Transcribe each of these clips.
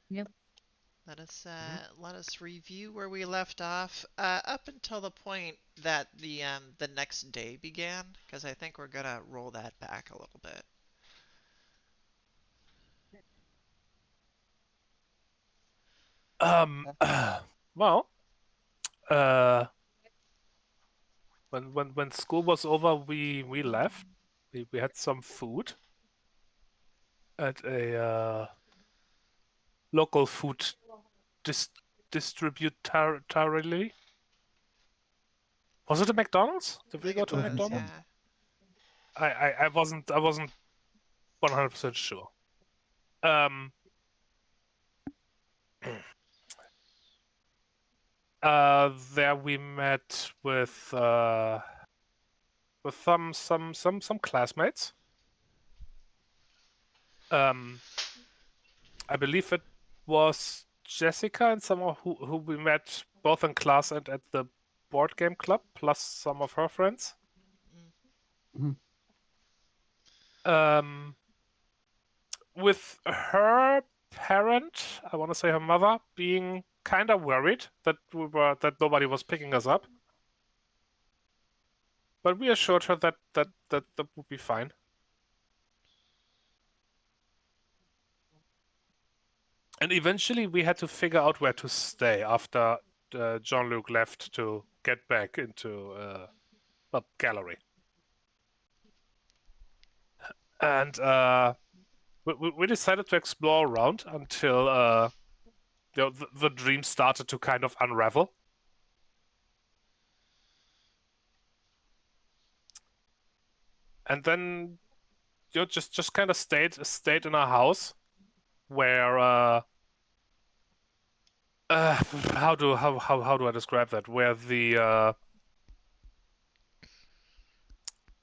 Yep. Let us review where we left off up until the point that the next day began, because I think we're gonna roll that back a little bit. Um, well, uh, when school was over, we left. We had some food at a local food dis distributorily. Was it a McDonald's? I Did we think go it to a I think was, so. McDonald's? yeah. I wasn't 100% sure. Um, there we met with some classmates. Um, I believe it was Jessica and someone who we met both in class and at the board game club, plus some of her friends. Mm. Mhm. Um, with her parent, I want to say her mother, being kind of worried that nobody was picking us up, but we assured her that would be fine. And eventually, we had to figure out where to stay after Jean-Luc left to get back into a gallery. And we decided to explore around until the dream started to kind of unravel. And then just kind of stayed in a house where how do I describe that? Where the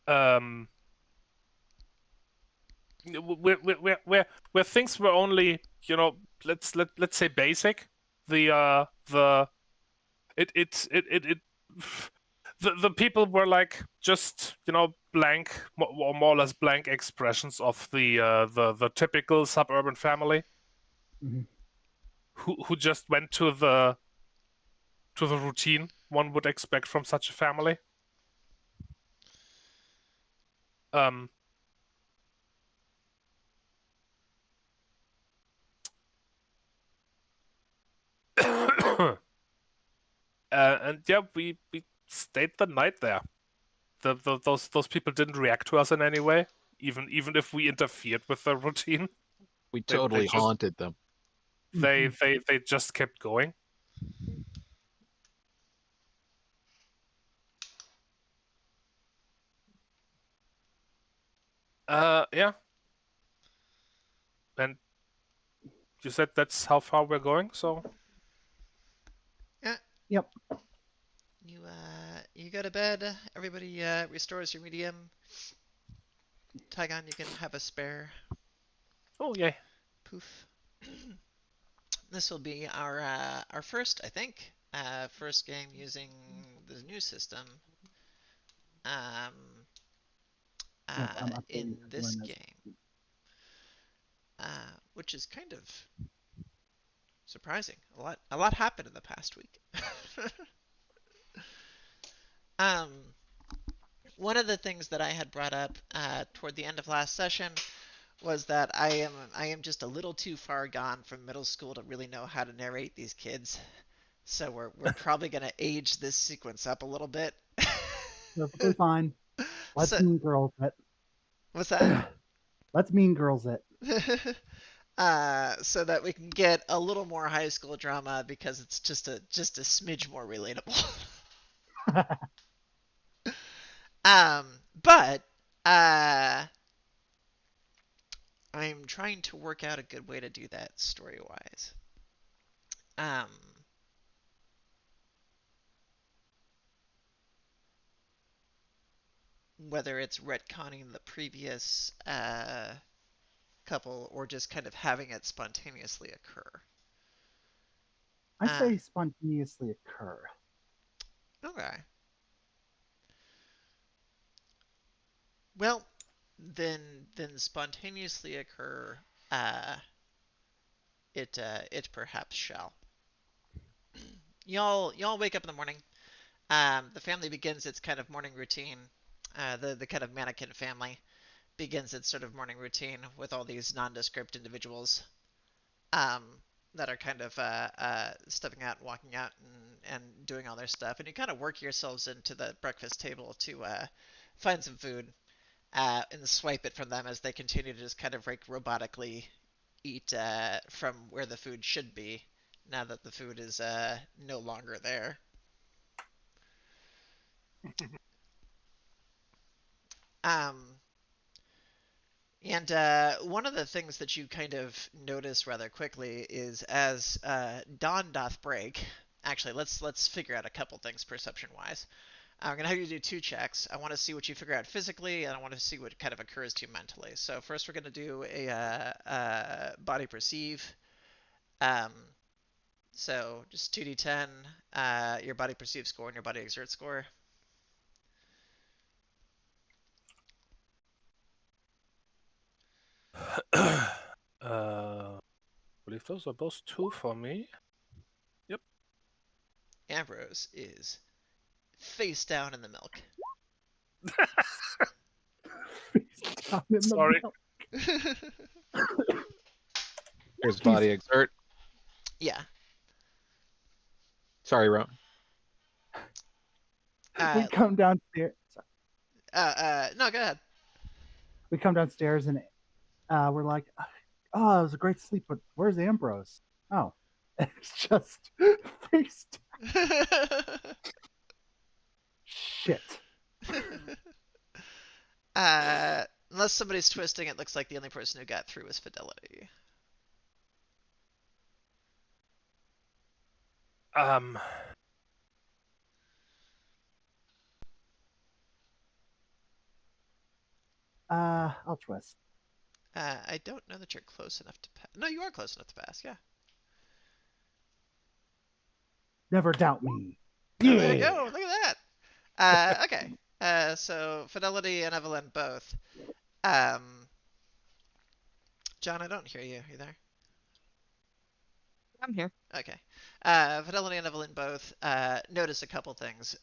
um where things were only, let's say basic. The it the people were like just blank, or more or less blank expressions of the typical suburban family Mhm. who just went to the routine one would expect from such a family. Um, and yeah, we stayed the night there. Those people didn't react to us in any way, even if we interfered with their routine. We They totally just haunted them. Mhm. they just kept going. Yeah, and you said that's how far we're going, so Yeah, Yep. you go to bed. Everybody restores your medium. Tygon, you can have a spare. oh yeah. Poof. This will be our first, I think, first game using the new system. Um, Yep. I'm in updating this everyone as. game, which is kind of surprising. A lot happened in the past week. um, One of the things that I had brought up toward the end of last session was that I am just a little too far gone from middle school to really know how to narrate these kids. So we're probably gonna age this sequence up a little bit. Perfectly fine. Let's So mean girls it. what's that? Let's mean girls it. So that we can get a little more high school drama because it's just a smidge more relatable. But uh, I'm trying to work out a good way to do that story wise. Um, Whether it's retconning the previous couple or just kind of having it spontaneously occur. I Uh, say spontaneously occur. okay. Well, then spontaneously occur. Uh, it perhaps shall. Y'all wake up in the morning. The family begins its kind of morning routine. The kind of mannequin family begins its sort of morning routine with all these nondescript individuals um, that are kind of stepping out, walking out, and doing all their stuff. And you kind of work yourselves into the breakfast table to find some food and swipe it from them as they continue to just kind of like robotically eat from where the food should be now that the food is no longer there. Um, and one of the things that you kind of notice rather quickly is as dawn doth break. Actually, let's figure out a couple things perception wise. I'm gonna have you do two checks. I want to see what you figure out physically, and I want to see what kind of occurs to you mentally. So first, we're gonna do a body perceive. Um, so just 2d10, your body perceive score and your body exert score. I believe those are both 2 for me. Yep. Ambrose is face down in the milk. Face down in the Sorry. milk. Here's body exert. Yeah. Sorry, Rowan. We come downstairs. No, go ahead. We come downstairs and we're like, "Oh, it was a great sleep, but where's Ambrose?" Oh, it's just face down. Shit. Unless somebody's twisting, it looks like the only person who got through was Fidelity. Um, I'll twist. I don't know that you're close enough to pass. No, you are close enough to pass, yeah. Never doubt me. Oh, there you go. Look at that. Okay. So Fidelity and Evelyn both. Um, John, I don't hear you. Are you there? I'm here. Okay. Fidelity and Evelyn both notice a couple things.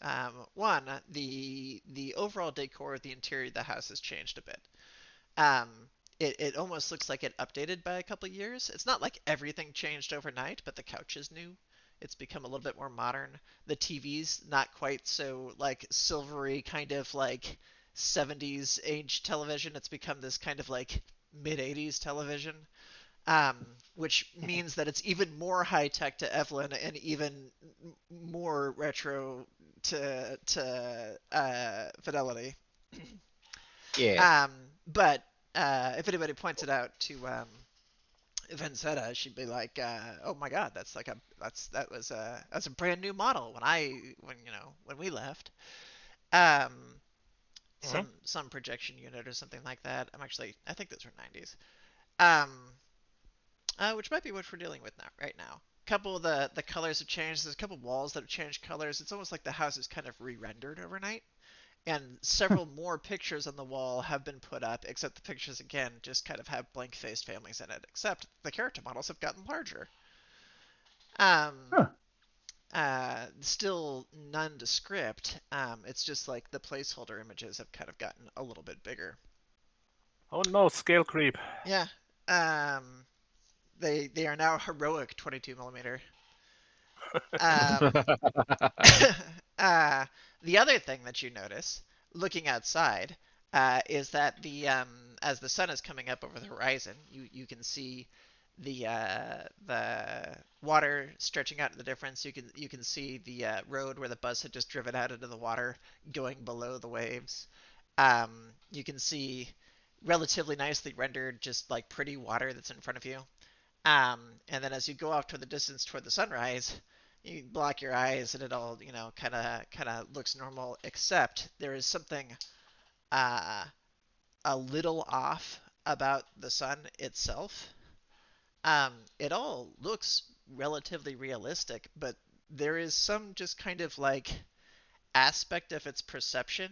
One, the overall decor of the interior of the house has changed a bit. Um, it almost looks like it updated by a couple years. It's not like everything changed overnight, but the couch is new. It's become a little bit more modern. The TV's not quite so like silvery kind of like 70s age television. It's become this kind of like mid 80s television, um, which means that it's even more high tech to Evelyn and even more retro to Fidelity. Yeah. But if anybody points it out to Vincetta, she'd be like, "Oh my God, that's a brand new model when we left." Um, some projection unit or something like that. I think those were 90s. Um, which might be what we're dealing with right now. A couple of the colors have changed. There's a couple of walls that have changed colors. It's almost like the house is kind of re-rendered overnight. And several more pictures on the wall have been put up, except the pictures, again, just kind of have blank-faced families in it, except the character models have gotten larger. Huh. Still nondescript. It's just like the placeholder images have kind of gotten a little bit bigger. oh no, scale creep. Yeah. They are now heroic 22 millimeter. Um, the other thing that you notice, looking outside, is that as the sun is coming up over the horizon, you can see the water stretching out in the difference. You can see the road where the bus had just driven out into the water, going below the waves. You can see relatively nicely rendered, just like pretty water that's in front of you. And then as you go off toward the distance toward the sunrise, you block your eyes and it all, kind of looks normal, except there is something uh, a little off about the sun itself. It all looks relatively realistic, but there is some just kind of like aspect of its perception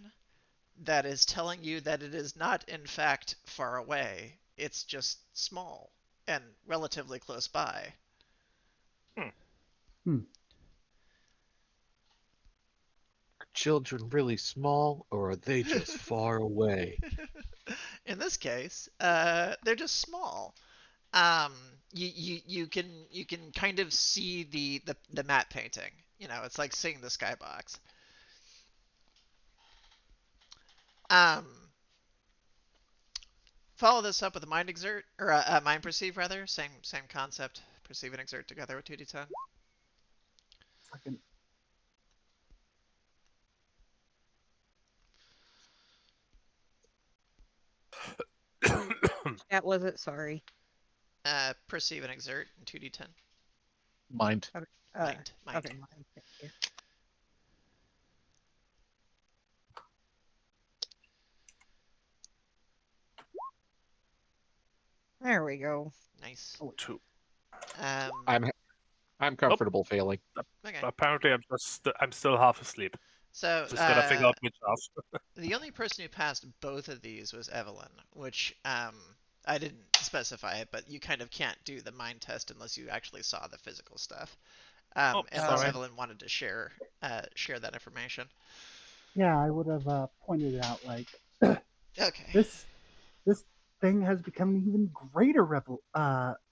that is telling you that it is not in fact far away. It's just small. and relatively close by. Are children really small, or are they just far away? In this case, they're just small. Um, you can kind of see the matte painting. It's like seeing the skybox. Um, Follow this up with a mind exert or a mind perceive rather. Same concept. Perceive and exert together with 2d10. Second. That was it. Sorry. Perceive and exert in 2d10. Mind. Okay. Mind. Okay, mind. Thank you. There we go. Nice. Oh, 2. I'm comfortable failing. Okay. Apparently, I'm still half asleep. So Just gotta figure out which half. the only person who passed both of these was Evelyn, which I didn't specify it, but you kind of can't do the mind test unless you actually saw the physical stuff. Unless sorry. Evelyn wanted to share that information. yeah, I would have pointed it out. Like Okay. this thing has become an even greater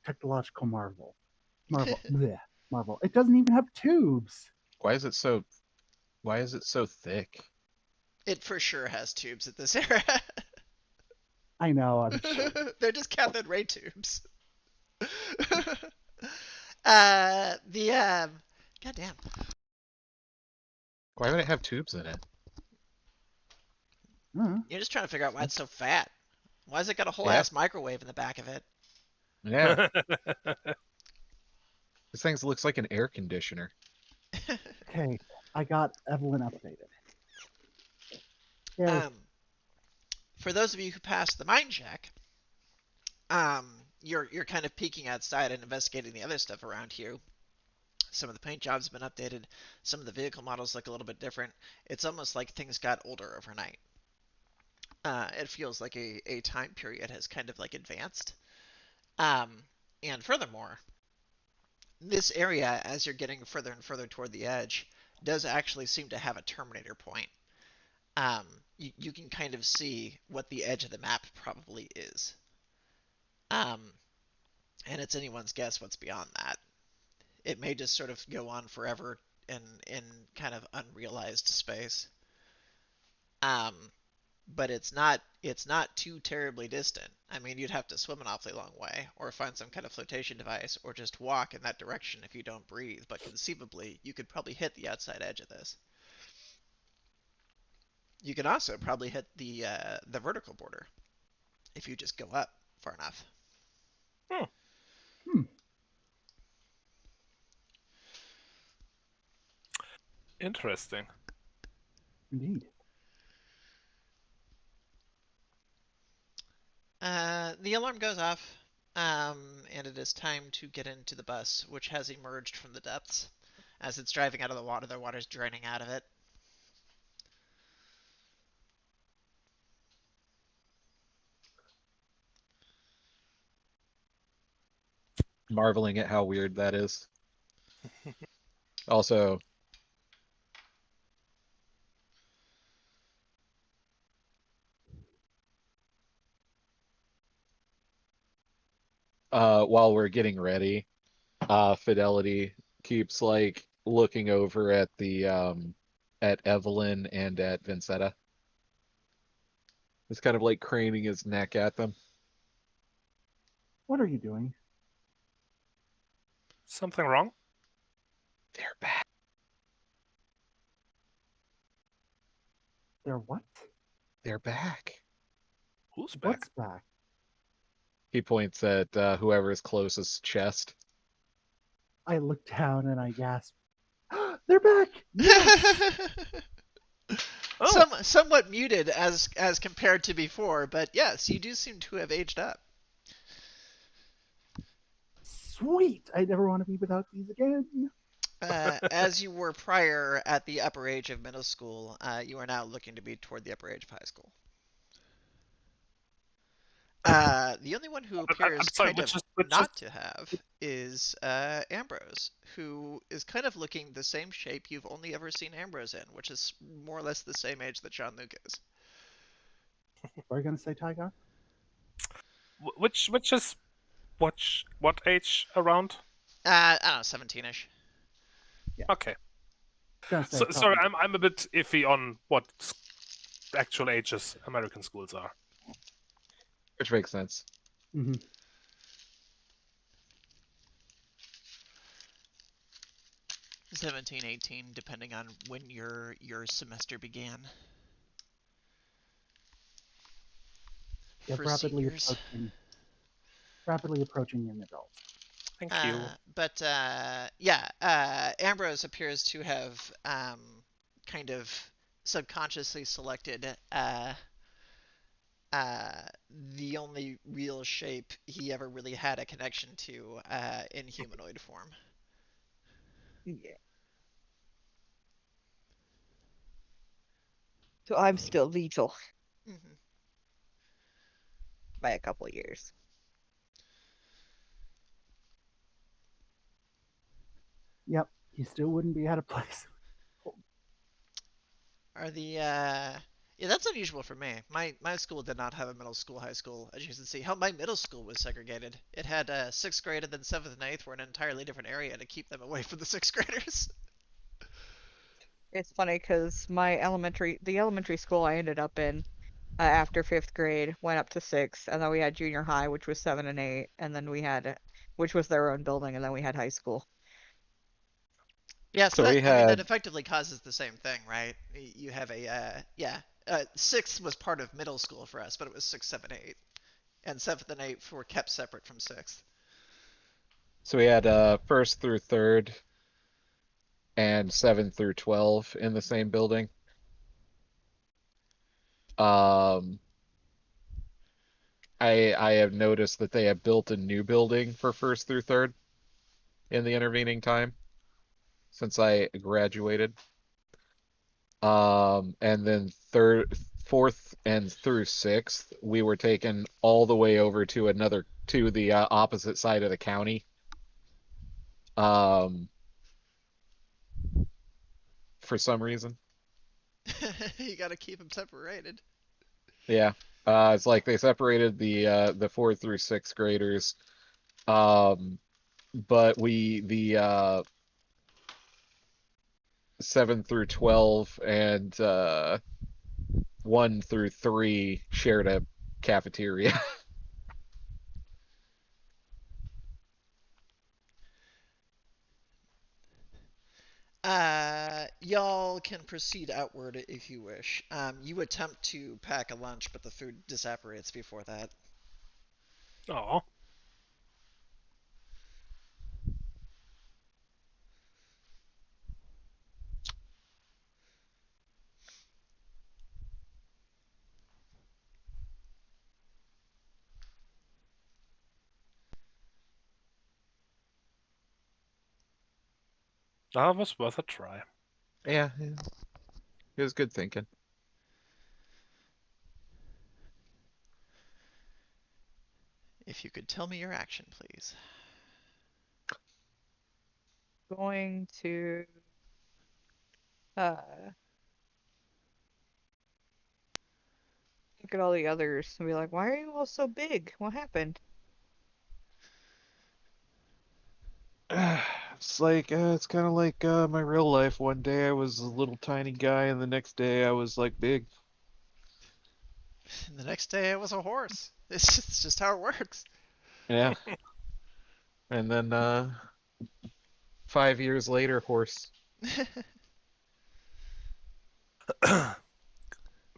technological marvel. Bleh, marvel. It doesn't even have tubes. Why is it so thick? It for sure has tubes at this era. I know. I'm sure. They're just cathode ray tubes. Goddamn. Why would it have tubes in it? You're just trying to figure out why it's so fat. Why has it got a whole Yeah. ass microwave in the back of it? Yeah. This thing looks like an air conditioner. Okay, I got Evelyn updated. Yay. For those of you who passed the mind check, you're kind of peeking outside and investigating the other stuff around here. Some of the paint jobs have been updated. Some of the vehicle models look a little bit different. It's almost like things got older overnight. It feels like a time period has kind of like advanced. And furthermore, this area, as you're getting further and further toward the edge, does actually seem to have a terminator point. You can kind of see what the edge of the map probably is. And it's anyone's guess what's beyond that. It may just sort of go on forever in kind of unrealized space. But it's not too terribly distant. I mean, you'd have to swim an awfully long way, or find some kind of flotation device, or just walk in that direction if you don't breathe. But conceivably, you could probably hit the outside edge of this. You can also probably hit the vertical border if you just go up far enough. Interesting. Indeed. The alarm goes off, and it is time to get into the bus, which has emerged from the depths. As it's driving out of the water's draining out of it. Marveling at how weird that is. Also, while we're getting ready, Fidelity keeps like looking over at the at Evelyn and at Vincetta. It's kind of like craning his neck at them. What are you doing? Something wrong? They're back. They're what? They're back. Who's back? What's back? He points at whoever's closest chest. I look down and I gasp. They're back! Yes! Somewhat muted as compared to before, but yes, you do seem to have aged up. Sweet! I never want to be without these again. As you were prior at the upper age of middle school, you are now looking to be toward the upper age of high school. The only one who I'm appears sorry, kind of which is not to have is Ambrose, who is kind of looking the same shape you've only ever seen Ambrose in, which is more or less the same age that Jean-Luc is. What are you gonna say, Tygon? which is what age around? I don't know, 17-ish. Okay. Gonna say So sorry, probably. I'm a bit iffy on what actual ages American schools are. Which makes sense. Mm-hmm. 17, 18, depending on when your semester began. Yeah, For rapidly seniors. approaching young adults. Thank you. But yeah, Ambrose appears to have kind of subconsciously selected uh, the only real shape he ever really had a connection to in humanoid form. Yeah. So I'm still lethal Mm-hmm. by a couple of years. Yep, you still wouldn't be out of place. Are the yeah, that's unusual for me. My school did not have a middle school, high school. As you can see, how my middle school was segregated. It had sixth grade and then seventh and eighth were in an entirely different area to keep them away from the sixth graders. It's funny because the elementary school I ended up in after fifth grade went up to sixth, and then we had junior high, which was seven and eight, and then we had, which was their own building, and then we had high school. Yeah, so So that we I mean that had effectively causes the same thing, right? You have a yeah, sixth was part of middle school for us, but it was six, seven, eight, and seventh and eighth were kept separate from sixth. first through third and 7 through 12 in the same building. Um, I have noticed that they have built a new building for first through third in the intervening time since I graduated. And then fourth and through sixth, we were taken all the way over to the opposite side of the county. Um, for some reason. You got to keep them separated. Yeah. It's like they separated the fourth through sixth graders. But the 7 through 12 and 1 through 3 shared a cafeteria. Y'all can proceed outward if you wish. You attempt to pack a lunch, but the food disapparates before that. Oh, that was worth a try. Yeah, it was good thinking. If you could tell me your action, please. Going to uh look at all the others and be like, why are you all so big? What happened? It's kind of like my real life. One day I was a little tiny guy, and the next day I was like big. And the next day it was a horse. It's just how it works. Yeah. And then 5 years later, horse.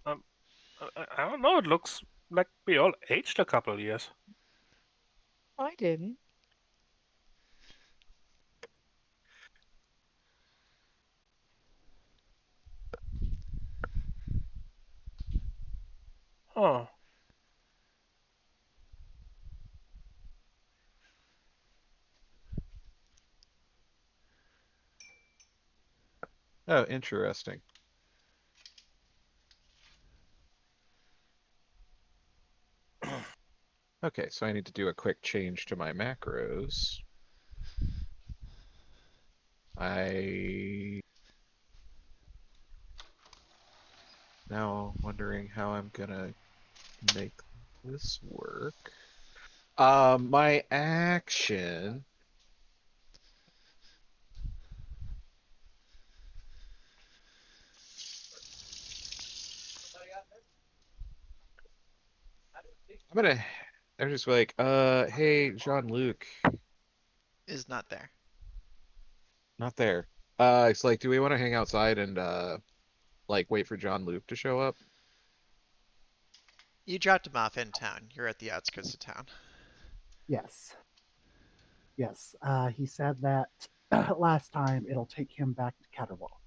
um, I don't know. It looks like we all aged a couple years. I didn't. Oh, Oh, interesting. Okay, so I need to do a quick change to my macros. I now wondering how I'm gonna make this work. My action. I'm just like, hey, Jean-Luc, Is not there. not there. It's like, do we want to hang outside and like wait for Jean-Luc to show up? You dropped him off in town. You're at the outskirts of town. Yes. Yes. He said that last time it'll take him back to Caterwall.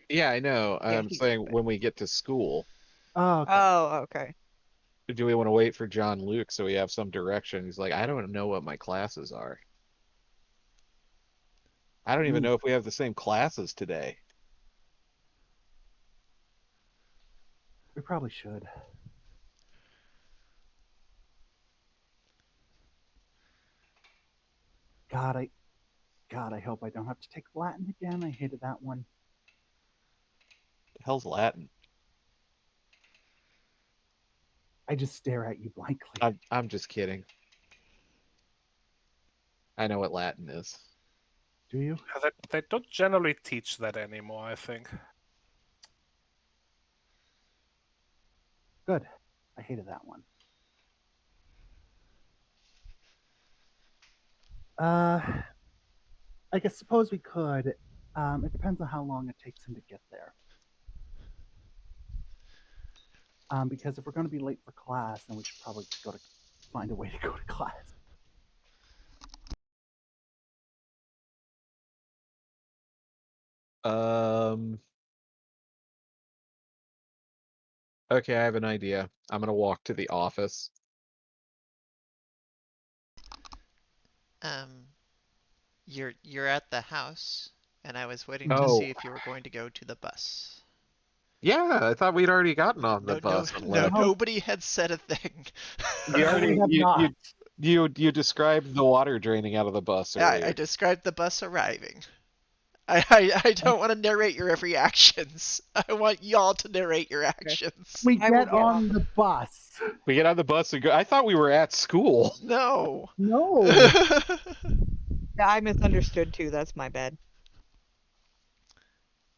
Yeah, I know. Yeah, I'm he saying would. when we get to school, Oh, okay. Oh, okay. do we want to wait for Jean-Luc so we have some direction? He's like, I don't know what my classes are. I don't even Ooh, know if we have the same classes today. we probably should. God, I hope I don't have to take Latin again. I hated that one. The hell's Latin? I just stare at you blankly. I'm just kidding. I know what Latin is. Do you? They don't generally teach that anymore, I think. Good. I hated that one. I guess suppose we could. It depends on how long it takes him to get there. Because if we're going to be late for class, then we should probably find a way to go to class. Um, okay, I have an idea. I'm gonna walk to the office. Um, you're at the house, and I was waiting to Mhm. see Oh, if you were going to go to the bus. yeah, I thought we'd already gotten on the No, no, bus and no. left. No, Nobody had said a thing. You no, we already have not. you described the water draining out of the bus I earlier. described the bus arriving. I don't want to narrate your every actions. I want y'all to narrate your Okay. actions. We I will get get off on of. the bus. We get on the bus and go. I thought we were at school. No. No. Yeah, I misunderstood too. That's my bad.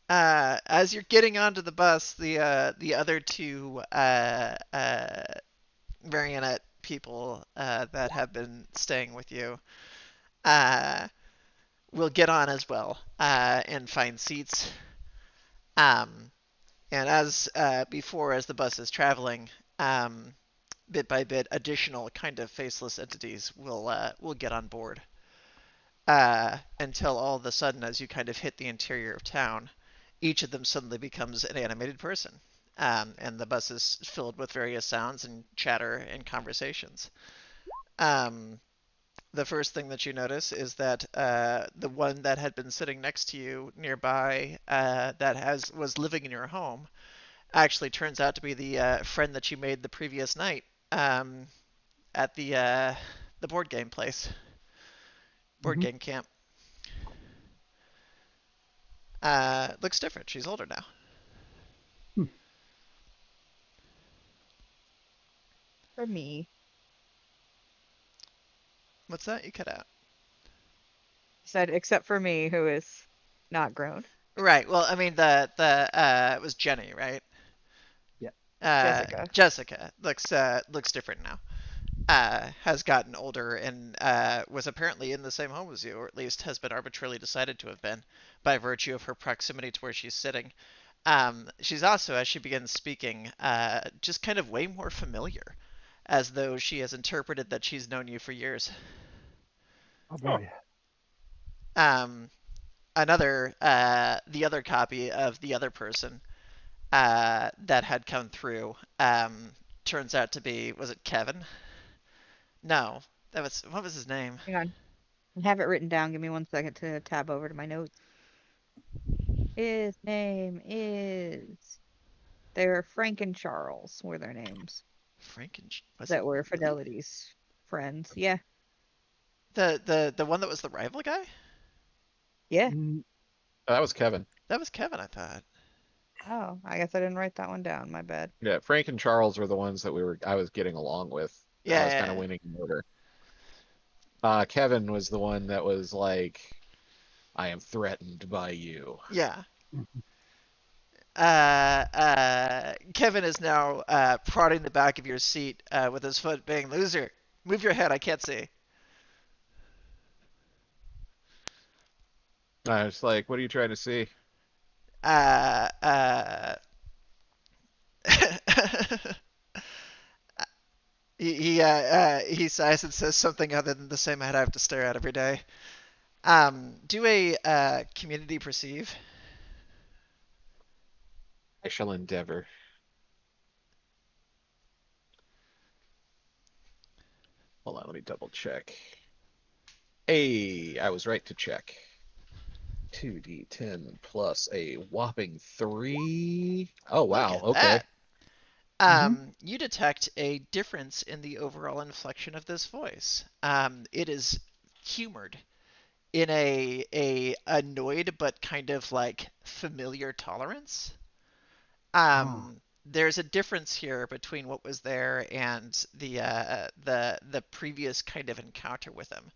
As you're getting onto the bus, the other two marionette people that have been staying with you uh, will get on as well and find seats. Um, and as before, as the bus is traveling, bit by bit, additional kind of faceless entities will get on board until all of a sudden, as you kind of hit the interior of town, each of them suddenly becomes an animated person. And the bus is filled with various sounds and chatter and conversations. Um, the first thing that you notice is that the one that had been sitting next to you nearby, that was living in your home, actually turns out to be the friend that you made the previous night um, at the board game place, board Mhm. game camp. Looks different. She's older now. Hmm. For me, What's that? You cut out. said except for me, who is not grown. Right. Well, I mean it was Jenny, right? Yeah. Jessica. Jessica looks different now. Has gotten older and was apparently in the same home as you, or at least has been arbitrarily decided to have been by virtue of her proximity to where she's sitting. She's also, as she begins speaking, just kind of way more familiar, as though she has interpreted that she's known you for years. Oh Oh, boy. Um, the other copy of the other person that had come through turns out to be, was it Kevin? No, what was his name? Hang on. I have it written down. Give me 1 second to tab over to my notes. His name is They're Frank and Charles were their names. Frank and was That it were really? Fidelity's friends. Yeah. The one that was the rival guy? Yeah. Mm, That was Kevin. That was Kevin, I thought. Oh, I guess I didn't write that one down. My bad. Yeah, Frank and Charles were the ones that I was getting along with. I was kind of Yeah, winning in order. Kevin was the one that was like, I am threatened by you. yeah. mhm. Kevin is now prodding the back of your seat with his foot, being loser. Move your head. I can't see. I was like, what are you trying to see? Uh, uh, he sighs and says something other than the same head I have to stare at every day. Do a community perceive. I shall endeavor. Hold on, let me double check. Hey, I was right to check. 2d10 plus a whopping 3. Oh, Look wow. at Okay. that. You detect a difference in the overall inflection of this voice. It is humored in a annoyed but kind of like familiar tolerance. Ah, There's a difference here between what was there and the previous kind of encounter with him,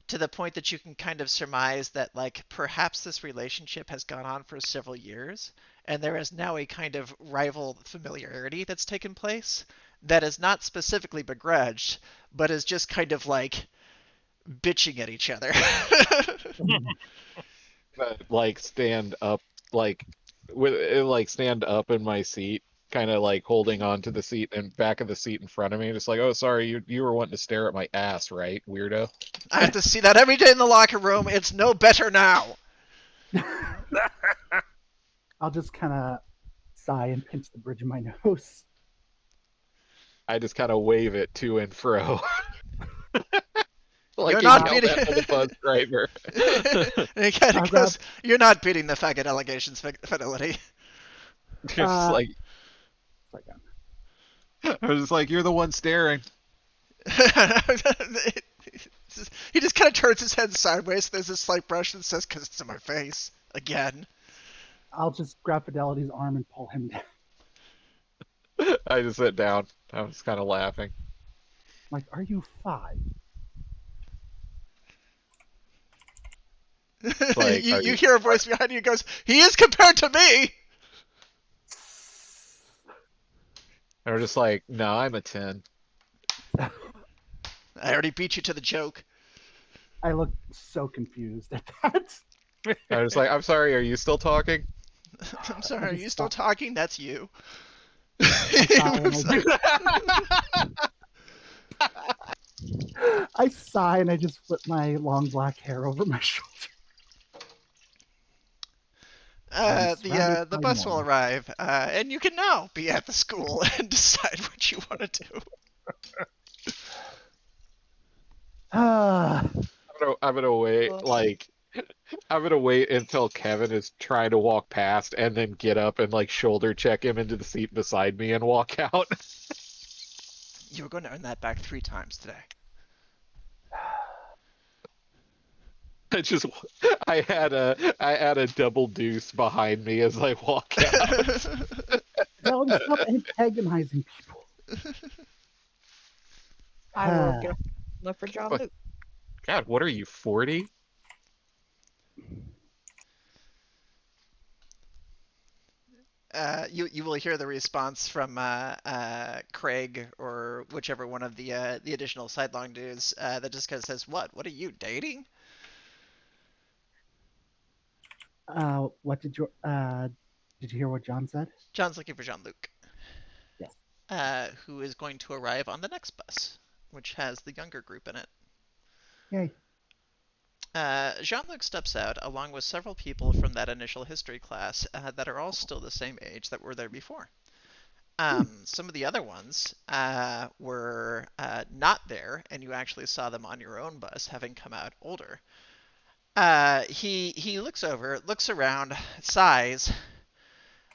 to the point that you can kind of surmise that like perhaps this relationship has gone on for several years, and there is now a kind of rival familiarity that's taken place that is not specifically begrudged, but is just kind of like bitching at each other. Like stand up, like like stand up in my seat, kind of like holding on to the seat and back of the seat in front of me, just like, oh, sorry, you were wanting to stare at my ass, right, weirdo? I have to see that every day in the locker room. It's no better now. I'll just kind of sigh and pinch the bridge of my nose. I just kind of wave it to and fro, like You're he not yelled beating. at the bus driver. And he kind I'll of grab. goes, "You're not beating the faggot allegations, Fidelity." Just like Like, I was just like, you're the one staring. He just kind of turns his head sideways. There's a slight brush that says, "Cause it's in my face." Again. I'll just grab Fidelity's arm and pull him down. I just sat down. I was kind of laughing. Like, are you 5? Like, you, are you you? hear a voice behind you goes, "He is compared to me." They were just like, no, I'm a 10. I already beat you to the joke. I look so confused at that. I was like, I'm sorry, are you still talking? I'm sorry, I are just you still talking? That's you. I sigh and I sigh and I just flip my long black hair over my shoulder. I'm surrounded The by bus will more. arrive, and you can now be at the school and decide what you want to do. Ah, I'm gonna wait, Well, like, I'm gonna wait until Kevin is trying to walk past and then get up and like shoulder check him into the seat beside me and walk out. You're going to earn that back 3 times today. I just, I had a double deuce behind me as I walk out. Fidelity, stop antagonizing people. I will get look for John What? Luke. God, what are you, 40? You will hear the response from Craig or whichever one of the additional sidelong dudes that just kind of says, "What? What are you dating?" What did you hear what John said? John's looking for Jean-Luc, Yes. who is going to arrive on the next bus, which has the younger group in it. Yay. Jean-Luc steps out along with several people from that initial history class that are all still the same age that were there before. Some of the other ones were not there, and you actually saw them on your own bus, having come out older. He looks over, looks around, sighs,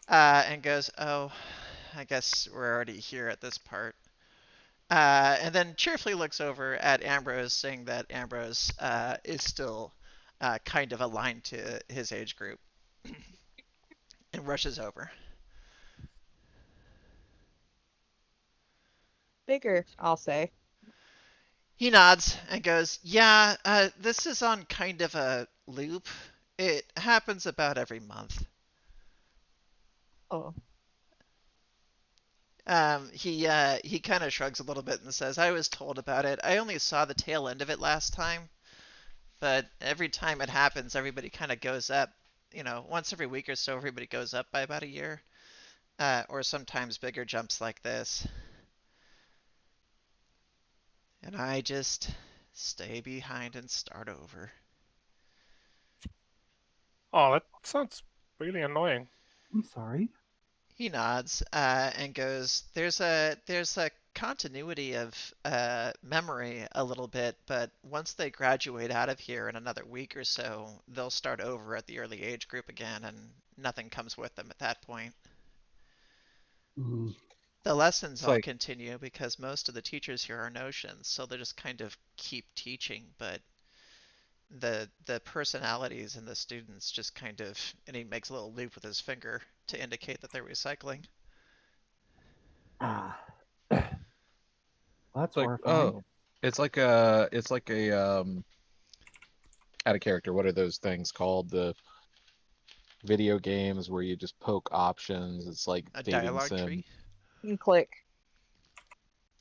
and goes, "Oh, I guess we're already here at this part." And then cheerfully looks over at Ambrose, saying that Ambrose is still kind of aligned to his age group, and rushes over. Bigger, I'll say. He nods and goes, "Yeah, this is on kind of a loop. It happens about every month." Oh, He kind of shrugs a little bit and says, "I was told about it. I only saw the tail end of it last time, but every time it happens, everybody kind of goes up. Once every week or so, everybody goes up by about a year, or sometimes bigger jumps like this. And I just stay behind and start over." Oh, that sounds really annoying. I'm sorry. He nods and goes, "There's a continuity of memory a little bit, but once they graduate out of here in another week or so, they'll start over at the early age group again, and nothing comes with them at that point. Mm. The lessons It's all like continue because most of the teachers here are notions, so they just kind of keep teaching, but the personalities and the students just kind of, and he makes a little loop with his finger to indicate that they're recycling." Ah. Well, that's it's like horrifying. it's like a out of character. What are those things called? The video games where you just poke options. It's like A dating dialogue sim. tree? and click.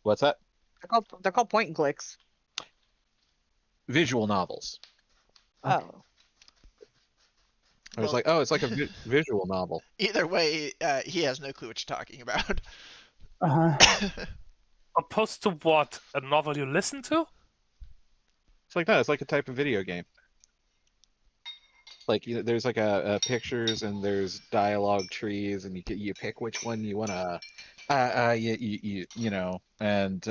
What's that? They're called point and clicks. Visual novels. Okay. Oh, I was Well, like, oh, it's like a visual novel. either way, he has no clue what you're talking about. Uh-huh. Opposed to what? A novel you listen to? It's like that. It's like a type of video game. Like there's like a pictures and there's dialogue trees and you pick which one you wanna you know and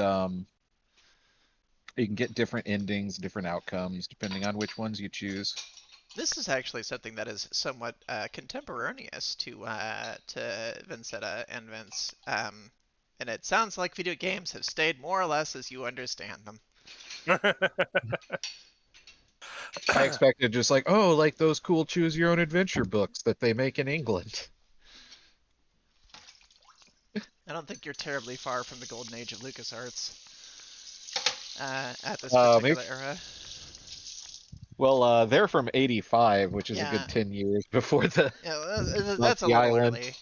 you can get different endings, different outcomes depending on which ones you choose. This is actually something that is somewhat contemporaneous to Vincetta and Vince, and it sounds like video games have stayed more or less as you understand them. I expected just like, oh, like those cool choose your own adventure books that they make in England. I don't think you're terribly far from the golden age of LucasArts at this particular Maybe. era. Well, they're from '85, which is a Yeah, good 10 years before the yeah, that's a Monkey little Island. early.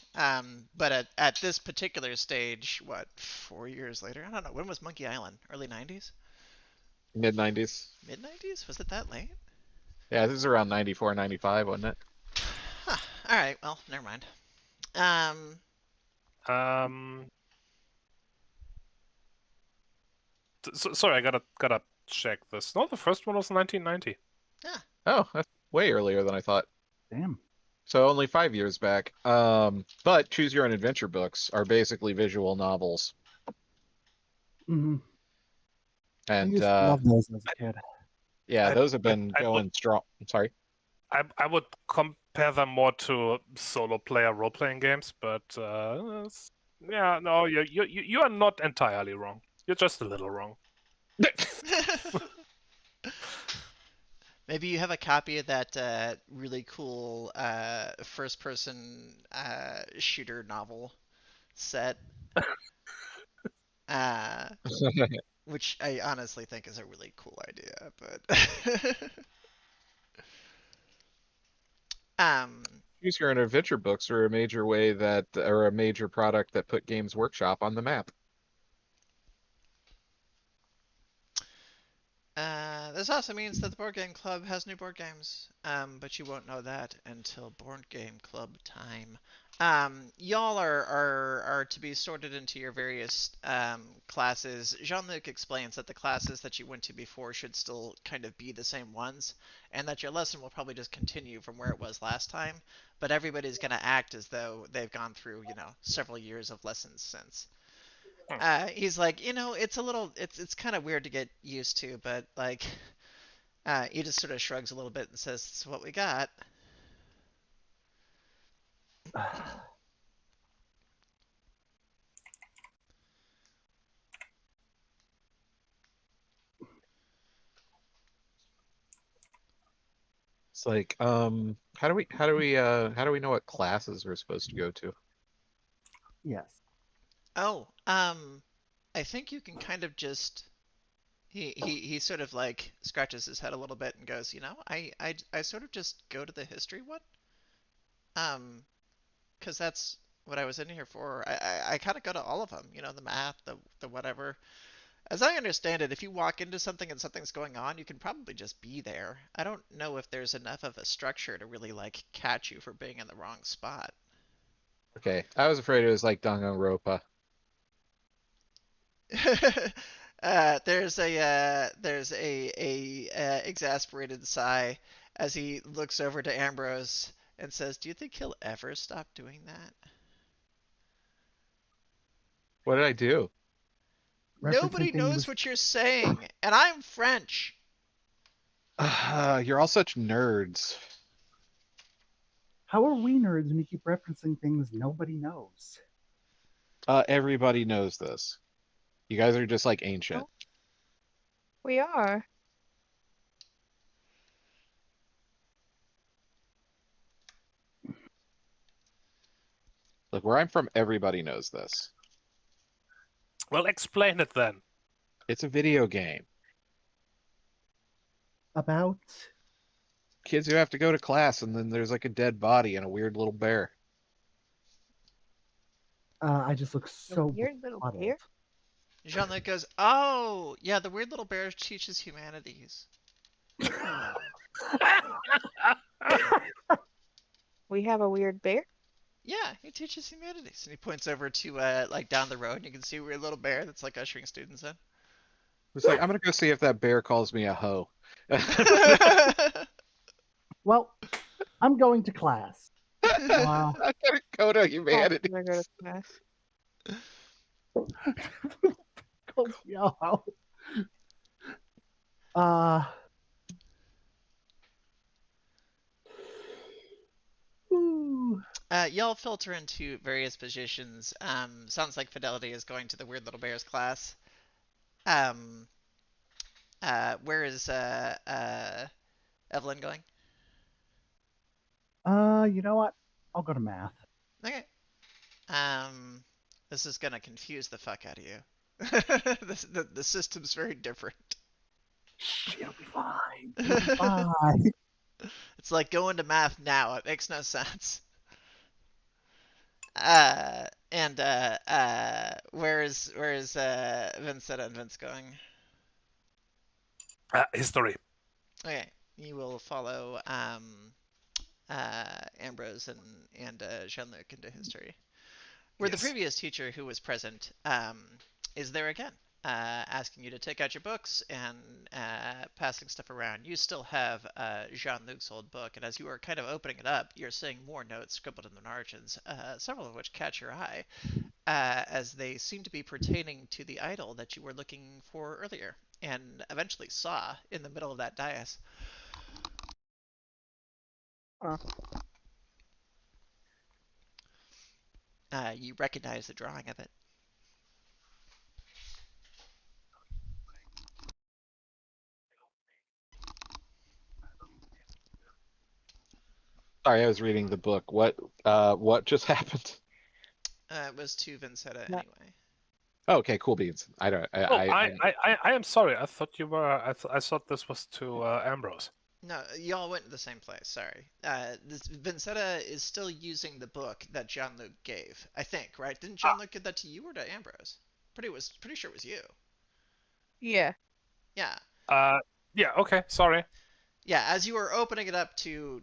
But at this particular stage, what, 4 years later? I don't know. When was Monkey Island? Early 90s? Mid '90s. Mid 90s? Was it that late? Yeah, this is around '94, '95, wasn't it? Huh. All right. Well, never mind. Um, um, sorry, I gotta check this. No, the first one was 1990. yeah. Oh, that's way earlier than I thought. Damn. So only 5 years back. But choose your own adventure books are basically visual novels, Hmm. I and used to love those as a kid. yeah, I, those have been I would going strong. I'm sorry. I would compare them more to solo player role playing games, but yeah, no, you are not entirely wrong. You're just a little wrong. Maybe you have a copy of that really cool first-person shooter novel set, uh, which I honestly think is a really cool idea. But um, Choose your own adventure books are a major way that, or a major product that put Games Workshop on the map. This also means that the board game club has new board games, but you won't know that until board game club time. Y'all are to be sorted into your various classes. Jean-Luc explains that the classes that you went to before should still kind of be the same ones, and that your lesson will probably just continue from where it was last time, but everybody's going to act as though they've gone through, several years of lessons since. He's like, it's kind of weird to get used to, but like, he just sort of shrugs a little bit and says, "It's what we got." It's like, how do we know what classes we're supposed to go to? Yes. Oh, I think you can kind of just he sort of like scratches his head a little bit and goes, I sort of just go to the history one. Um, because that's what I was in here for. I kind of go to all of them, the math, the whatever. As I understand it, if you walk into something and something's going on, you can probably just be there. I don't know if there's enough of a structure to really like catch you for being in the wrong spot. Okay, I was afraid it was like Danganronpa. There's a exasperated sigh as he looks over to Ambrose and says, "Do you think he'll ever stop doing that?" What did I do? Referencing Nobody knows things. what you're saying, and I'm French. You're all such nerds. How are we nerds when you keep referencing things nobody knows? Everybody knows this. You guys are just like ancient. Oh, we are. Like where I'm from, everybody knows this. Well, explain it then. It's a video game. About Kids who have to go to class, and then there's like a dead body and a weird little bear. I just look A so weird little befuddled. bear. Jean-Luc goes, "Oh, yeah, the weird little bear teaches humanities." We have a weird bear. Yeah, he teaches humanities, and he points over to like down the road, and you can see a weird little bear that's like ushering students in. It's like I'm gonna go see if that bear calls me a hoe. Well, I'm going to class. I'm gonna go to Oh, humanity. I go to class. Calls me out. Uh, ooh. Y'all filter into various positions. Sounds like Fidelity is going to the Weird Little Bears class. Um, where is Evelyn going? You know what? I'll go to math. Okay. This is gonna confuse the fuck out of you. The system's very different. It'll be fine. It'll be fine. It's like going to math now. It makes no sense. Where is Vincetta and Vince going? History. Okay, you will follow Ambrose and Jean-Luc into history, where the Yes. previous teacher who was present is there again, asking you to take out your books and passing stuff around. You still have Jean-Luc's old book, and as you are kind of opening it up, you're seeing more notes scribbled in the margins, several of which catch your eye, as they seem to be pertaining to the idol that you were looking for earlier, and eventually saw in the middle of that dais. Huh. You recognize the drawing of it. Sorry, I was reading the book. What just happened? It was to Vincetta Yeah. anyway. Oh, okay, cool beans. I don't. Oh, I am sorry. I thought you were. I thought this was to Ambrose. No, y'all went to the same place. Sorry. Vincetta is still using the book that Jean-Luc gave. I think, right? Didn't Jean-Luc give that to you or to Ambrose? Pretty sure it was you. Yeah. Yeah. Yeah. Okay. Sorry. Yeah. As you are opening it up to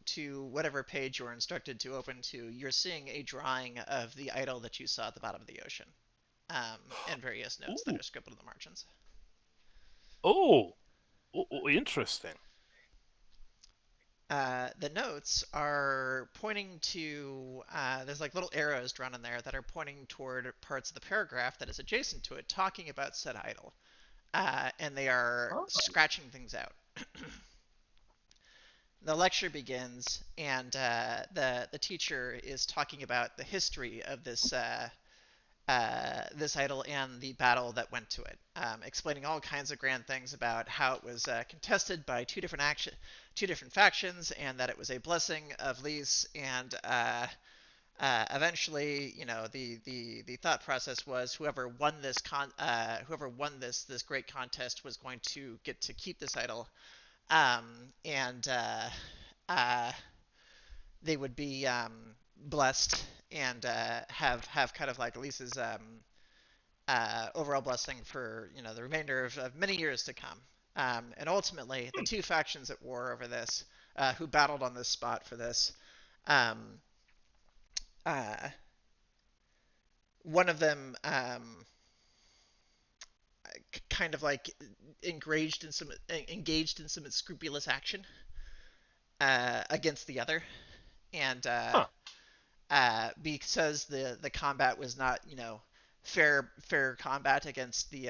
whatever page you were instructed to open to, you're seeing a drawing of the idol that you saw at the bottom of the ocean, and various notes that Ooh. are scribbled in the margins. Oh. Interesting. The notes are pointing to, there's like little arrows drawn in there that are pointing toward parts of the paragraph that is adjacent to it, talking about said idol. And they are scratching things out. The lecture begins, and the teacher is talking about the history of this this idol and the battle that went to it, explaining all kinds of grand things about how it was contested by two different factions, and that it was a blessing of Lys, and eventually, the thought process was whoever won this great contest was going to get to keep this idol, and uh, they would be blessed and have kind of like Lisa's overall blessing for the remainder of many years to come. And ultimately, the two factions at war over this, who battled on this spot for this, um, uh, one of them kind of like engaged in some scrupulous action against the other, and Huh. Because the combat was not fair combat against the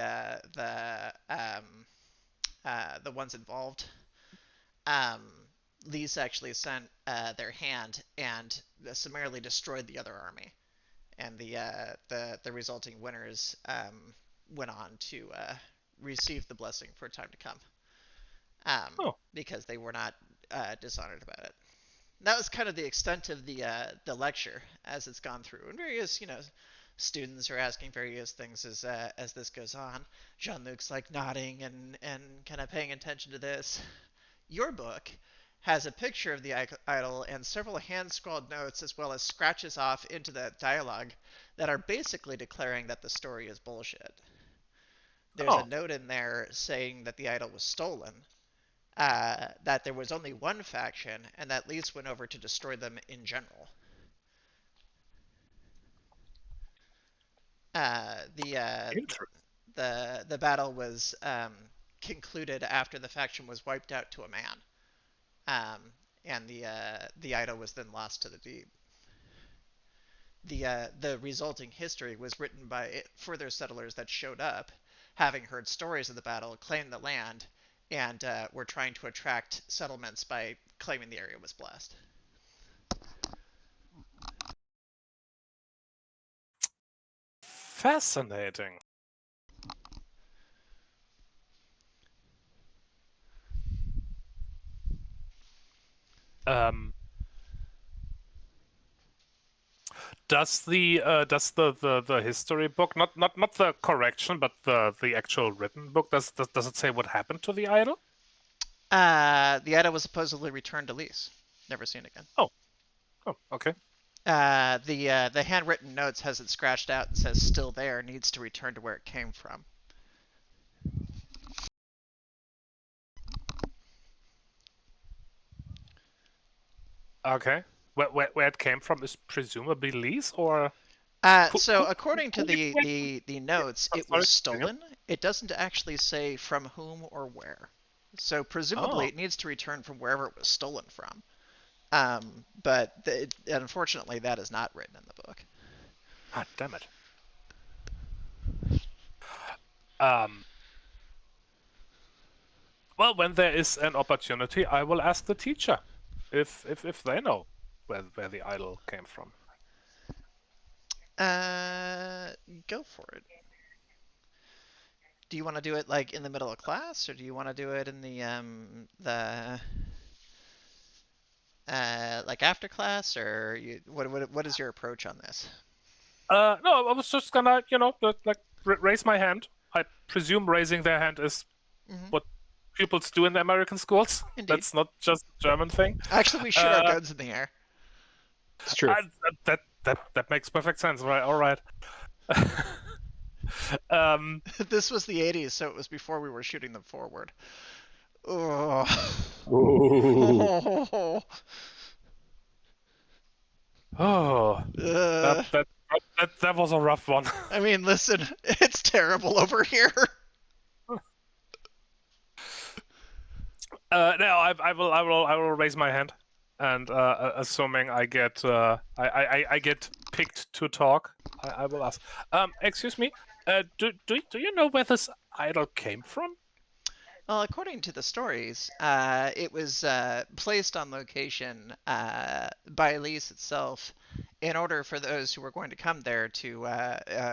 ones involved. Um, Lisa actually sent their hand and summarily destroyed the other army, and the resulting winners went on to receive the blessing for time to come, because they were not dishonored about it. That was kind of the extent of the lecture as it's gone through, and various students are asking various things as this goes on. Jean-Luc's like nodding and kind of paying attention to this. Your book has a picture of the idol and several hand-scrawled notes, as well as scratches off into the dialogue that are basically declaring that the story is bullshit. There's a note in there saying that the idol was stolen, that there was only one faction, and that Lys went over to destroy them in general. The battle was concluded after the faction was wiped out to a man, and the idol was then lost to the deep. The resulting history was written by further settlers that showed up, having heard stories of the battle, claimed the land, and were trying to attract settlements by claiming the area was blessed. Fascinating. Does the history book, not the correction, but the actual written book, does it say what happened to the idol? The idol was supposedly returned to Lys. Never seen again. Oh, okay. The handwritten notes has it scratched out and says still there, needs to return to where it came from. Okay. Where it came from is presumably Lys, or so according to the notes, it was stolen. It doesn't actually say from whom or where. So presumably it needs to return from wherever it was stolen from. But unfortunately, that is not written in the book. Ah, damn it. Well, when there is an opportunity, I will ask the teacher if they know where the idol came from. Go for it. Do you want to do it like in the middle of class, or do you want to do it in the like after class, or what is your approach on this? No, I was just gonna like raise my hand. I presume raising their hand is what pupils do in the American schools. Indeed. That's not just a German thing. Actually, we shoot our guns in the air. It's true. That makes perfect sense, right? All right. This was the 80s, so it was before we were shooting them forward. Oh. Oh, that was a rough one. I mean, listen, it's terrible over here. No, I will raise my hand, and assuming I get I get picked to talk, I will ask. Excuse me, do you know where this idol came from? Well, according to the stories, it was placed on location by Lys itself in order for those who were going to come there to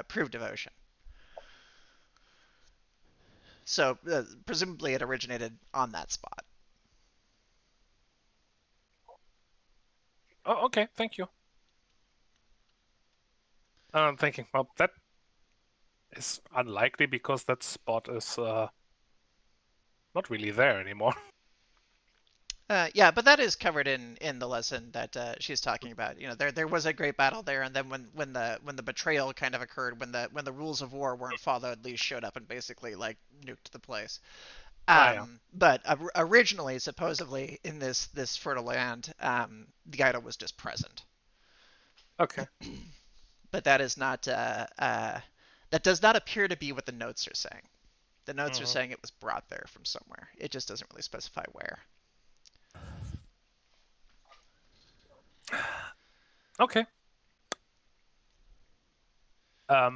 prove devotion. So presumably it originated on that spot. Oh, okay, thank you. I'm thinking, well, that is unlikely because that spot is not really there anymore. Yeah, but that is covered in the lesson that she's talking about. There was a great battle there, and then when the betrayal kind of occurred, when the rules of war weren't followed, Lee showed up and basically like nuked the place. Yeah. But originally, supposedly, in this fertile land, the idol was just present. Okay. But that is not that does not appear to be what the notes are saying. The notes are saying it was brought there from somewhere. It just doesn't really specify where. Okay. I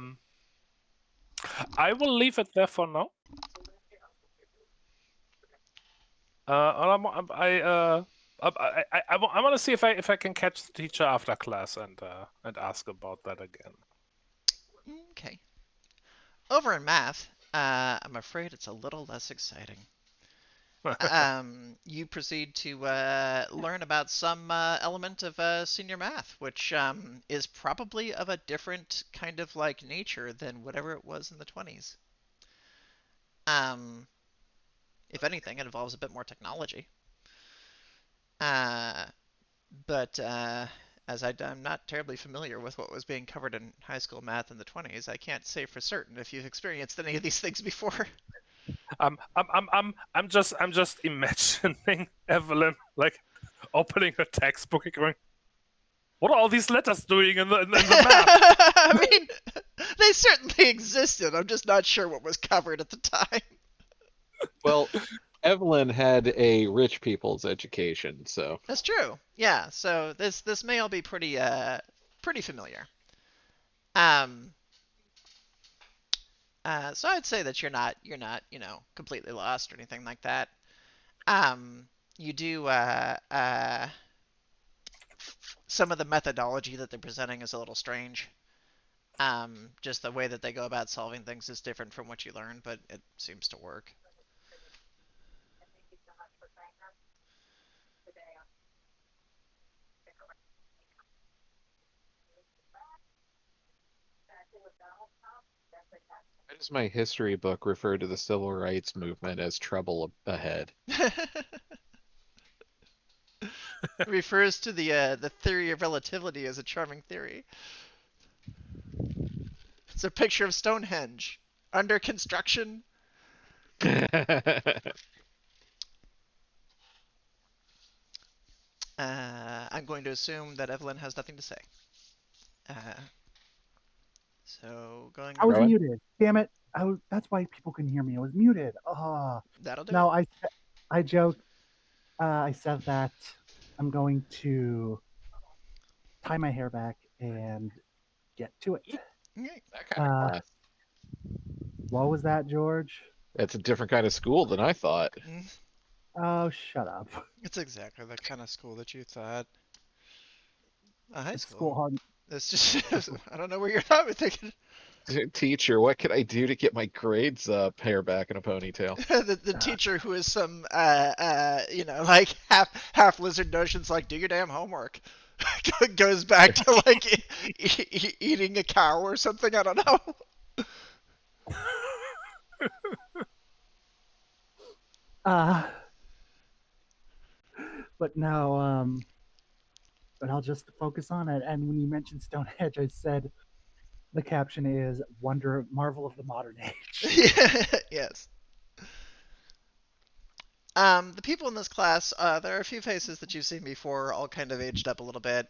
will leave it there for now. I want to see if I can catch the teacher after class and ask about that again. Okay. Over in math, I'm afraid it's a little less exciting. You proceed to learn about some element of senior math, which is probably of a different kind of like nature than whatever it was in the 20s. If anything, it involves a bit more technology. But as I'm not terribly familiar with what was being covered in high school math in the 20s, I can't say for certain if you've experienced any of these things before. I'm just imagining Evelyn like opening her textbook and going, "What are all these letters doing in the math?" I mean, they certainly existed. I'm just not sure what was covered at the time. Well, Evelyn had a rich people's education, so That's true. Yeah. So this may all be pretty familiar. Um. So I'd say that you're not completely lost or anything like that. You do some of the methodology that they're presenting is a little strange. Just the way that they go about solving things is different from what you learn, but it seems to work. why does my history book refer to the civil rights movement as trouble ahead? Refers to the theory of relativity as a charming theory. It's a picture of Stonehenge under construction. I'm going to assume that Evelyn has nothing to say. So going. I was Rowan? muted. Damn it! That's why people couldn't hear me. I was muted. That'll do No, it. I joked. I said that I'm going to tie my hair back and get to it. Okay. That kind of class. What was that, George? That's a different kind of school than I thought. Oh, shut up. It's exactly the kind of school that you thought. A high It's school. school hard. It's just I don't know where you're not thinking. Teacher, what can I do to get my grades up? Hair back in a ponytail. the teacher who is some like half lizard notions like do your damn homework goes back to like eating a cow or something. I don't know. But no, but I'll just focus on it. And when you mentioned Stonehenge, I said the caption is marvel of the modern age. Yes. The people in this class, there are a few faces that you've seen before, all kind of aged up a little bit.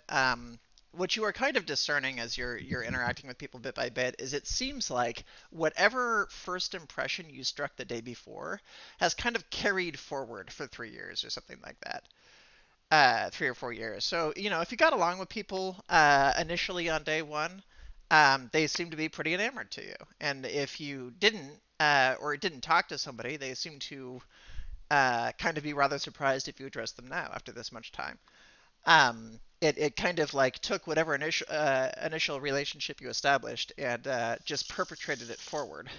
What you are kind of discerning as you're interacting with people bit by bit is it seems like whatever first impression you struck the day before has kind of carried forward for 3 years or something like that. 3 or 4 years. So, if you got along with people initially on day one, they seem to be pretty enamored to you. And if you didn't, or didn't talk to somebody, they seem to kind of be rather surprised if you address them now after this much time. It kind of like took whatever initial relationship you established and just perpetrated it forward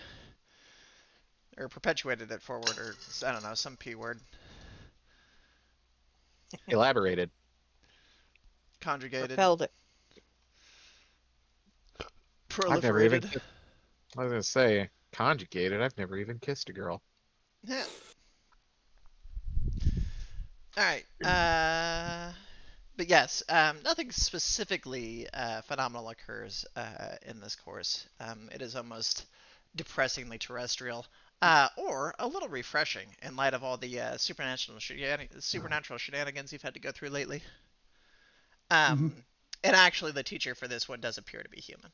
or perpetuated it forward, or I don't know, some p word. Elaborated. Conjugated, Propelled it. I've never even proliferated. kissed. I was gonna say conjugated. I've never even kissed a girl. Yeah. All right. But yes, nothing specifically phenomenal occurs in this course. It is almost depressingly terrestrial, or a little refreshing in light of all the supernatural shenanigans you've had to go through lately. Mm-hmm. And actually, the teacher for this one does appear to be human.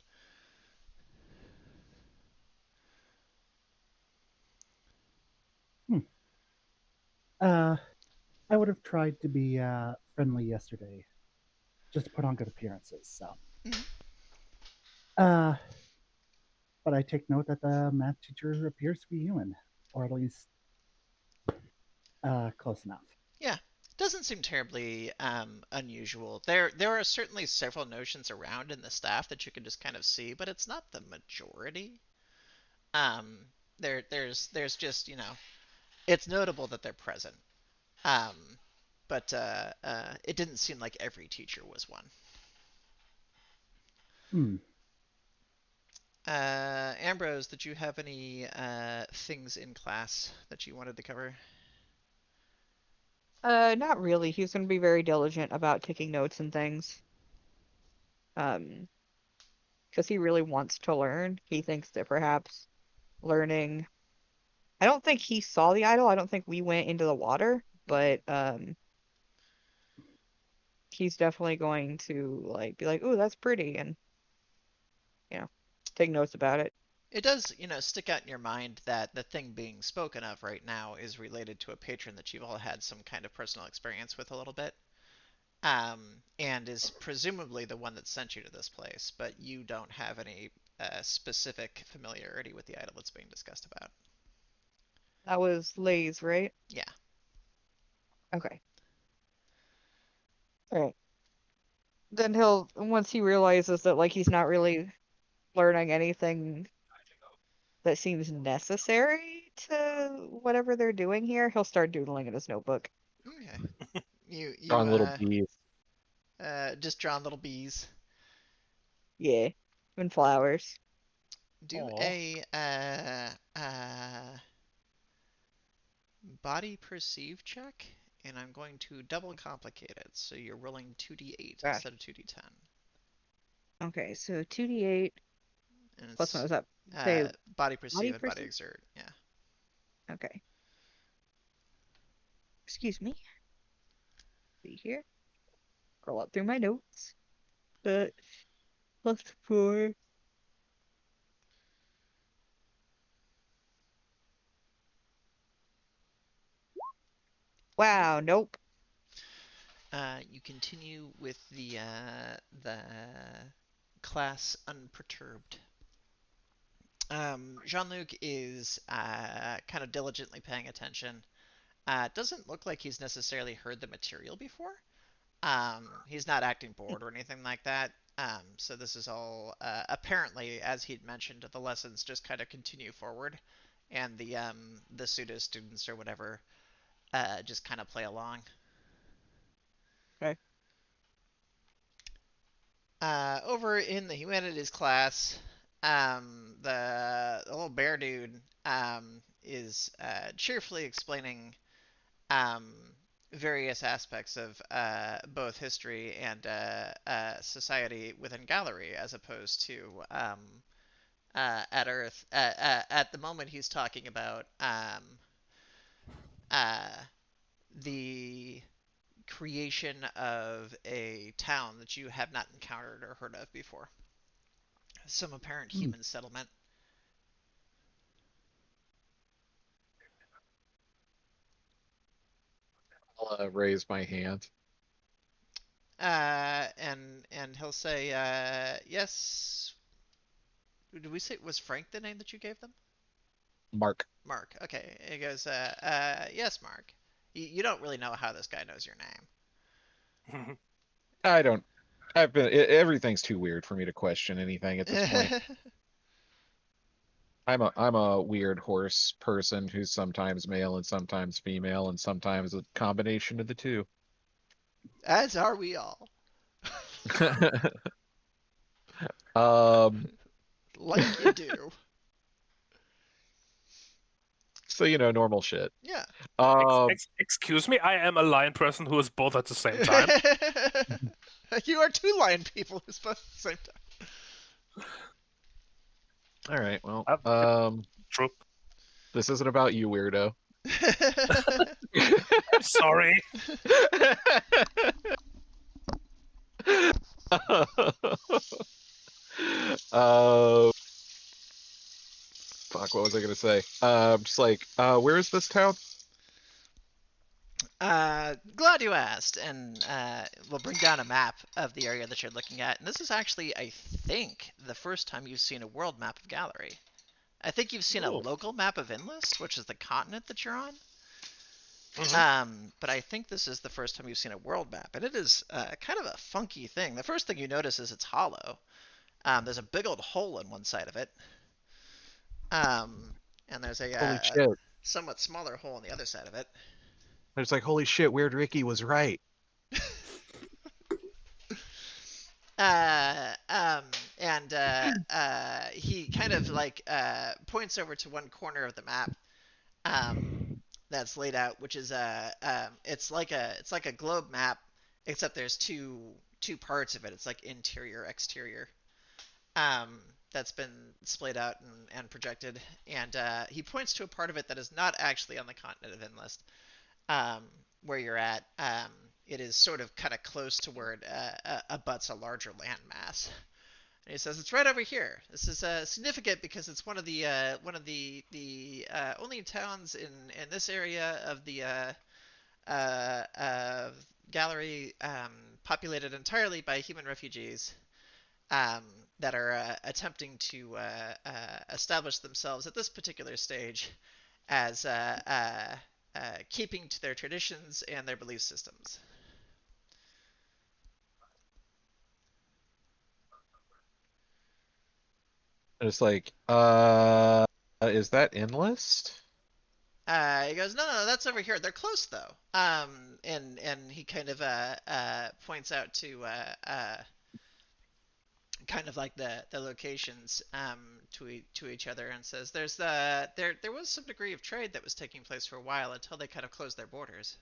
Hmm. Uh, I would have tried to be friendly yesterday, just to put on good appearances. So, Mhm. uh, but I take note that the math teacher appears to be human, or at least close enough. Yeah, doesn't seem terribly unusual. There are certainly several notions around in the staff that you can just kind of see, but it's not the majority. Um, there's just it's notable that they're present. Um, but it didn't seem like every teacher was one. Hmm. Ambrose, did you have any things in class that you wanted to cover? Not really. He's gonna be very diligent about taking notes and things. Um, because he really wants to learn. He thinks that perhaps learning. I don't think he saw the idol. I don't think we went into the water, Hmm. but he's definitely going to like be like, "Ooh, that's pretty," and you know, take notes about it. It does, stick out in your mind that the thing being spoken of right now is related to a patron that you've all had some kind of personal experience with a little bit, and is presumably the one that sent you to this place, but you don't have any specific familiarity with the idol that's being discussed about. That was Lay's, right? Yeah. Okay. All right. Then he'll once he realizes that like he's not really learning anything that seems necessary to whatever they're doing here, he'll start doodling in his notebook. Okay. You Drawing little bees. just drawn little bees. Yeah. And flowers. Do Aw. a body perceive check, and I'm going to double complicate it. So you're rolling 2d8 Gosh. instead of 2d10. Okay, so 2d8 And plus what it's was that? Say body perceive body and body person? exert. Yeah. Okay. Excuse me. See here. Scroll up through my notes. But plus 4. Wow, nope. You continue with the class unperturbed. Jean-Luc is kind of diligently paying attention. Doesn't look like he's necessarily heard the material before. He's not acting bored or anything like that. So this is all apparently, as he'd mentioned, the lessons just kind of continue forward, and the pseudo students or whatever just kind of play along. Okay. Over in the humanities class, the little bear dude is cheerfully explaining um, various aspects of both history and society within Gallery, as opposed to at Earth. At the moment, he's talking about uh, the creation of a town that you have not encountered or heard of before. Some apparent Hmm. human settlement. I'll raise my hand. And he'll say, yes. Did we say was Frank the name that you gave them? Mark. Mark. Okay. He goes, yes, Mark. You don't really know how this guy knows your name. I don't. I've been. Everything's too weird for me to question anything at this point. I'm a weird horse person who's sometimes male and sometimes female and sometimes a combination of the two. As are we all. Um. Like you do. So normal shit. Yeah. Um. Excuse me, I am a lion person who is both at the same time. You are two lion people who spoke at the same All right. Well. True. This isn't about you, weirdo. time. I'm sorry. uh, Fuck. What was I gonna say? Just like, where is this town? Glad you asked, and we'll bring down a map of the area that you're looking at. And this is actually, I think, the first time you've seen a world map of Gallery. I think you've seen a Ooh. local map of Inlest, which is the continent that you're on. But I think this is the first time you've seen a world map, and it is kind of a funky thing. The first thing you notice is it's hollow. There's a big old hole in one side of it, and there's Holy a shit! somewhat smaller hole on the other side of it. It's like, holy shit! Weird Ricky was right. Uh, um, and he kind of like points over to one corner of the map that's laid out, which is it's like a globe map, except there's two parts of it. It's like interior, exterior. Um, that's been splayed out and projected, and he points to a part of it that is not actually on the continent of Inlest, um, where you're at. It is sort of kind of close to where it abuts a larger landmass. And he says it's right over here. This is significant because it's one of the only towns in this area of the gallery populated entirely by human refugees um, that are attempting to establish themselves at this particular stage as keeping to their traditions and their belief systems. And it's like, is that Enlist? He goes, no, that's over here. They're close though. And he kind of points out to kind of like the locations to each other and says, there was some degree of trade that was taking place for a while until they kind of closed their borders.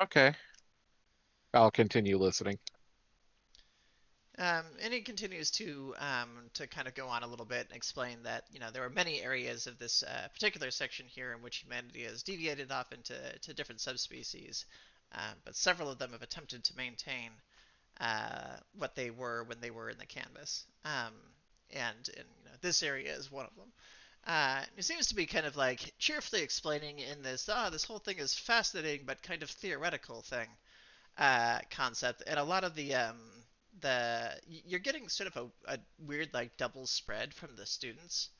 Okay, I'll continue listening. And he continues to kind of go on a little bit and explain that there are many areas of this particular section here in which humanity has deviated off into different subspecies, but several of them have attempted to maintain what they were when they were in the canvas, and this area is one of them. It seems to be kind of like cheerfully explaining in this whole thing is fascinating but kind of theoretical thing concept, and a lot of the you're getting sort of a weird like double spread from the students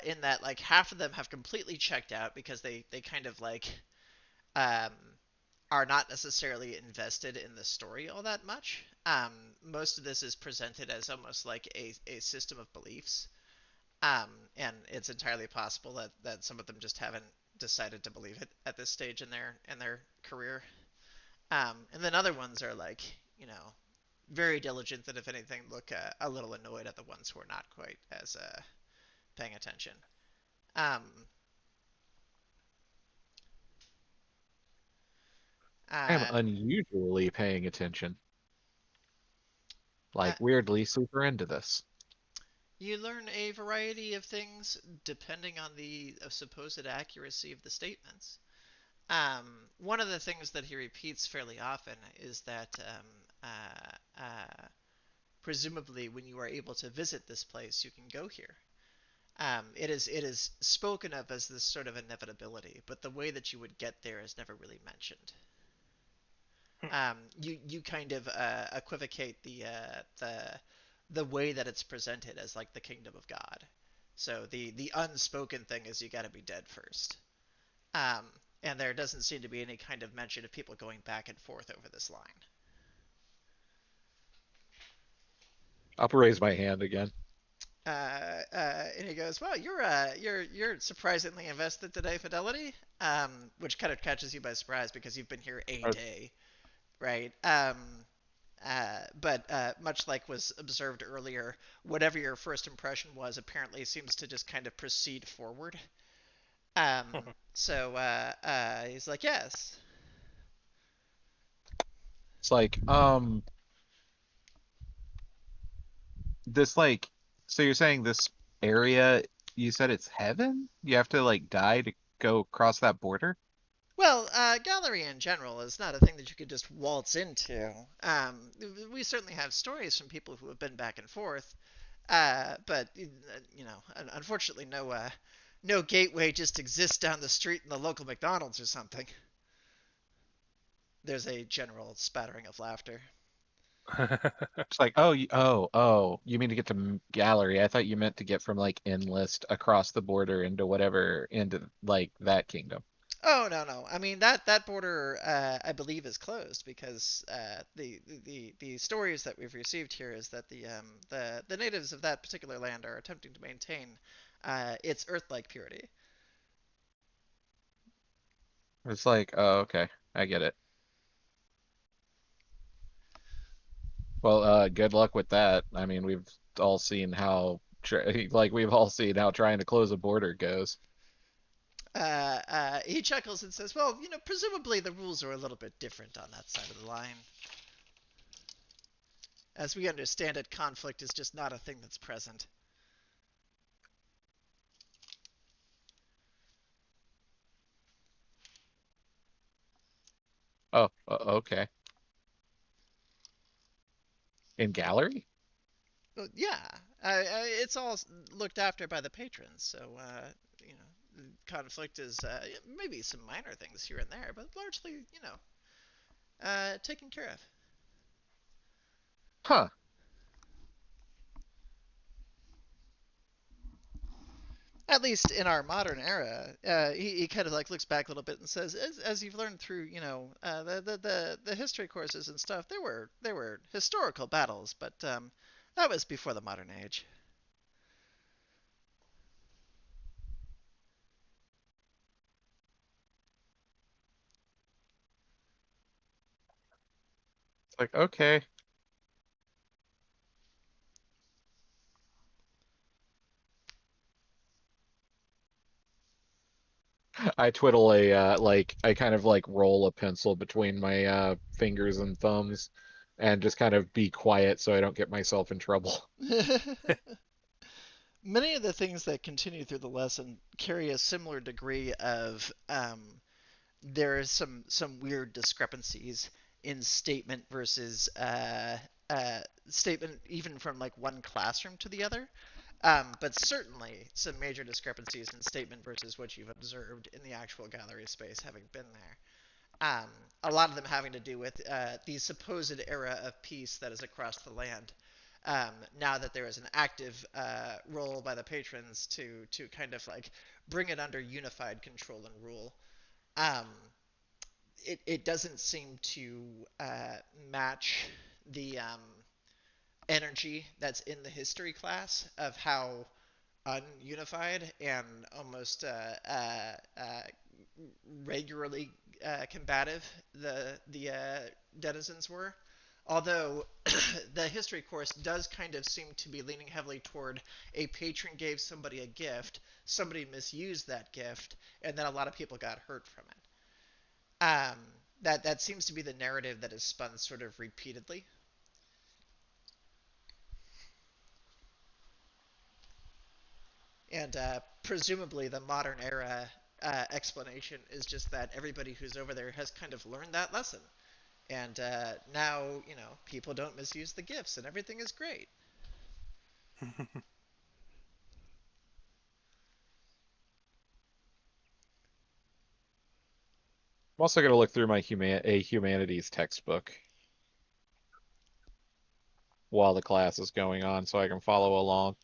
in that like half of them have completely checked out because they kind of like um, are not necessarily invested in the story all that much. Most of this is presented as almost like a system of beliefs, and it's entirely possible that some of them just haven't decided to believe it at this stage in their career. And then other ones are like, very diligent and if anything, look a little annoyed at the ones who are not quite as paying attention. Um, I am uh, unusually paying attention. uh, Like, weirdly super into this. you learn a variety of things depending on the supposed accuracy of the statements. One of the things that he repeats fairly often is that presumably when you are able to visit this place, you can go here. It is spoken of as this sort of inevitability, but the way that you would get there is never really mentioned. You kind of equivocate the way that it's presented as like the kingdom of God. So the unspoken thing is you got to be dead first. Um, and there doesn't seem to be any kind of mention of people going back and forth over this line. I'll raise my hand again. And he goes, "Well, you're surprisingly invested today, Fidelity," which kind of catches you by surprise because you've been here a Or- day, right? But much like was observed earlier, whatever your first impression was apparently seems to just kind of proceed forward. Um, so he's like, "Yes." It's like, this like, so you're saying this area, you said it's heaven? You have to like die to go across that border? Well, gallery in general is not a thing that you could just waltz into. We certainly have stories from people who have been back and forth, but unfortunately, no gateway just exists down the street in the local McDonald's or something. There's a general spattering of laughter. It's like, oh, oh, you mean to get to Gallery? I thought you meant to get from like Inlest across the border into whatever, into like that kingdom. Oh no! I mean that border, I believe, is closed because the stories that we've received here is that the natives of that particular land are attempting to maintain its Earth-like purity. It's like, oh, okay, I get it. Well, good luck with that. I mean, we've all seen how, like, we've all seen how trying to close a border goes. He chuckles and says, "Well, presumably the rules are a little bit different on that side of the line. As we understand it, conflict is just not a thing that's present." Oh, okay. In Gallery? Well, yeah, it's all looked after by the patrons, so conflict is maybe some minor things here and there, but largely, taken care of. Huh. At least in our modern era, he kind of like looks back a little bit and says, as you've learned through, the history courses and stuff, there were historical battles, but that was before the modern age. It's like, okay. I twiddle a like I kind of like roll a pencil between my fingers and thumbs and just kind of be quiet so I don't get myself in trouble. Many of the things that continue through the lesson carry a similar degree of there is some weird discrepancies in statement versus statement even from like one classroom to the other. But certainly some major discrepancies in statement versus what you've observed in the actual gallery space, having been there. A lot of them having to do with the supposed era of peace that is across the land. Now that there is an active role by the patrons to kind of like bring it under unified control and rule. Um, it doesn't seem to match the energy that's in the history class of how ununified and almost regularly combative the denizens were. Although the history course does kind of seem to be leaning heavily toward a patron gave somebody a gift, somebody misused that gift, and then a lot of people got hurt from it. That seems to be the narrative that is spun sort of repeatedly. And presumably the modern era explanation is just that everybody who's over there has kind of learned that lesson. And now, people don't misuse the gifts and everything is great. I'm also going to look through my humanities textbook while the class is going on so I can follow along.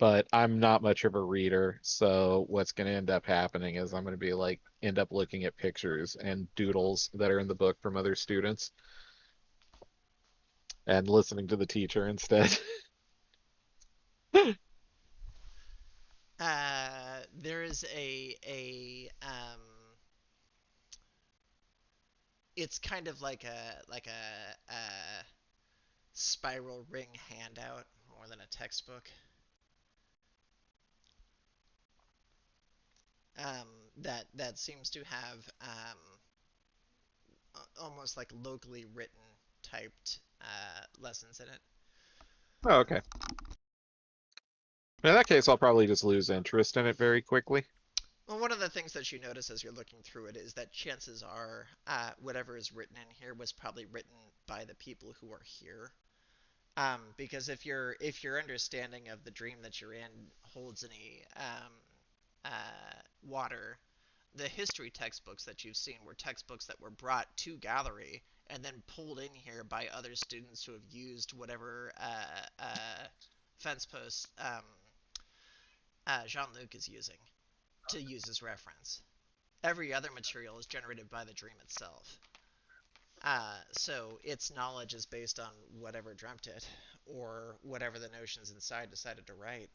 but I'm not much of a reader, so what's going to end up happening is I'm going to be like end up looking at pictures and doodles that are in the book from other students and listening to the teacher instead. There is it's kind of like a spiral ring handout more than a textbook. That seems to have almost like locally written typed lessons in it. Oh, okay. In that case, I'll probably just lose interest in it very quickly. Well, one of the things that you notice as you're looking through it is that chances are whatever is written in here was probably written by the people who are here. Because if your understanding of the dream that you're in holds any water, the history textbooks that you've seen were textbooks that were brought to Gallerie and then pulled in here by other students who have used whatever fence post Jean-Luc is using to use as reference. Every other material is generated by the dream itself. So its knowledge is based on whatever dreamt it, or whatever the notions inside decided to write.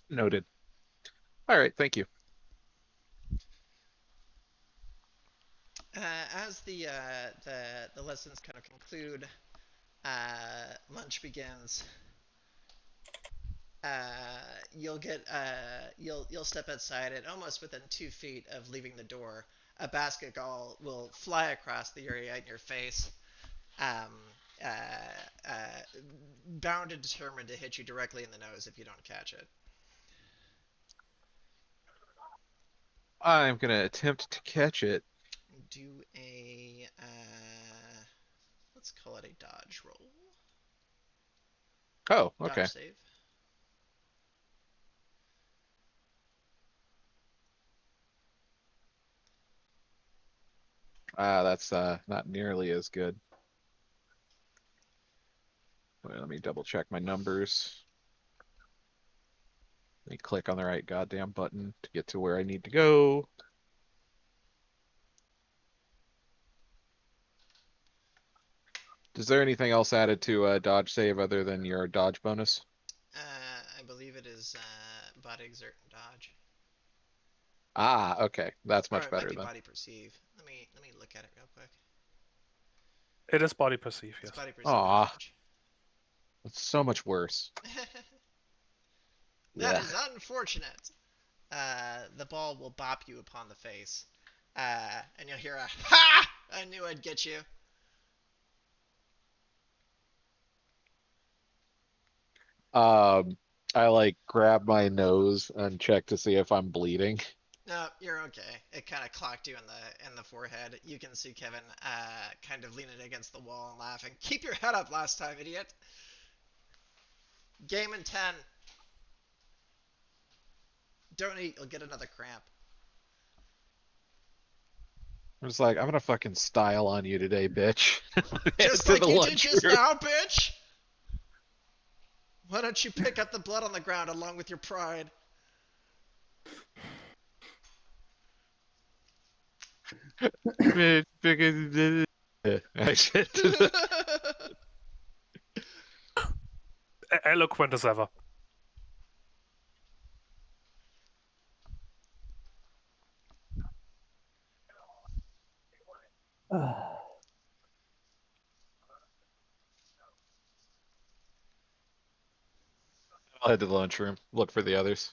Noted. All right, thank you. As the lessons kind of conclude, lunch begins. You'll step outside, and almost within 2 feet of leaving the door, a basketball will fly across the area in your face, um, uh, uh, bound and determined to hit you directly in the nose if you don't catch it. I'm going to attempt to catch it. Do a let's call it a dodge roll. Oh, okay. Dodge save. That's not nearly as good. Wait, let me double check my numbers. Let me click on the right goddamn button to get to where I need to go. Is there anything else added to dodge save other than your dodge bonus? I believe it is body exert and dodge, Ah, okay. That's or much it might better be then. body perceive. Let me look at it real quick. It is body perceive, It's yes. body perceive and Aw, dodge. that's so much worse. That Yeah. is unfortunate. The ball will bop you upon the face, and you'll hear a "Ha! I knew I'd get you." I like grab my nose and check to see if I'm bleeding. No, you're okay. It kind of clocked you in the forehead. You can see Kevin kind of leaning against the wall and laughing. Keep your head up last time, idiot. Game in 10. Don't eat, you'll get another cramp. I'm just like, I'm gonna fucking style on you today, bitch. Head Just to like the you did just lunchroom. now, bitch! Why don't you pick up the blood on the ground along with your pride? I said Eloquent as ever. I'll head to the lunchroom. Look for the others.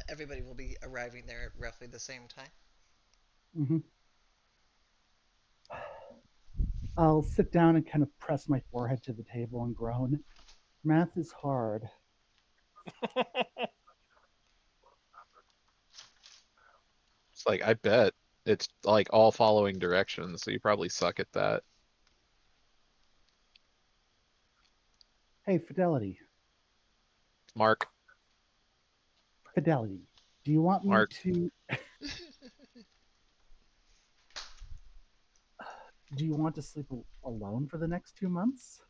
Everybody will be arriving there at roughly the same time. Mm-hmm. I'll sit down and kind of press my forehead to the table and groan. Math is hard. It's like, I bet it's like all following directions, so you probably suck at that. Hey, Fidelity. Mark, Fidelity. Do you want me Mark, to Do you want to sleep alone for the next 2 months?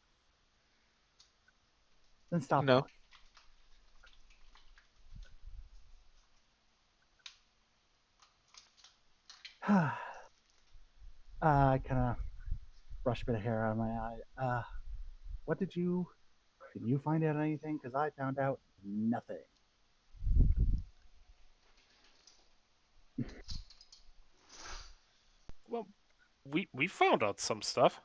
Then stop No. talking. I kind of brush a bit of hair out of my eye. What did you? Did you find out anything? Because I found out nothing. Well, we found out some stuff.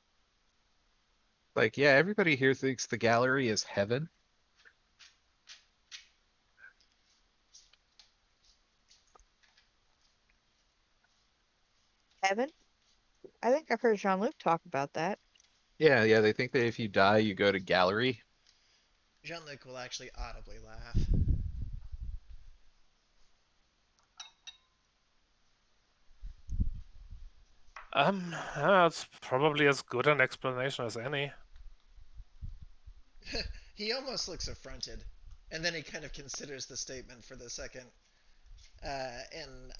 Like, yeah, everybody here thinks the gallery is heaven. Heaven? I think I've heard Jean-Luc talk about that. Yeah, they think that if you die, you go to gallery. Jean-Luc will actually audibly laugh. That's probably as good an explanation as any. He almost looks affronted, and then he kind of considers the statement for the second, and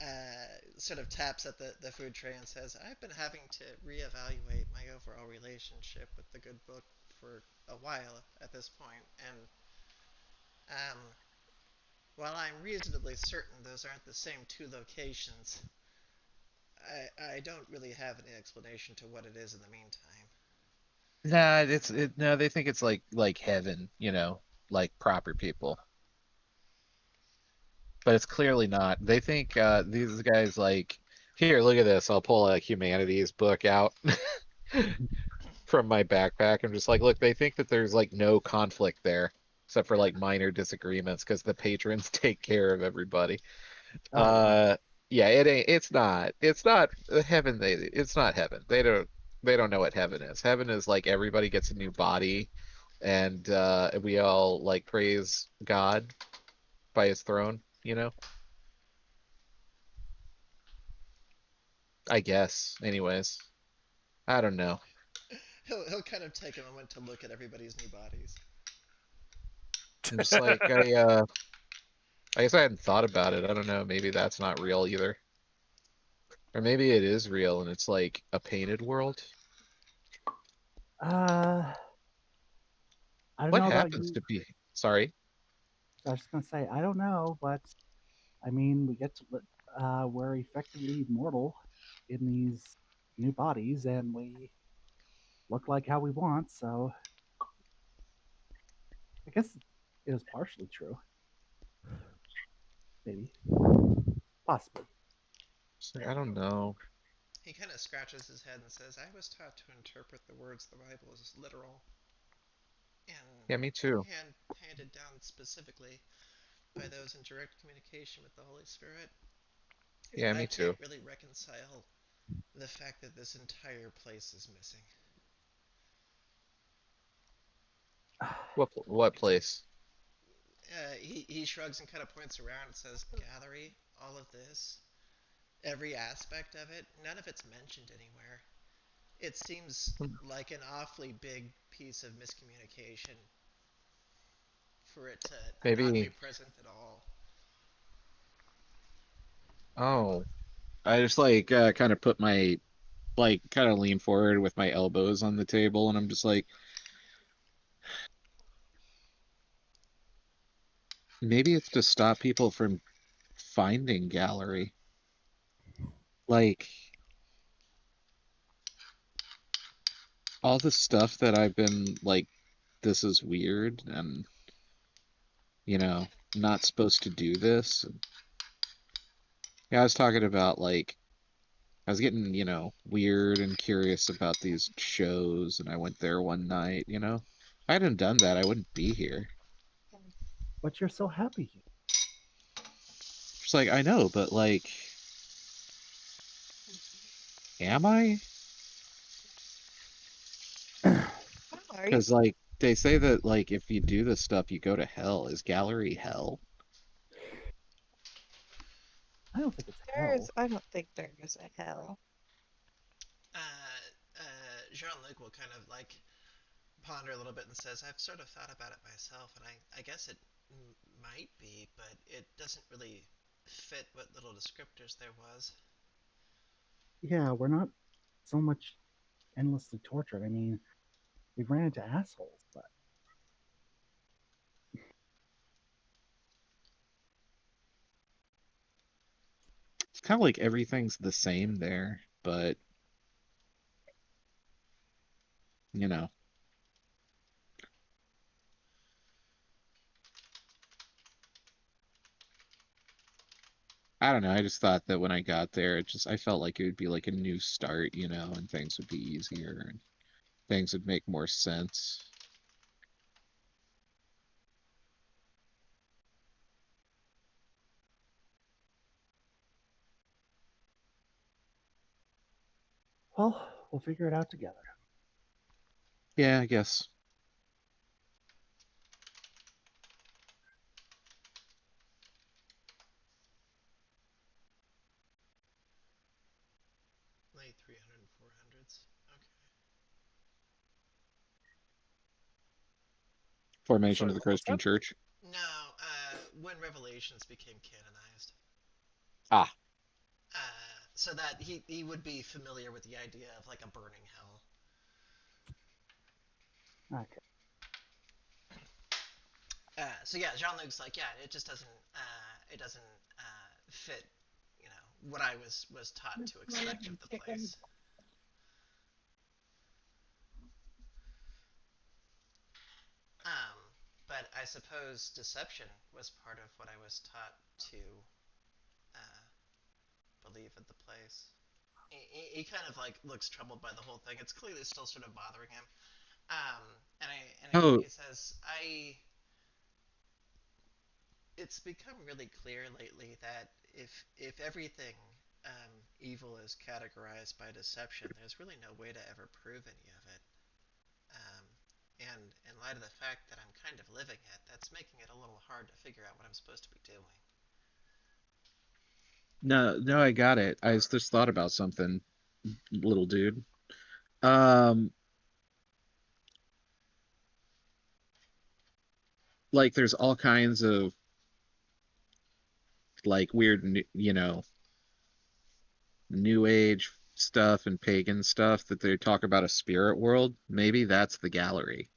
sort of taps at the food tray and says, "I've been having to reevaluate my overall relationship with the good book for a while at this point, and um, while I'm reasonably certain those aren't the same two locations, I don't really have any explanation to what it is in the meantime." Nah, no, they think it's like heaven, like proper people. But it's clearly not. They think these guys like, here, look at this. I'll pull a humanities book out from my backpack. I'm just like, look, they think that there's like no conflict there, except for like minor disagreements because the patrons take care of everybody. Oh yeah. Yeah, it's not heaven. It's not heaven. They don't know what heaven is. Heaven is like everybody gets a new body, and we all like praise God by his throne, I guess. Anyways, I don't know. He'll kind of take a moment to look at everybody's new bodies. I'm just like I guess I hadn't thought about it. I don't know. Maybe that's not real either. Or maybe it is real and it's like a painted world. Uh, I don't What know about happens you. to be? Sorry. I was just gonna say I don't know, but I mean we get to we're effectively mortal in these new bodies, and we look like how we want. So I guess it is partially true. Maybe, possibly. I don't know. He kind of scratches his head and says, "I was taught to interpret the words of the Bible as literal and Yeah, me too. handed down specifically by those in direct communication with the Holy Spirit. Yeah, I me can't too. really reconcile the fact that this entire place is missing." What place? He shrugs and kind of points around and says, "Gallery, all of this, every aspect of it, none of it's mentioned anywhere. It seems like an awfully big piece of miscommunication for it to not be Maybe. present at all." Oh, I just like kind of put my like kind of lean forward with my elbows on the table, and I'm just like, maybe it's to stop people from finding gallery. Like all the stuff that I've been like, this is weird, and not supposed to do this. Yeah, I was talking about like I was getting, weird and curious about these shows, and I went there one night. If I hadn't done that, I wouldn't be here. But you're so happy here. Just like, I know, but like, am I? Are you? Because like they say that like if you do this stuff, you go to hell. Is gallery hell? I don't think it's There's, hell. I don't think there is a hell. Jean Luc will kind of like ponder a little bit and says, "I've sort of thought about it myself, and I guess it might be, but it doesn't really fit what little descriptors there was." Yeah, we're not so much endlessly tortured. I mean, we've ran into assholes, but It's kind of like everything's the same there, but you know, I don't know. I just thought that when I got there, I felt like it would be like a new start, and things would be easier and things would make more sense. well, we'll figure it out together. Yeah, I guess. Late 300 and 400s. Okay. Formation Sorry, of the what was Christian that? Church. No, when Revelations became canonized. Ah, So that he would be familiar with the idea of like a burning hell. Okay. So yeah, Jean-Luc's like, yeah, it doesn't fit, what I was taught to expect of the place. Um, but I suppose deception was part of what I was taught to uh, believe at the place. He kind of like looks troubled by the whole thing. It's clearly still sort of bothering him. oh, He says, it's become really clear lately that if everything evil is categorized by deception, there's really no way to ever prove any of it. Um, and in light of the fact that I'm kind of living it, that's making it a little hard to figure out what I'm supposed to be doing. no, no, I got it. I just thought about something, little dude. Um, like there's all kinds of like weird, new age stuff and pagan stuff that they talk about a spirit world. Maybe that's the gallery.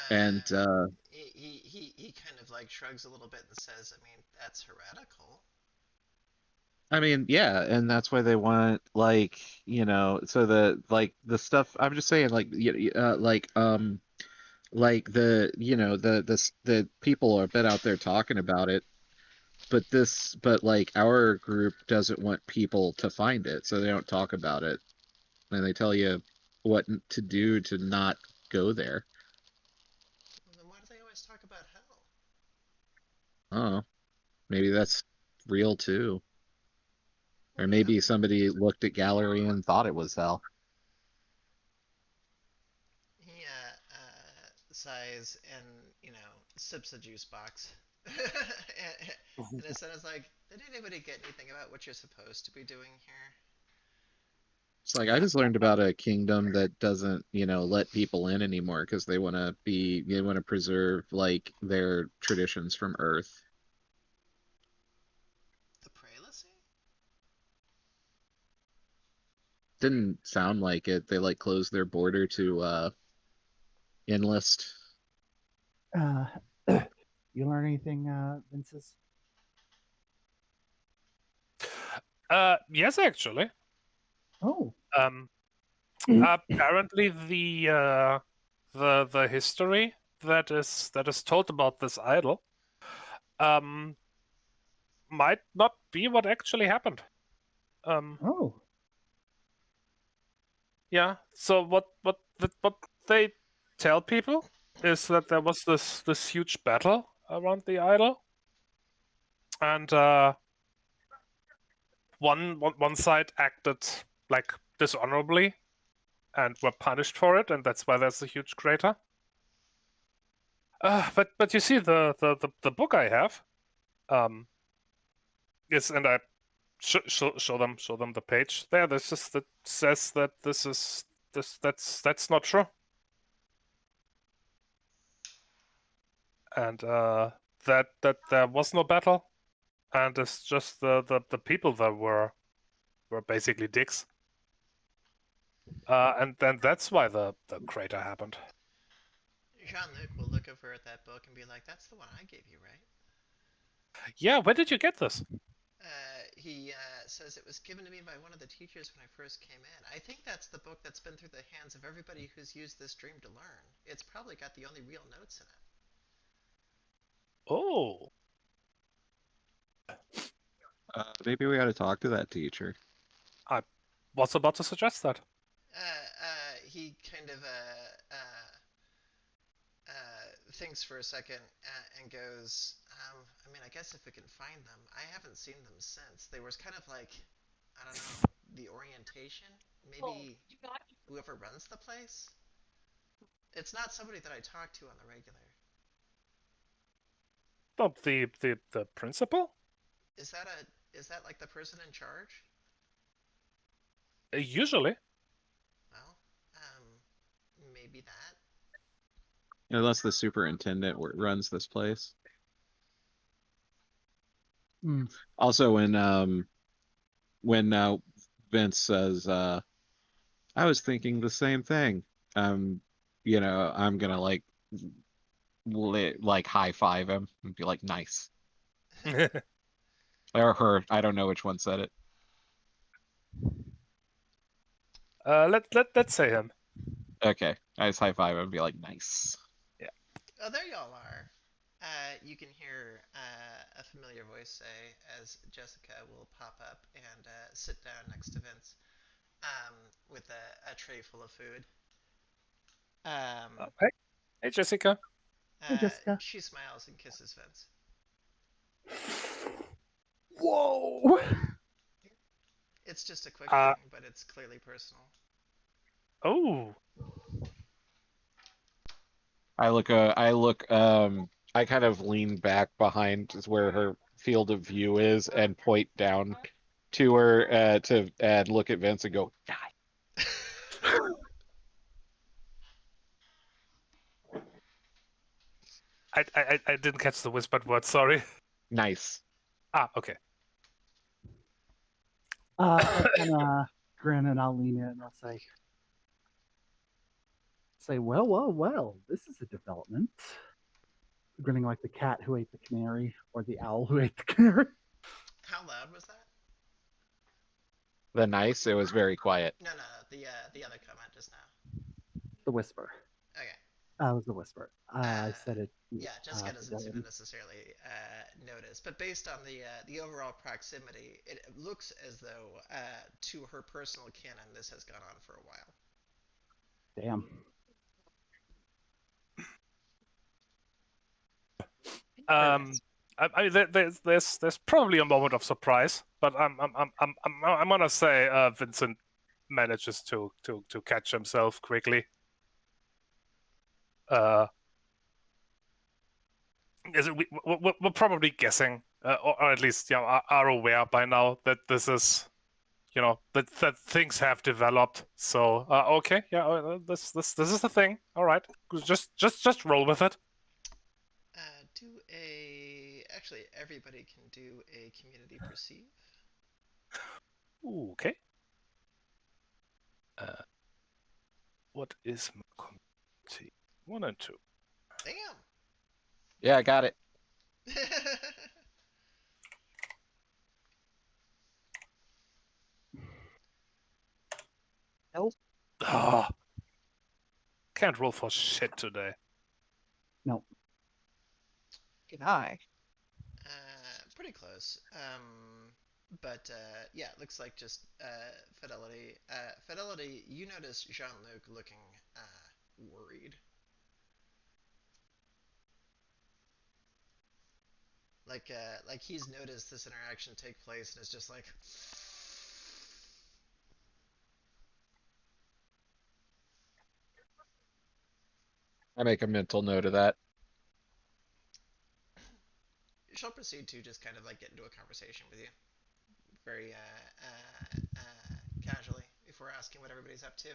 And He kind of like shrugs a little bit and says, I mean, that's heretical. I mean, yeah, and that's why they want like, so the stuff I'm just saying like the people are a bit out there talking about it, but like our group doesn't want people to find it, so they don't talk about it. And they tell you what to do to not go there. Well, then why do they always talk about hell? Oh, maybe that's real too. Well, Or yeah. maybe somebody looked at gallery and thought it was hell. He sighs and sips a juice box. And his son is like, "Did anybody get anything about what you're supposed to be doing here?" It's like I just learned about a kingdom that doesn't, let people in anymore because they want to preserve like their traditions from Earth. The Prelacy? Didn't sound like it. They like closed their border to Inlest. Uh, you learn anything, Vince's? Yes, actually. Oh. Um, apparently the history that is told about this idol um might not be what actually happened. Oh. Yeah. So what they tell people is that there was this huge battle around the idol, and one side acted like dishonorably and were punished for it, and that's why there's a huge crater. But you see the book I have is, and I show them the page there. This is that says that that's not true, and that there was no battle, and it's just the people that were were basically dicks. And then that's why the crater happened. Jean-Luc will look over at that book and be like, "That's the one I gave you, right?" Yeah, where did you get this? He says it was given to me by one of the teachers when I first came in. I think that's the book that's been through the hands of everybody who's used this dream to learn. It's probably got the only real notes in it. Oh. Maybe we ought to talk to that teacher. I was about to suggest that. He kind of thinks for a second and goes, I mean, I guess if we can find them. I haven't seen them since. They were kind of like, I don't know, the orientation? Maybe whoever runs the place? It's not somebody that I talk to on the regular. Oh, the principal? Is that like the person in charge? Usually. Well, maybe that. Unless the superintendent runs this place. Also, when Vince says, "I was thinking the same thing," you know, I'm gonna like high five him and be like, "Nice," or her. I don't know which one said it. Let's say him. Okay, I just high five him and be like, "Nice." Yeah. Oh, there y'all are. You can hear a familiar voice say as Jessica will pop up and sit down next to Vince with a tray full of food. Hey, hey, Jessica. Hey, Jessica. She smiles and kisses Vince. Whoa! It's just a quick thing, but it's clearly personal. Oh. I kind of lean back behind where her field of view is and point down to her and look at Vince and go, die. I didn't catch the whispered word, sorry. Nice. Okay. I'll kind of grin and I'll lean in and I'll say, well, this is a development. Grinning like the cat who ate the canary or the owl who ate the canary. How loud was that? The nice, it was very quiet. No, the other comment just now. The whisper. Okay. It was the whisper. I said it. Yeah, Jessica doesn't seem to necessarily notice, but based on the overall proximity, it looks as though to her personal canon, this has gone on for a while. Damn. There's probably a moment of surprise, but I'm gonna say Vincent manages to catch himself quickly. We're probably guessing, or at least are aware by now that this is, that things have developed. So okay, yeah, this is the thing. All right, just roll with it. Actually, everybody can do a community perceive. Ooh, okay. What is my community? 1 and 2. Damn. Yeah, I got it. Nope. Ah, can't roll for shit today. No. Can I? Pretty close. But yeah, it looks like just Fidelity. Fidelity, you notice Jean-Luc looking worried. Like he's noticed this interaction take place and is just like. I make a mental note of that. She'll proceed to just kind of like get into a conversation with you, very casually, before asking what everybody's up to.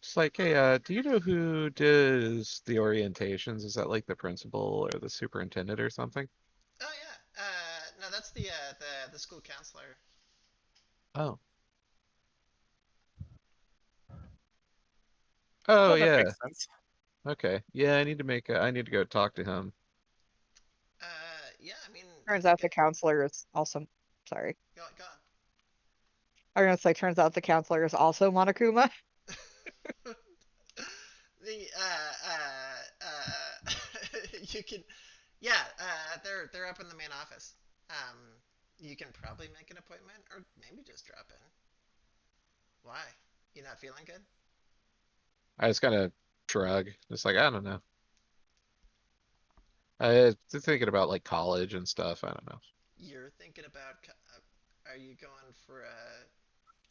It's like, hey, do you know who does the orientations? Is that like the principal or the superintendent or something? Oh yeah, that's the school counselor. Oh. Oh Well, that yeah. makes sense. Okay. Yeah, I need to go talk to him. Yeah, I mean, Turns that's a out good. the counselor is also. Sorry. Go on. I was gonna say, turns out the counselor is also Monokuma. the you can, yeah, they're up in the main office. Um, you can probably make an appointment, or maybe just drop in. Why? You not feeling good? I just kind of shrug. Just like, I don't know. I just thinking about like college and stuff. I don't know. You're thinking about. Are you going for a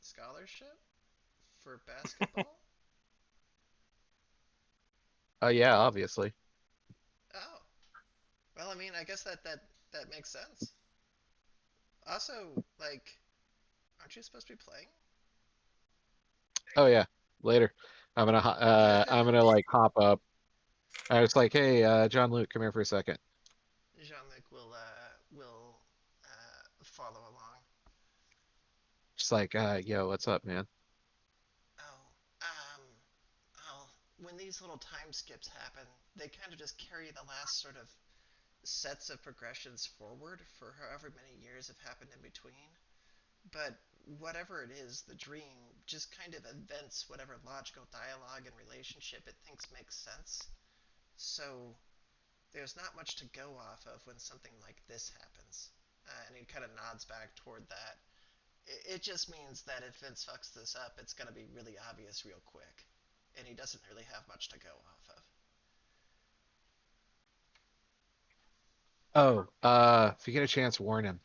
scholarship for basketball? Yeah, obviously. Oh, well, I mean, I guess that makes sense. Also, like, aren't you supposed to be playing? Oh yeah. Later. I'm gonna like hop up. I was like, hey, John Luke, come here for a second. Jean-Luc will follow along. Just like, yo, what's up, man? Oh, well, when these little time skips happen, they kind of just carry the last sort of sets of progressions forward for however many years have happened in between. But whatever it is, the dream just kind of invents whatever logical dialogue and relationship it thinks makes sense. So there's not much to go off of when something like this happens. And he kind of nods back toward that. It just means that if Vince fucks this up, it's going to be really obvious real quick. And he doesn't really have much to go off of. Oh, if you get a chance, warn him.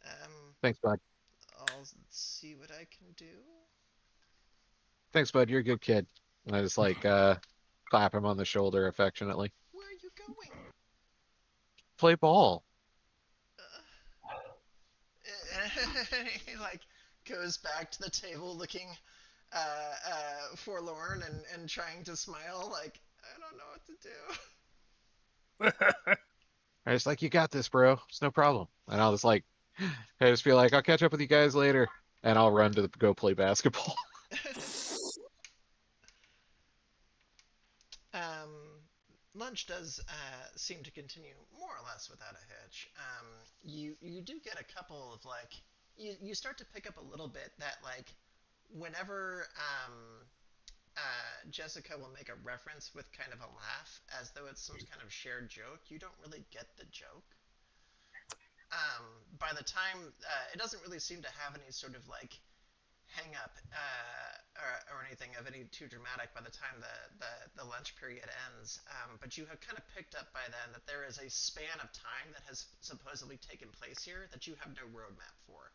Um, Thanks, bud. I'll see what I can do. Thanks, bud. You're a good kid. And I just like clap him on the shoulder affectionately. Where are you going? Play ball. He like goes back to the table looking forlorn and trying to smile like I don't know what to do. I just like, you got this, bro. It's no problem. And I'll just like, I just be like, I'll catch up with you guys later, and I'll run to go play basketball. um, Lunch does seem to continue more or less without a hitch. You do get a couple of like you start to pick up a little bit that like whenever Jessica will make a reference with kind of a laugh as though it's some kind of shared joke, you don't really get the joke. By the time it doesn't really seem to have any sort of like hang up or anything of any too dramatic by the time the lunch period ends. But you have kind of picked up by then that there is a span of time that has supposedly taken place here that you have no roadmap for.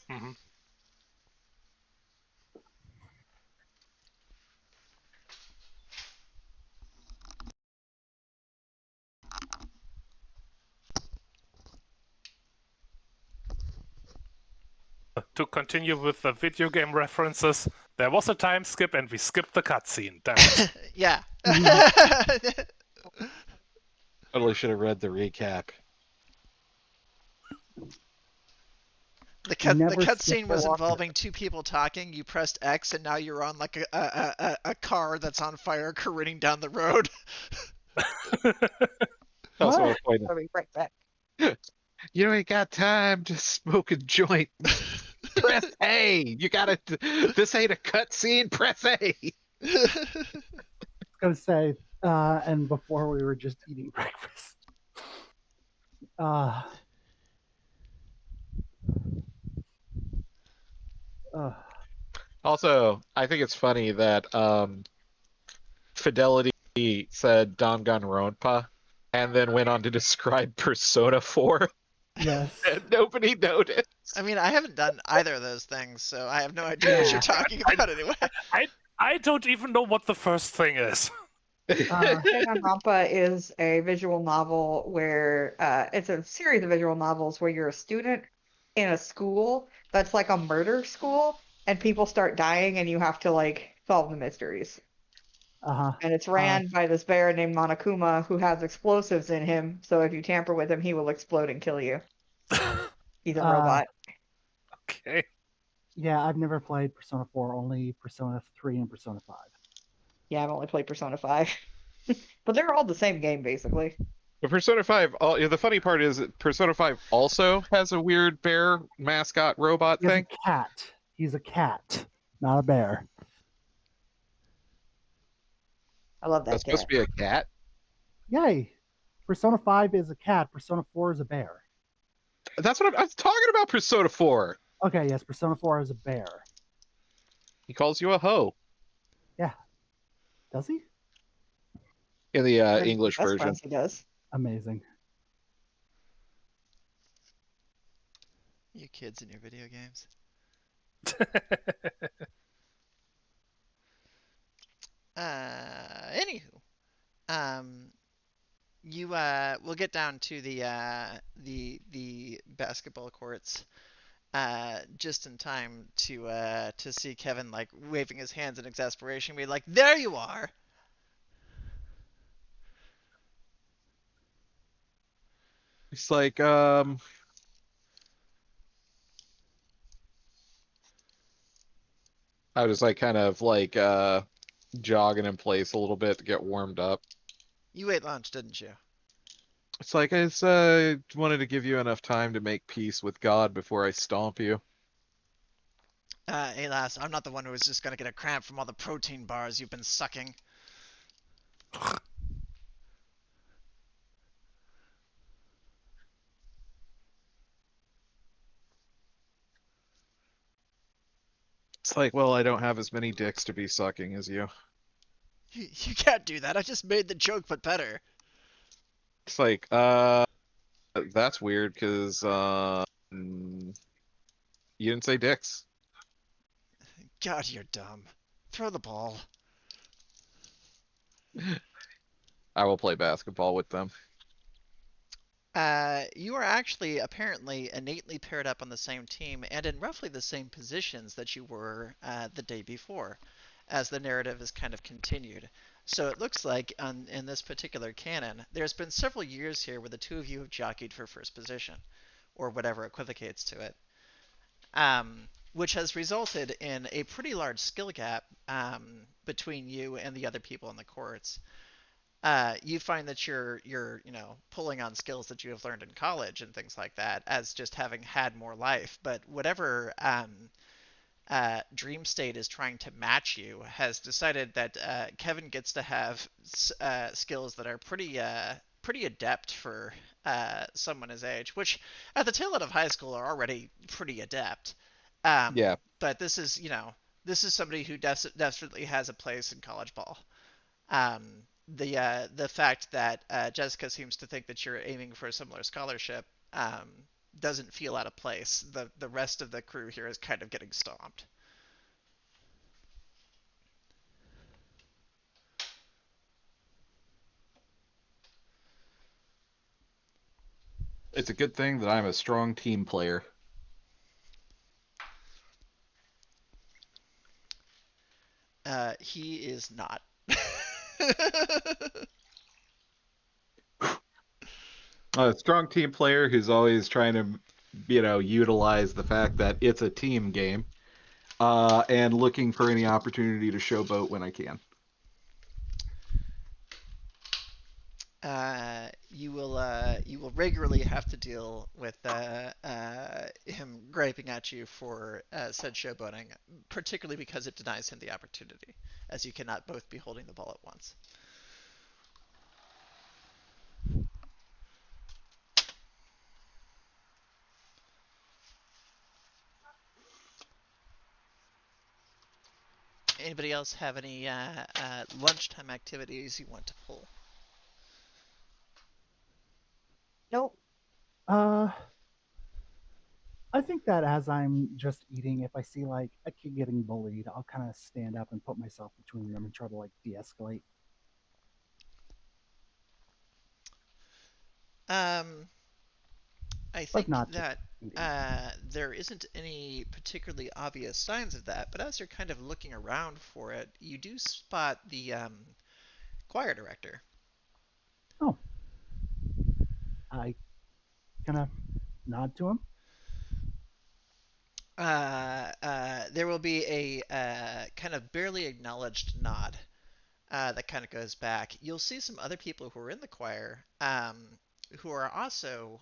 Mhm. To continue with the video game references, there was a time skip and we skipped the cutscene. Damn it. Yeah. Totally should have read the recap. The Never skip cutscene the was walkthrough. involving two people talking. You pressed X, and now you're on like a car that's on fire careening down the road. That's what I What? was playing. I'll be right back. You ain't got time to smoke a joint. Press A. You gotta. This ain't a cutscene. Press A. Gonna say, and before we were just eating breakfast. Uh, uh, Also, I think it's funny that Fidelity said Danganronpa and then went on to describe Persona 4 yes. and nobody noticed. I mean, I haven't done either of those things, so I have no idea what Yeah. you're talking about anyway. I don't even know what the first thing is. Danganronpa is a visual novel where it's a series of visual novels where you're a student in a school that's like a murder school, and people start dying, and you have to like solve the mysteries. Uh-huh. And it's ran by this bear named Monokuma who has explosives in him, so if you tamper with him, he will explode and kill you. He's a Uh, robot. Okay. yeah, I've never played Persona 4, only Persona 3 and Persona 5. Yeah, I've only played Persona 5. But they're all the same game, basically. But Persona 5, the funny part is that Persona 5 also has a weird bear mascot robot He has a thing. cat. He's a cat, not a bear. I love that That's supposed cat. to be a cat. Yay! Persona 5 is a cat. Persona 4 is a bear. That's what I'm talking about. Persona 4. Okay, yes, Persona 4 is a bear. He calls you a hoe Yeah. Does he? in the One of his English best version. friends, he does. Amazing. You kids in your video games. Anywho, um, we'll get down to the basketball courts just in time to see Kevin like waving his hands in exasperation, be like, "There you are." It's like, I was like kind of like jogging in place a little bit to get warmed up. You ate lunch, didn't you? It's like I wanted to give you enough time to make peace with God before I stomp you. Hey, lass, I'm not the one who was just gonna get a cramp from all the protein bars you've been sucking. It's like, well, I don't have as many dicks to be sucking as you. You can't do that. I just made the joke, but better. It's like, that's weird because you didn't say dicks. God, you're dumb. Throw the ball. I will play basketball with them. You are actually apparently innately paired up on the same team and in roughly the same positions that you were the day before, as the narrative is kind of continued. So it looks like in this particular canon, there's been several years here where the two of you have jockeyed for first position, or whatever equivocates to it, which has resulted in a pretty large skill gap between you and the other people in the courts. You find that you're pulling on skills that you have learned in college and things like that as just having had more life. But whatever Dream State is trying to match you has decided that Kevin gets to have skills that are pretty adept for someone his age, which at the tail end of high school are already pretty adept. Yeah, But this is somebody who definitely has a place in college ball. The fact that Jessica seems to think that you're aiming for a similar scholarship doesn't feel out of place. The rest of the crew here is kind of getting stomped. it's a good thing that I'm a strong team player. He is not. A strong team player who's always trying to, utilize the fact that it's a team game, and looking for any opportunity to showboat when I can. You will regularly have to deal with him griping at you for said showboating, particularly because it denies him the opportunity, as you cannot both be holding the ball at once. Anybody else have any lunchtime activities you want to pull? Nope. Uh, I think that as I'm just eating, if I see like a kid getting bullied, I'll kind of stand up and put myself between them and try to like de-escalate. Um, I But if think not, just that eating. there isn't any particularly obvious signs of that, but as you're kind of looking around for it, you do spot the choir director. Oh, I kind of nod to him. There will be a kind of barely acknowledged nod that kind of goes back. You'll see some other people who are in the choir who are also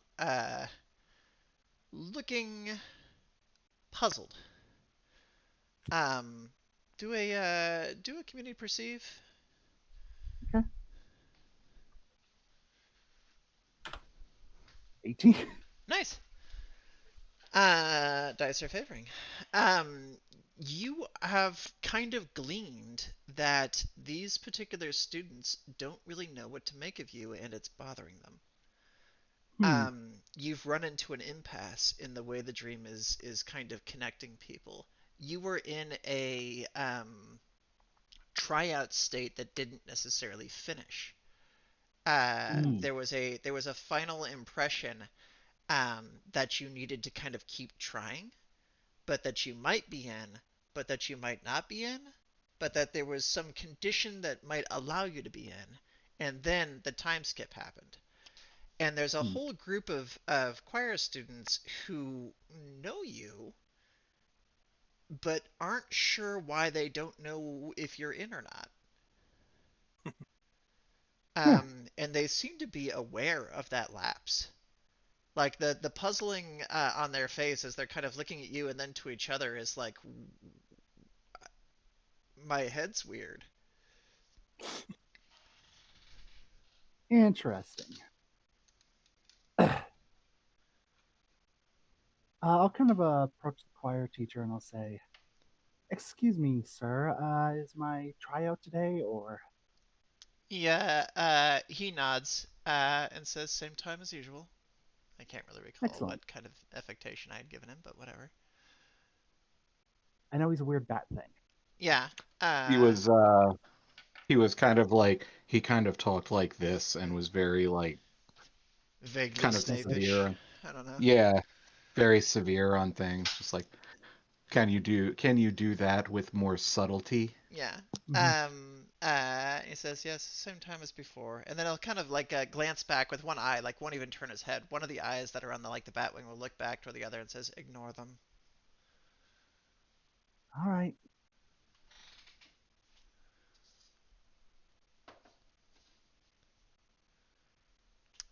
looking puzzled. Um, do a community perceive. Okay. 18. Nice. Dice are favoring. You have kind of gleaned that these particular students don't really know what to make of you, and it's bothering them. Hmm. You've run into an impasse in the way the dream is kind of connecting people. You were in a tryout state that didn't necessarily finish. Mm. There was a final impression that you needed to kind of keep trying, but that you might be in, but that you might not be in, but that there was some condition that might allow you to be in, and then the time skip happened. And there's a Hmm. whole group of choir students who know you, but aren't sure why they don't know if you're in or not. Yeah. And they seem to be aware of that lapse. Like the puzzling on their face as they're kind of looking at you and then to each other is like, my head's weird. Interesting. I'll kind of approach the choir teacher and I'll say, "Excuse me, sir. Is my tryout today, or?" Yeah, he nods and says, same time as usual. I can't really recall Excellent. what kind of affectation I had given him, but whatever. I know he's a weird bat thing. Yeah, He uh, was he was kind of like he kind of talked like this and was very like vaguely kind of Dismissive. severe Snape-ish. on, I don't know. yeah, very severe on things. Just like, can you do that with more subtlety? Yeah. Hmm. He says, yes, same time as before. And then he'll kind of like glance back with one eye, like won't even turn his head. One of the eyes that are on the like the Batwing will look back toward the other and says, ignore them. All right.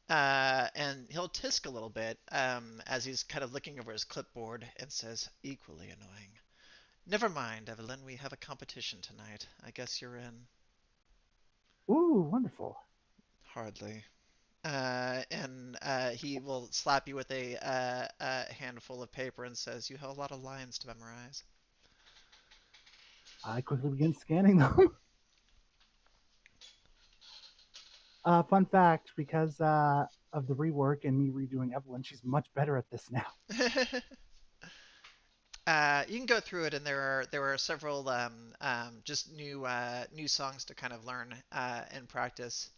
And he'll tisk a little bit as he's kind of looking over his clipboard and says, equally annoying. Never mind, Evelyn, we have a competition tonight. I guess you're in. Ooh, wonderful. Hardly. And he will slap you with a handful of paper and says, you have a lot of lines to memorize. I quickly begin scanning them. Fun fact: because of the rework and me redoing Evelyn, she's much better at this now. You can go through it, and there are several just new songs to kind of learn and practice.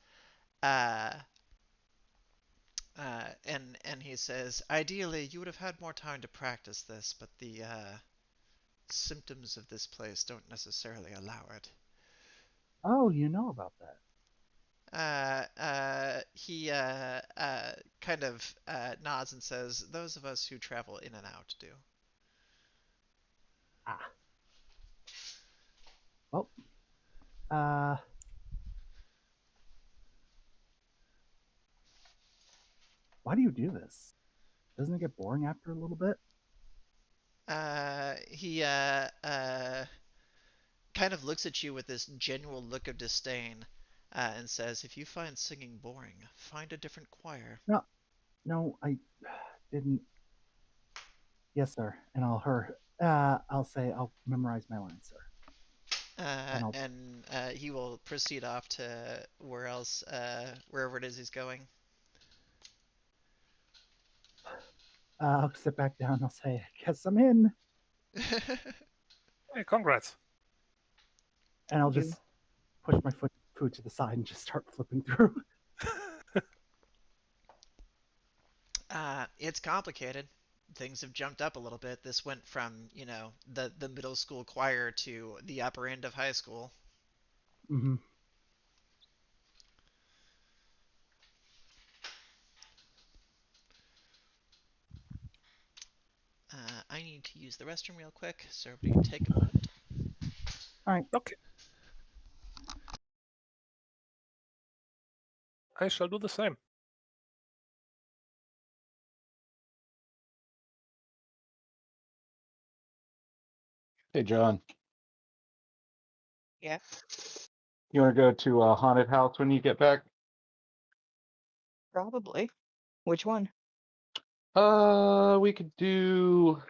Uh, and he says, ideally, you would have had more time to practice this, but the symptoms of this place don't necessarily allow it. Oh, you know about that. He kind of nods and says, those of us who travel in and out do. Ah. Well, uh, why do you do this? Doesn't it get boring after a little bit? He kind of looks at you with this genuine look of disdain and says, if you find singing boring, find a different choir. No, no, I didn't. Yes, sir. And I'll say I'll memorize my lines, sir. And he will proceed off to wherever it is he's going. I'll sit back down. I'll say, I guess I'm in, Hey, congrats. and I'll You. just push my food to the side and just start flipping through. It's complicated. Things have jumped up a little bit. This went from, the middle school choir to the upper end of high school. Hmm. I need to use the restroom real quick, so everybody take a moment. All right. Okay. I shall do the same. Hey, John. Yeah, You want to go to a haunted house when you get back? probably. Which one? We could do.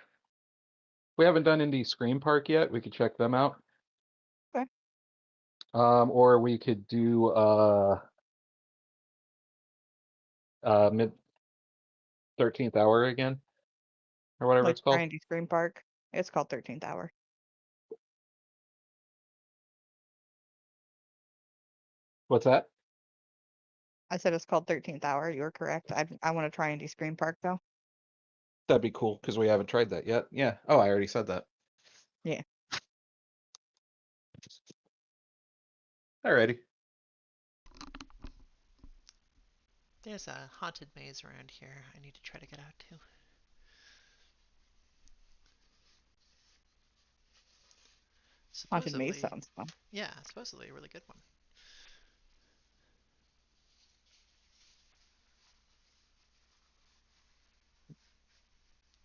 We haven't done Indie Scream Park yet. We could check them out. Okay. Or we could do mid 13th hour again, or whatever Like it's called. Brandy Scream Park. It's called 13th Hour. What's that? I said it's called 13th Hour. You were correct. I want to try Indie Scream Park though. That'd be cool because we haven't tried that yet. Yeah. Oh, I already said that. Yeah. Alrighty. There's a haunted maze around here I need to try to get out to. Haunted Maze Supposedly, sounds fun. yeah, supposedly a really good one.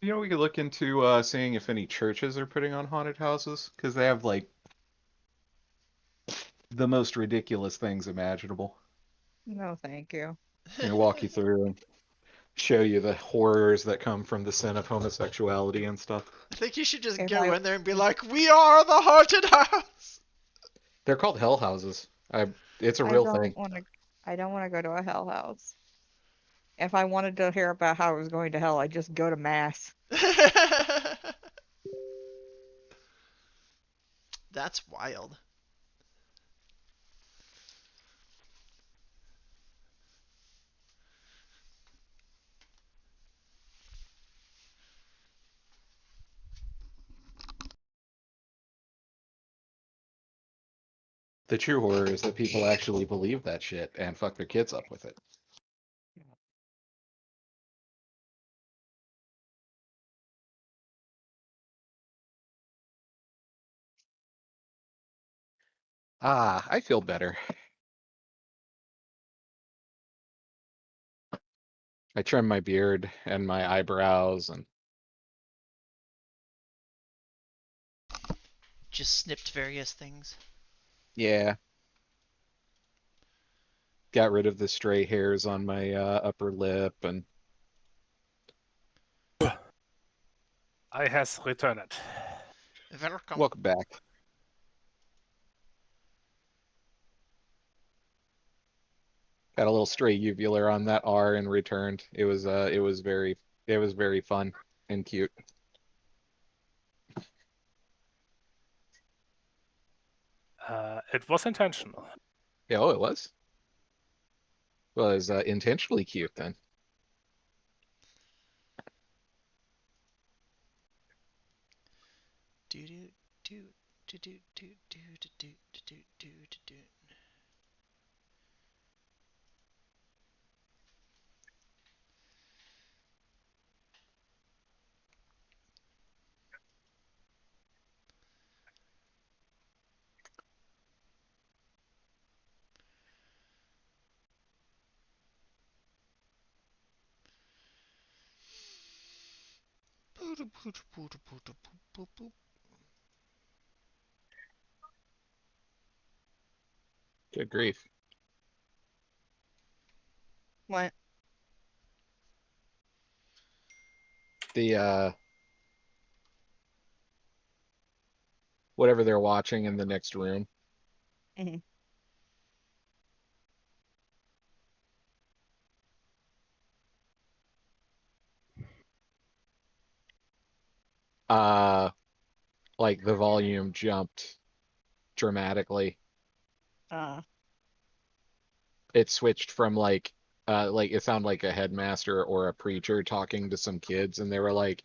You know, we could look into seeing if any churches are putting on haunted houses because they have like the most ridiculous things imaginable. No, thank you. You know, walk you through and show you the horrors that come from the sin of homosexuality and stuff. I think you should just If go I in there and be like, "We are the haunted house." They're called hell houses. It's a I real don't thing. want to I don't want to go to a hell house. If I wanted to hear about how I was going to hell, I'd just go to mass. That's wild. The true horror is that people actually believe that shit and fuck their kids up with it. Ah, I feel better. I trimmed my beard and my eyebrows and Just snipped various things. yeah, got rid of the stray hairs on my upper lip and I has returned. Welcome. welcome back. Got a little stray uvular on that R and returned. It was very fun and cute. It was intentional. Yeah, oh, it was. Was intentionally cute then. Do do do do do do do do do do do do do. Good grief. What? The whatever they're watching in the next room. Mhm. Uh like the volume jumped dramatically. Uh, It switched from like it sounded like a headmaster or a preacher talking to some kids and they were like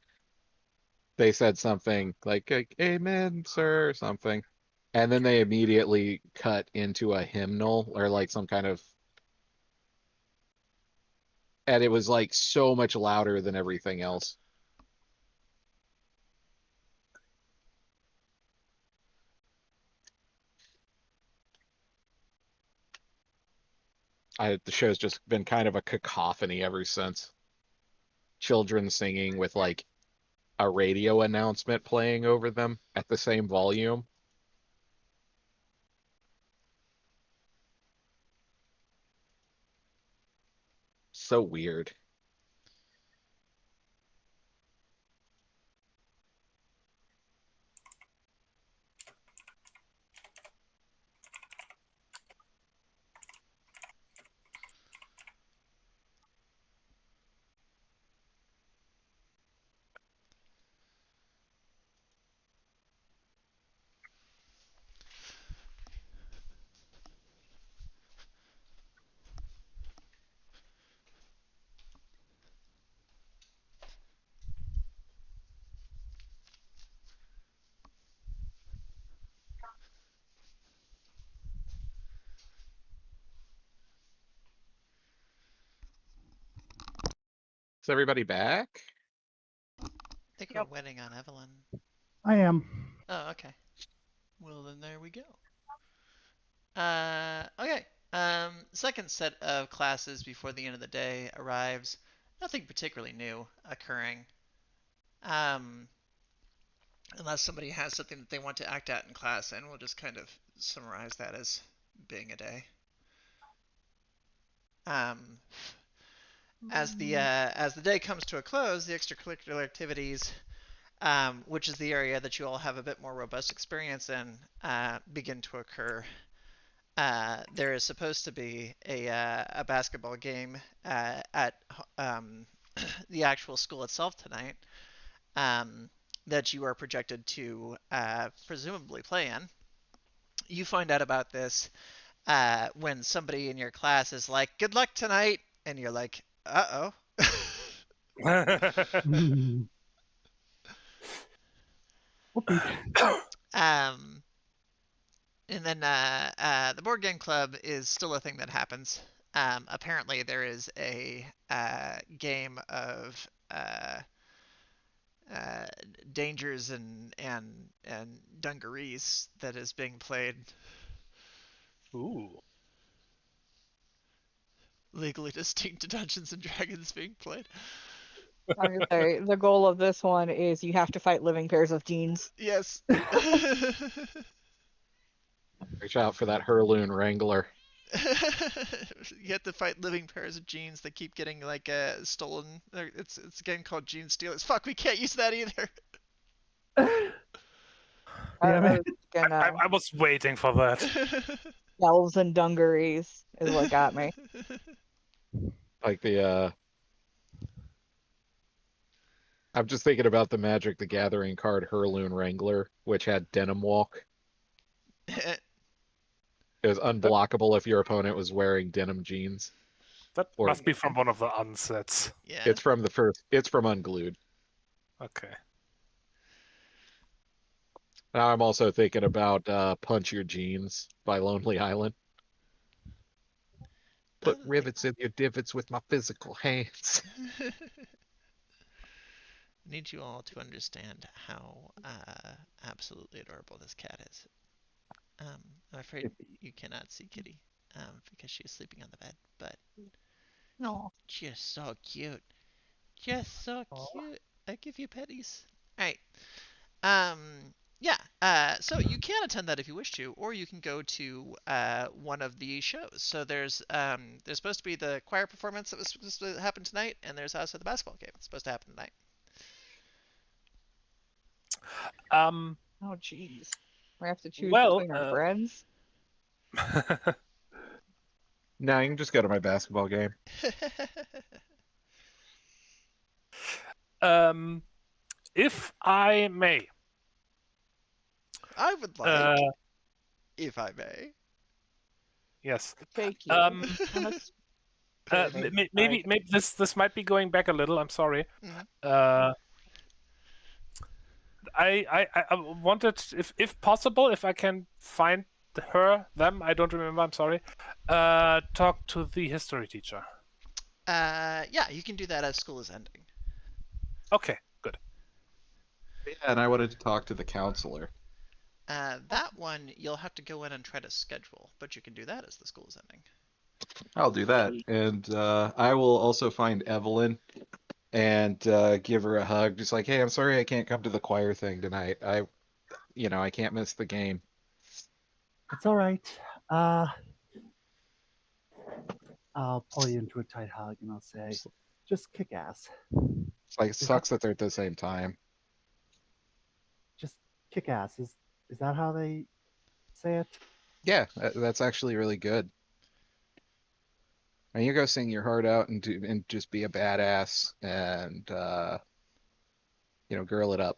they said something like amen sir or something and then they immediately cut into a hymnal or like some kind of and it was like so much louder than everything else. The show's just been kind of a cacophony ever since. Children singing with like a radio announcement playing over them at the same volume. So weird. Is everybody back? I think Yep. we're waiting on Evelyn. I am. Oh, okay. Well, then there we go. Okay. Second set of classes before the end of the day arrives. Nothing particularly new occurring. Um, unless somebody has something that they want to act out in class, and we'll just kind of summarize that as being a day. As the day comes to a close, the extracurricular activities, which is the area that you all have a bit more robust experience in, begin to occur. There is supposed to be a basketball game at the actual school itself tonight, that you are projected to presumably play in. You find out about this when somebody in your class is like, "Good luck tonight," and you're like, "Uh oh." Whoopee. um, and then the board game club is still a thing that happens. Apparently, there is a game of uh, dangers and dungarees that is being played. Ooh. Legally distinct to Dungeons and Dragons being played. I was gonna say the goal of this one is you have to fight living pairs of jeans. Yes. Reach out for that Herloon Wrangler. You have to fight living pairs of jeans that keep getting like stolen. It's a game called Gene Stealers. Fuck, we can't use that either. Damn I it. was gonna I was waiting for that. elves and dungarees is what got me. Like I'm just thinking about the Magic the Gathering card Herloon Wrangler, which had Denim Walk. It was unblockable if your opponent was wearing denim jeans. That Or- must be from one of the unsets. Yeah. It's from the first. It's from Unglued. Okay. Now I'm also thinking about Punch Your Jeans by Lonely Island. Put rivets in your divots with my physical hands. I need you all to understand how absolutely adorable this cat is. I'm afraid you cannot see Kitty because she is sleeping on the bed, but No. just so cute. Just so cute. I give you petties. All right. Yeah. So you can attend that if you wish to, or you can go to one of the shows. So there's supposed to be the choir performance that was supposed to happen tonight, and there's also the basketball game that's supposed to happen tonight. Um. Oh jeez. We have to choose Well, between our friends. No, you can just go to my basketball game. If I may, I would like, if I may. yes. Take you. Maybe this might be going back a little. I'm sorry. Mhm. I wanted, if possible, if I can find them. I don't remember. I'm sorry. Talk to the history teacher. Yeah, you can do that as school is ending. Okay, good. Yeah, and I wanted to talk to the counselor. That one you'll have to go in and try to schedule, but you can do that as the school is ending. I'll do that, and I will also find Evelyn and give her a hug. Just like, hey, I'm sorry I can't come to the choir thing tonight. I can't miss the game. It's all right. Uh, I'll pull you into a tight hug and I'll say, It's, just kick ass. it's like it Is that sucks that they're at the same time. just kick ass? Is that how they say it? Yeah, that's actually really good. And you go sing your heart out and just be a badass and girl it up.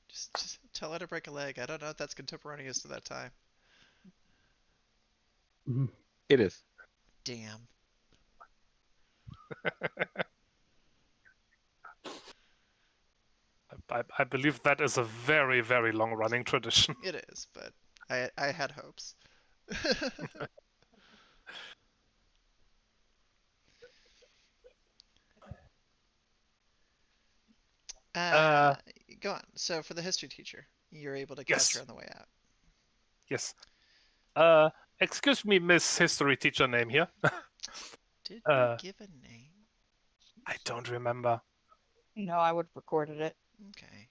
Just tell her to break a leg. I don't know if that's contemporaneous to that time. Mhm. It is. Damn. I believe that is a very, very long running tradition. It is, but I had hopes. uh, Uh, Go on. So for the history teacher, you're able to catch her yes, on the way out. yes. Uh, Excuse me, Miss History teacher name here. Did we uh, give a name? I don't remember. No, I would have recorded it. Okay.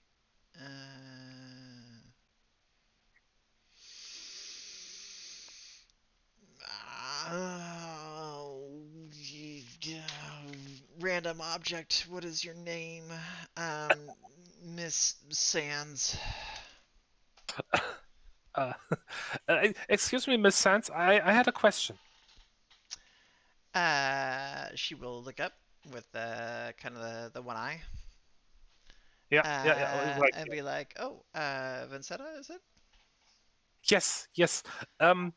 Random object. What is your name? Um, Miss Sands. Uh, Excuse me, Miss Sands. I had a question. She will look up with kind of the one eye, Yeah, yeah, yeah. Like, and be like, "Oh, Vincetta, is it?" yes, yes. Um,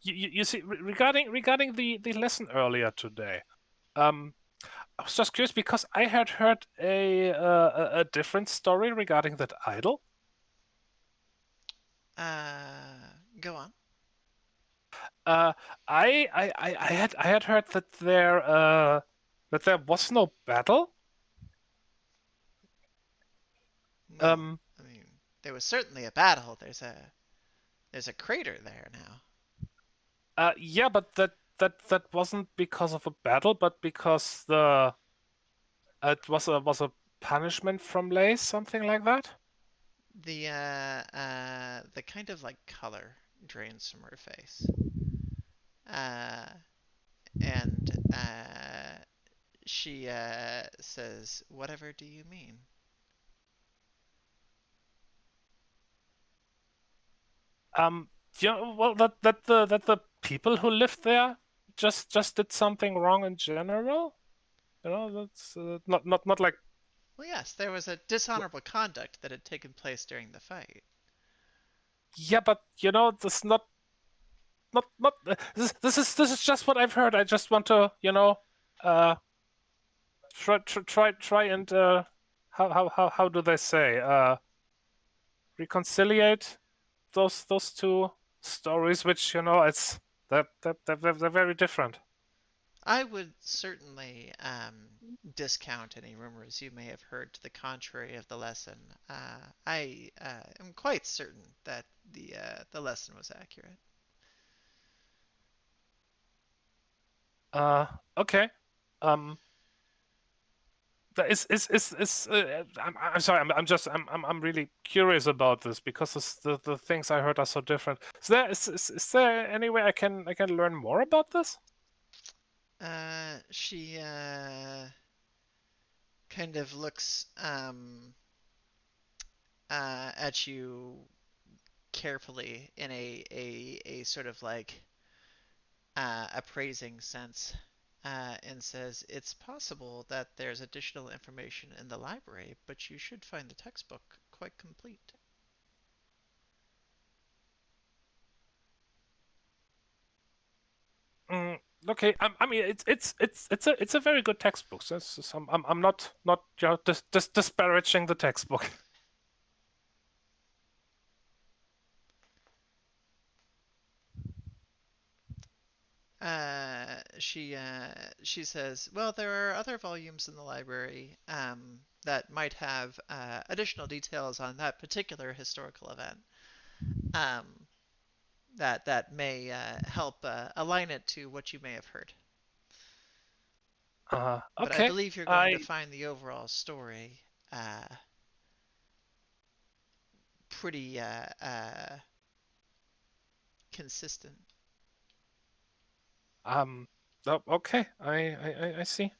you see, regarding the lesson earlier today, I was just curious because I had heard a different story regarding that idol. Go on. Uh, I had heard that there was no battle. Well, Um, I mean, there was certainly a battle. There's a crater there now. yeah, but that wasn't because of a battle, but because it was a punishment from Lace, something like that. The kind of like color drains from her face. Uh, and she says, "Whatever do you mean?" Um, yeah, well, that the people who lived there just did something wrong in general. That's not like Well, yes, there was a dishonorable conduct that had taken place during the fight. yeah, but this not this is just what I've heard. I just want to uh try and how do they say reconciliate those two stories, which it's they're very different. I would certainly discount any rumors you may have heard to the contrary of the lesson. I am quite certain that the lesson was accurate. Okay. Um, I'm sorry. I'm really curious about this because the things I heard are so different. Is there any way I can learn more about this? She kind of looks at you carefully in a sort of like appraising sense, and says, "It's possible that there's additional information in the library, but you should find the textbook quite complete." Mm, okay. I mean, it's a very good textbook. So I'm not disparaging the textbook. She says, "Well, there are other volumes in the library that might have additional details on that particular historical event. Um, that may help align it to what you may have heard. But I Okay. believe you're going to I find the overall story uh, pretty consistent. oh, okay. I see.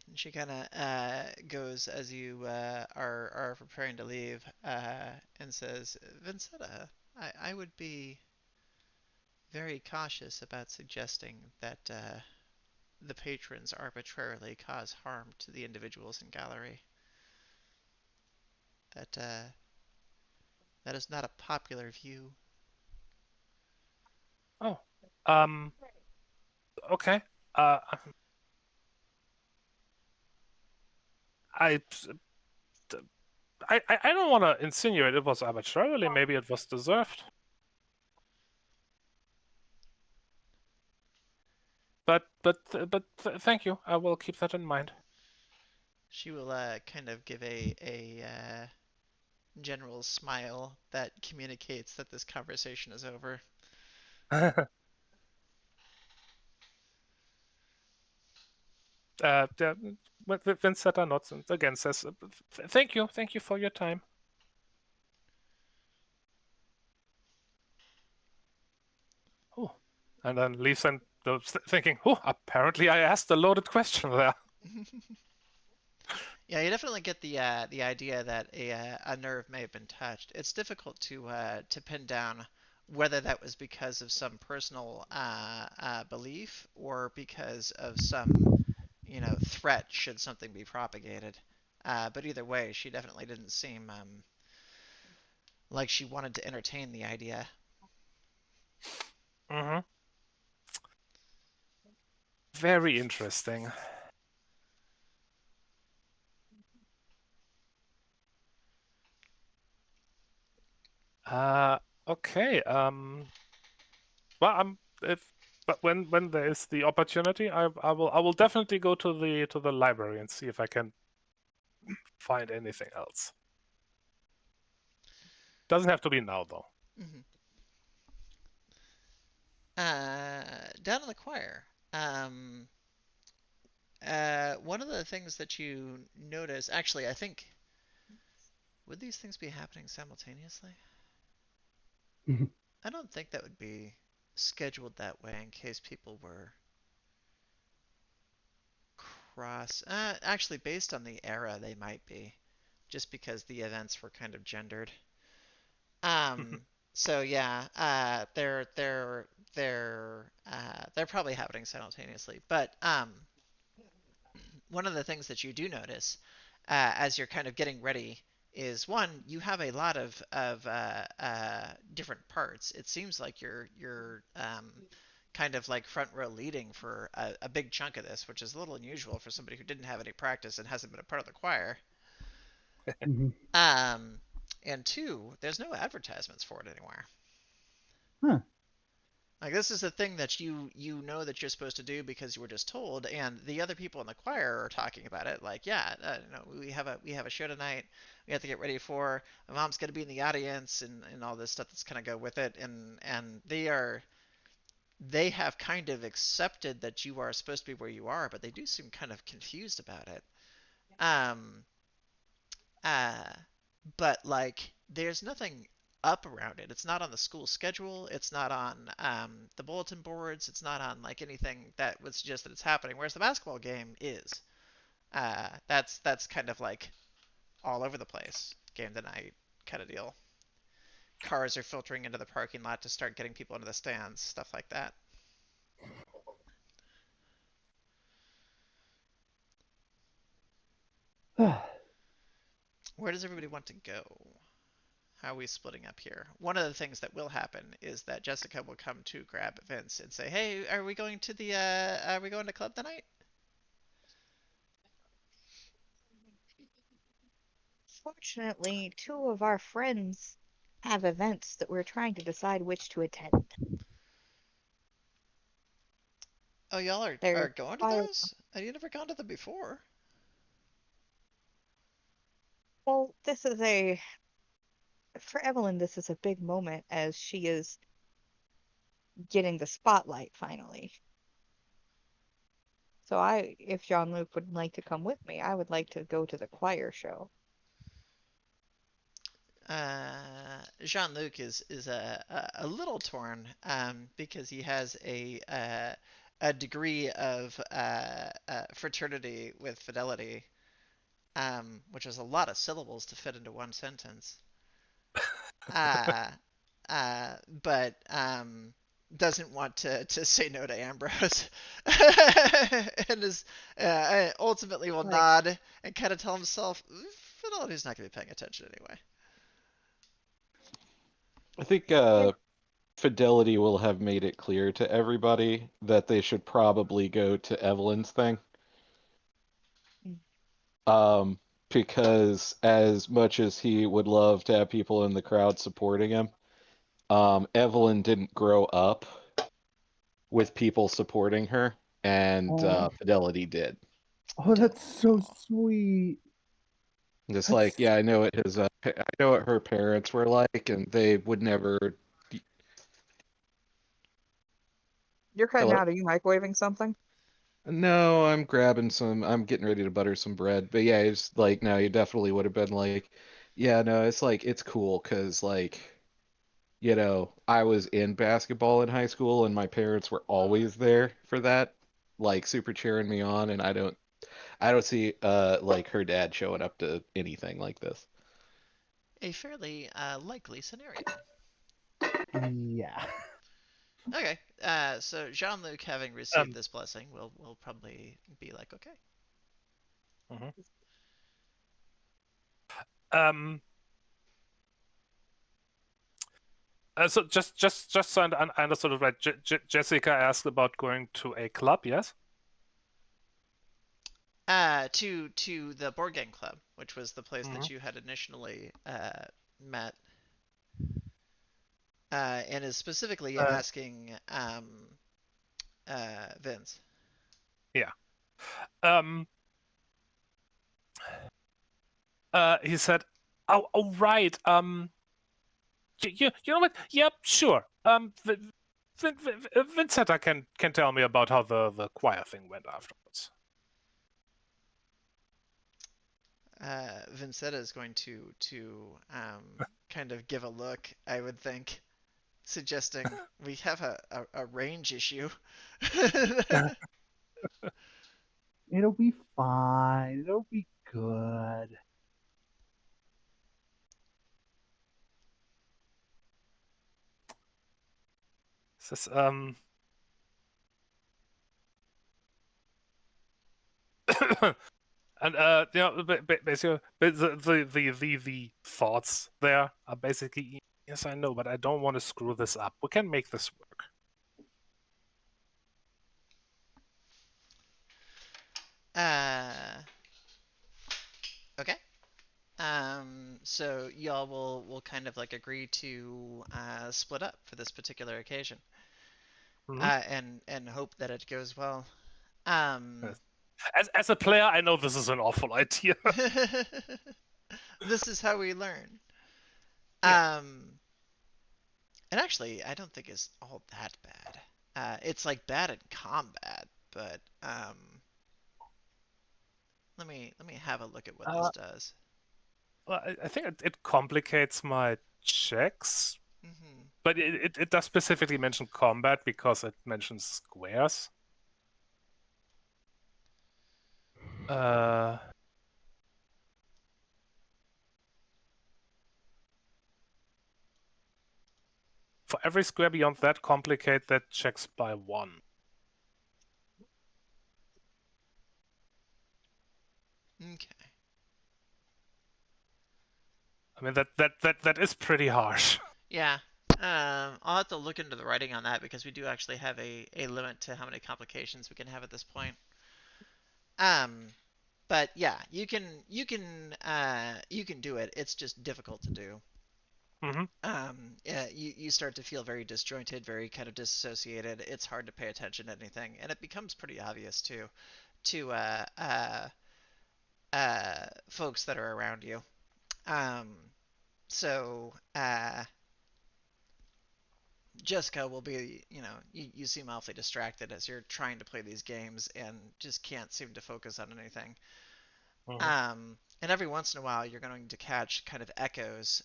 And she kind of goes as you are preparing to leave and says, Vincetta, I would be very cautious about suggesting that the patrons arbitrarily cause harm to the individuals in Gallery. That that is not a popular view. Oh. Um. Okay. Uh. I. I don't want to insinuate it was arbitrarily. Maybe it was deserved. Thank you. I will keep that in mind. She will kind of give a general smile that communicates that this conversation is over. Yeah, Vincetta nods and again says, "Thank you for your time." Oh, and then leaves and thinking, "Oh, apparently I asked a loaded question there." Yeah, you definitely get the idea that a nerve may have been touched. It's difficult to pin down whether that was because of some personal belief or because of some threat should something be propagated. But either way, she definitely didn't seem like she wanted to entertain the idea. Mm-hmm. Very interesting. Uh, okay. Well, if but when there is the opportunity, I will definitely go to the library and see if I can find anything else. Doesn't have to be now though. Hmm. Down in the choir, um, one of the things that you notice, actually, I think, would these things be happening simultaneously? I don't think that would be scheduled that way in case people were cross. Actually, based on the era, they might be, just because the events were kind of gendered. Um, so yeah, they're probably happening simultaneously. But one of the things that you do notice as you're kind of getting ready is one, you have a lot of different parts. It seems like you're kind of like front row leading for a big chunk of this, which is a little unusual for somebody who didn't have any practice and hasn't been a part of the choir. Mhm. Um, and two, there's no advertisements for it anywhere. Huh. Like this is the thing that you know that you're supposed to do because you were just told, and the other people in the choir are talking about it. Like, yeah, we have a show tonight. We have to get ready for. My mom's gonna be in the audience, and all this stuff that's kind of go with it. And they have kind of accepted that you are supposed to be where you are, but they do seem kind of confused about it. Um, uh, but like there's nothing up around it. It's not on the school schedule. It's not on the bulletin boards. It's not on like anything that would suggest that it's happening. Whereas the basketball game is. That's kind of like all over the place, game to night kind of deal. Cars are filtering into the parking lot to start getting people into the stands, stuff like that. Where does everybody want to go? How are we splitting up here? One of the things that will happen is that Jessica will come to grab Vince and say, "Hey, are we going to the are we going to club tonight?" Fortunately, two of our friends have events that we're trying to decide which to attend. Oh, y'all are They're going to choir. those? Have you never gone to them before? Well, this is a for Evelyn, this is a big moment as she is getting the spotlight finally. So if Jean-Luc would like to come with me, I would like to go to the choir show. Jean-Luc is a little torn because he has a degree of fraternity with fidelity, which is a lot of syllables to fit into one sentence. Uh, but doesn't want to say no to Ambrose, and is ultimately will Like, nod and kind of tell himself, Fidelity's not going to be paying attention anyway. I think yeah, Fidelity will have made it clear to everybody that they should probably go to Evelyn's thing. mm, Um, because as much as he would love to have people in the crowd supporting him, Evelyn didn't grow up with people supporting her, and Oh, Fidelity did. oh, Duh. that's so sweet. Just like, That's yeah, I know what I know what her parents were like, and they would never. you're cutting Hello? out. Are you microwaving something? No, I'm grabbing some. I'm getting ready to butter some bread. But yeah, it's like, no, you definitely would have been like, yeah, no, it's like it's cool because like, I was in basketball in high school, and my parents were always there for that, like super cheering me on, and I don't see like her dad showing up to anything like this. A fairly likely scenario. yeah. Okay, so Jean-Luc, having received Um, this blessing, will probably be like, okay. mhm. Um, so just so I understood it right. Jessica asked about going to a club. Yes. To the board game club, which was the place Hmm. that you had initially met, and is specifically Uh, asking Vince. yeah. Um. He said, "Oh, right. You know what? Yep, sure. Vincetta can tell me about how the choir thing went afterwards." Vincetta is going to kind of give a look, I would think, suggesting we have a range issue. It'll be fine. It'll be good. Says, and basically, the thoughts there are basically, yes, I know, but I don't want to screw this up. We can make this work. uh, okay. So y'all will kind of like agree to split up for this particular occasion, Hmm. and hope that it goes well. Um, Yes. As a player, I know this is an awful idea. this is how we learn. Yeah. Um, and actually, I don't think it's all that bad. It's like bad in combat, but let me have a look at what this Uh, does. Well, I think it complicates my checks, Hmm. but it does specifically mention combat because it mentions squares. Uh, for every square beyond that, complicate that checks by 1. Okay. I mean that is pretty harsh. Yeah. I'll have to look into the writing on that because we do actually have a limit to how many complications we can have at this point. Um, but yeah, you can do it. It's just difficult to do. Hmm. Yeah, you start to feel very disjointed, very kind of disassociated. It's hard to pay attention to anything, and it becomes pretty obvious too to folks that are around you. Um, So Jessica will be, you seem awfully distracted as you're trying to play these games and just can't seem to focus on anything. Mhm. And every once in a while, you're going to catch kind of echoes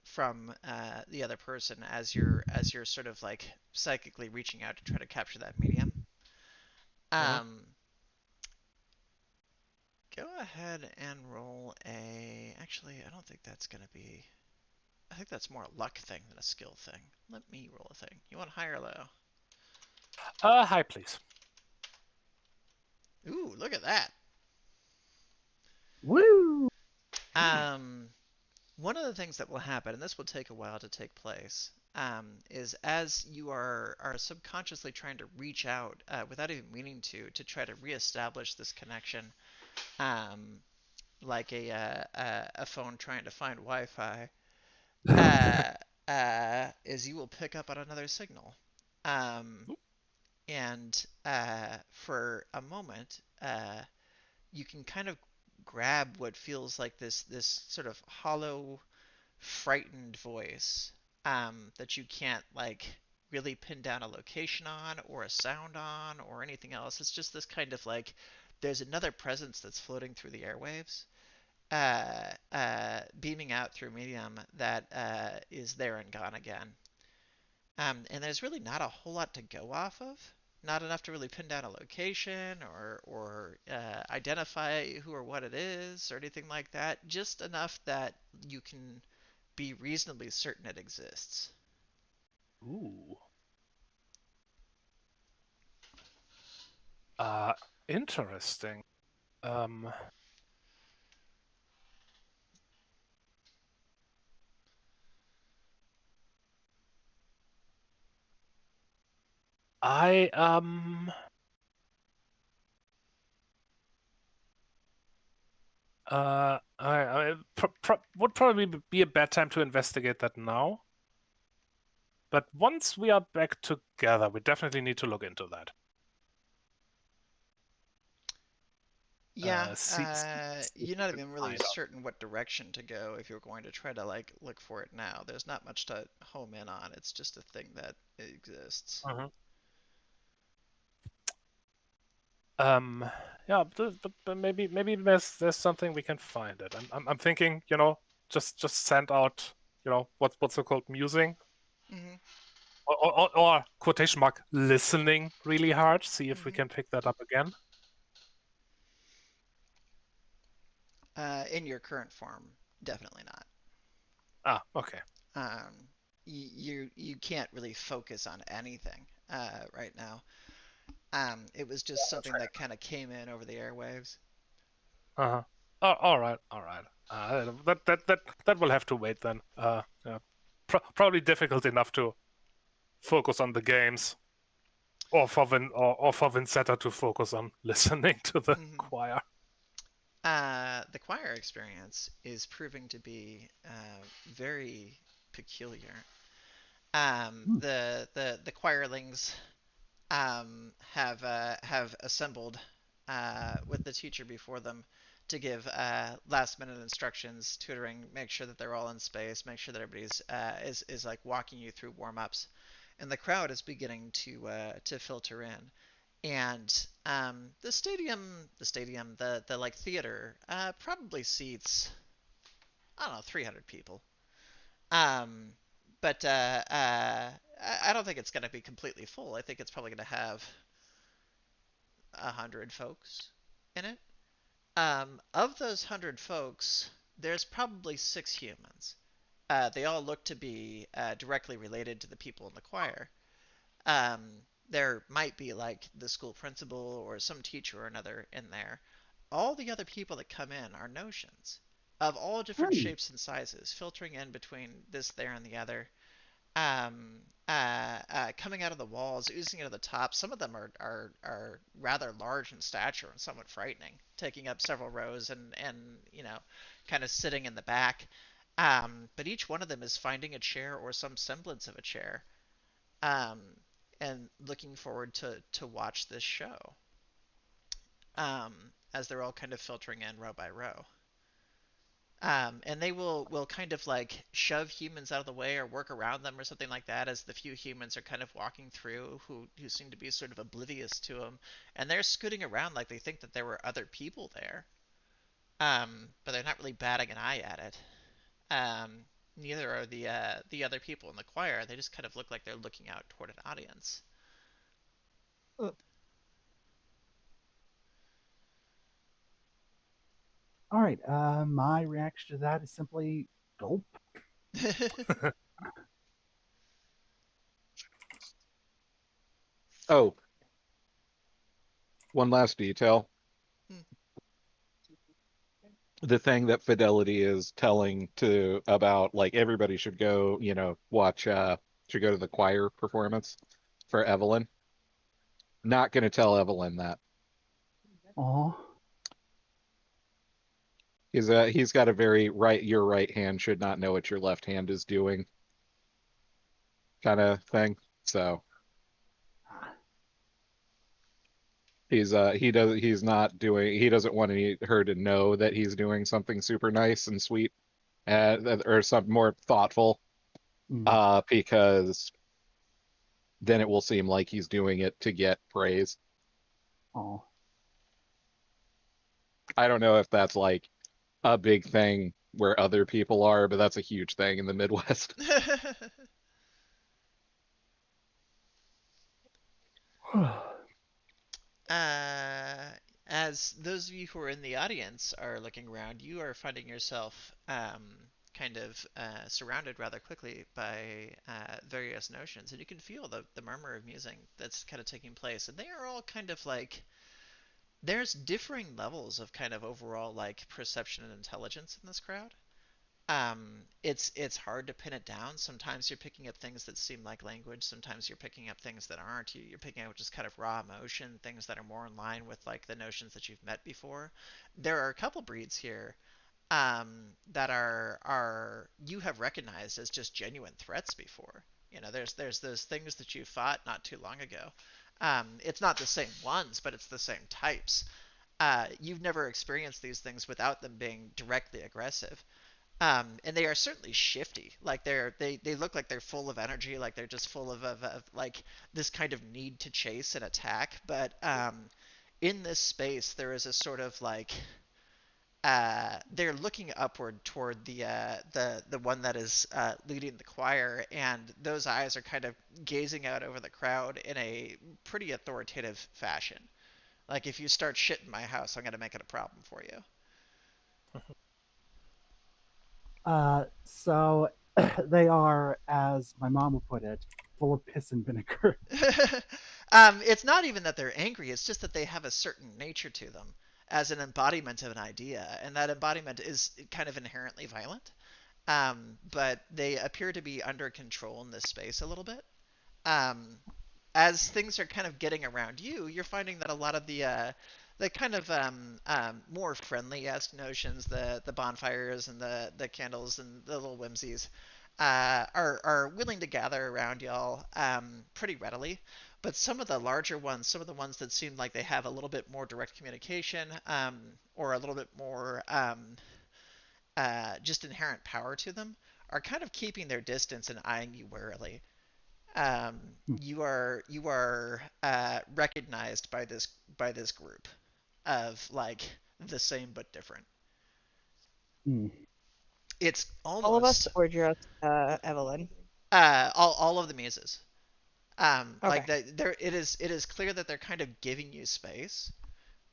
from the other person as you're sort of like psychically reaching out to try to capture that medium. Mhm. Um, Go ahead and roll a. Actually, I don't think that's gonna be. I think that's more a luck thing than a skill thing. Let me roll a thing. You want high or low? Hi, please. Ooh, look at that. Woo! Um, One of the things that will happen, and this will take a while to take place, is as you are subconsciously trying to reach out without even meaning to try to reestablish this connection, um, like a phone trying to find Wi-Fi, uh, is you will pick up on another signal, um, and for a moment, you can kind of grab what feels like this sort of hollow frightened voice that you can't like really pin down a location on or a sound on or anything else. It's just this kind of like there's another presence that's floating through the airwaves, beaming out through medium that is there and gone again. And there's really not a whole lot to go off of. Not enough to really pin down a location or identify who or what it is or anything like that. Just enough that you can be reasonably certain it exists. Ooh. Uh, Interesting. Um, I would probably be a bad time to investigate that now. But once we are back together, we definitely need to look into that. Yeah, See if you're we not can even really find out. certain what direction to go if you're going to try to like look for it now. There's not much to home in on. It's just a thing that exists. Mhm. Um, yeah, but maybe there's something we can find it. I'm thinking, just send out, what's it called, musing Hmm. or quotation mark listening really hard. See if we Hmm. can pick that up again. In your current form, definitely not. Ah, okay. You can't really focus on anything right now. It was just something that kind of came in over the airwaves. Uh-huh. Oh, all right, all right. That will have to wait then. Yeah. Probably difficult enough to focus on the games, or for Vincetta to focus on listening to the Hmm. choir. The choir experience is proving to be very peculiar. Hmm. The choirlings have assembled with the teacher before them to give last minute instructions, tutoring, make sure that they're all in space, make sure that everybody's is like walking you through warm ups, and the crowd is beginning to filter in. And the like theater probably seats, I don't know, 300 people. Um, but I don't think it's going to be completely full. I think it's probably going to have 100 folks in it. Of those 100 folks, there's probably 6 humans. They all look to be directly related to the people in the choir. Um, there might be like the school principal or some teacher or another in there. All the other people that come in are notions of all different Hmm. shapes and sizes, filtering in between this, there, and the other. um, Coming out of the walls, oozing out of the top. Some of them are rather large in stature and somewhat frightening, taking up several rows and kind of sitting in the back. But each one of them is finding a chair or some semblance of a chair, um, and looking forward to watch this show, as they're all kind of filtering in row by row. And they will kind of like shove humans out of the way or work around them or something like that as the few humans are kind of walking through who seem to be sort of oblivious to them, and they're scooting around like they think that there were other people there. But they're not really batting an eye at it. Neither are the other people in the choir. They just kind of look like they're looking out toward an audience. Uh, All right. My reaction to that is simply gulp. Oh, one last detail. The thing that Fidelity is telling to about like everybody should go, watch should go to the choir performance for Evelyn. Not going to tell Evelyn that. Oh, He's got a very right your right hand should not know what your left hand is doing kind of thing. So he doesn't want her to know that he's doing something super nice and sweet or something more thoughtful mm, because then it will seem like he's doing it to get praise. oh. I don't know if that's like a big thing where other people are, but that's a huge thing in the Midwest. uh, as those of you who are in the audience are looking around, you are finding yourself kind of surrounded rather quickly by various notions, and you can feel the murmur of musing that's kind of taking place, and they are all kind of like there's differing levels of kind of overall like perception and intelligence in this crowd. It's hard to pin it down. Sometimes you're picking up things that seem like language. Sometimes you're picking up things that aren't. You're picking up just kind of raw emotion, things that are more in line with like the notions that you've met before. There are a couple breeds here that are you have recognized as just genuine threats before. There's those things that you fought not too long ago. It's not the same ones, but it's the same types. You've never experienced these things without them being directly aggressive. And they are certainly shifty. Like they look like they're full of energy, like they're just full of like this kind of need to chase and attack. But in this space, there is a sort of like they're looking upward toward the one that is leading the choir, and those eyes are kind of gazing out over the crowd in a pretty authoritative fashion. Like if you start shit in my house, I'm gonna make it a problem for you. So they are, as my mom would put it, full of piss and vinegar. It's not even that they're angry, it's just that they have a certain nature to them as an embodiment of an idea, and that embodiment is kind of inherently violent. But they appear to be under control in this space a little bit. Um, as things are kind of getting around you, you're finding that a lot of the kind of more friendly-esque notions, the bonfires and the candles and the little whimsies, are willing to gather around y'all pretty readily. But some of the larger ones, some of the ones that seem like they have a little bit more direct communication, or a little bit more just inherent power to them, are kind of keeping their distance and eyeing you warily. um, you are recognized by this group of like the same but different. Mm, All It's of us, almost or just Evelyn? all of the muses. Like Okay. there it is clear that they're kind of giving you space.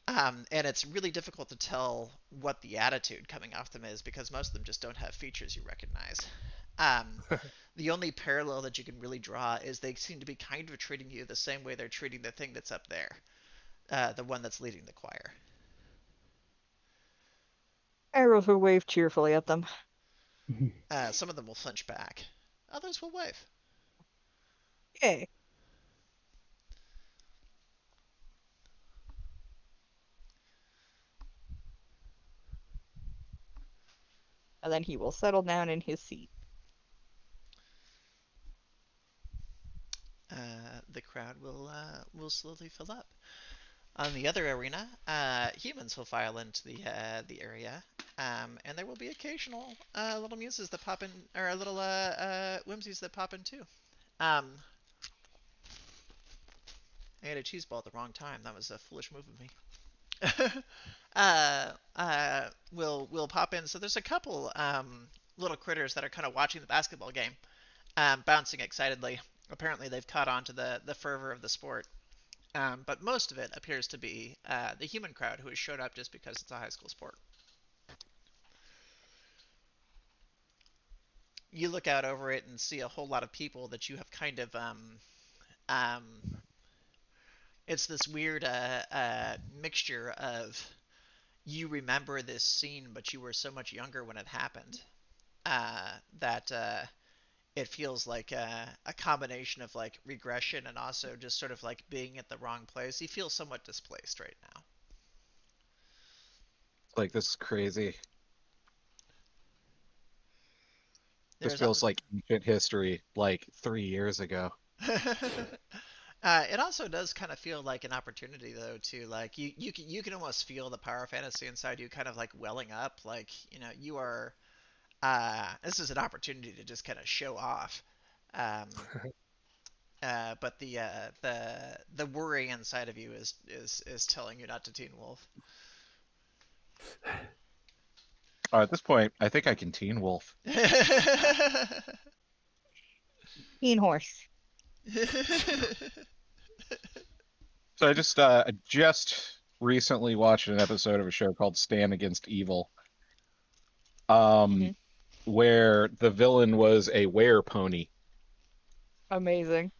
And it's really difficult to tell what the attitude coming off them is because most of them just don't have features you recognize. Um, the only parallel that you can really draw is they seem to be kind of treating you the same way they're treating the thing that's up there, the one that's leading the choir. Arrows will wave cheerfully at them. Some of them will flinch back, others will wave. Yay. And then he will settle down in his seat. The crowd will slowly fill up. On the other arena, humans will file into the area, and there will be occasional little muses that pop in, or little whimsies that pop in too. I ate a cheese ball at the wrong time. That was a foolish move of me. Will pop in. So there's a couple little critters that are kind of watching the basketball game, bouncing excitedly. Apparently, they've caught on to the fervor of the sport. But most of it appears to be the human crowd who has showed up just because it's a high school sport. You look out over it and see a whole lot of people that you have kind of um, it's this weird mixture of you remember this scene, but you were so much younger when it happened that it feels like a combination of like regression and also just sort of like being at the wrong place. You feel somewhat displaced right now. Like, this is crazy. This There's feels like ancient history, like 3 years ago. it also does kind of feel like an opportunity though to like you can almost feel the power fantasy inside you kind of like welling up, like you are this is an opportunity to just kind of show off. um, but the worry inside of you is telling you not to teen wolf. At this point, I think I can teen wolf. Teen horse. So I just recently watched an episode of a show called Stand Against Evil, Mhm. where the villain was a were pony. Amazing.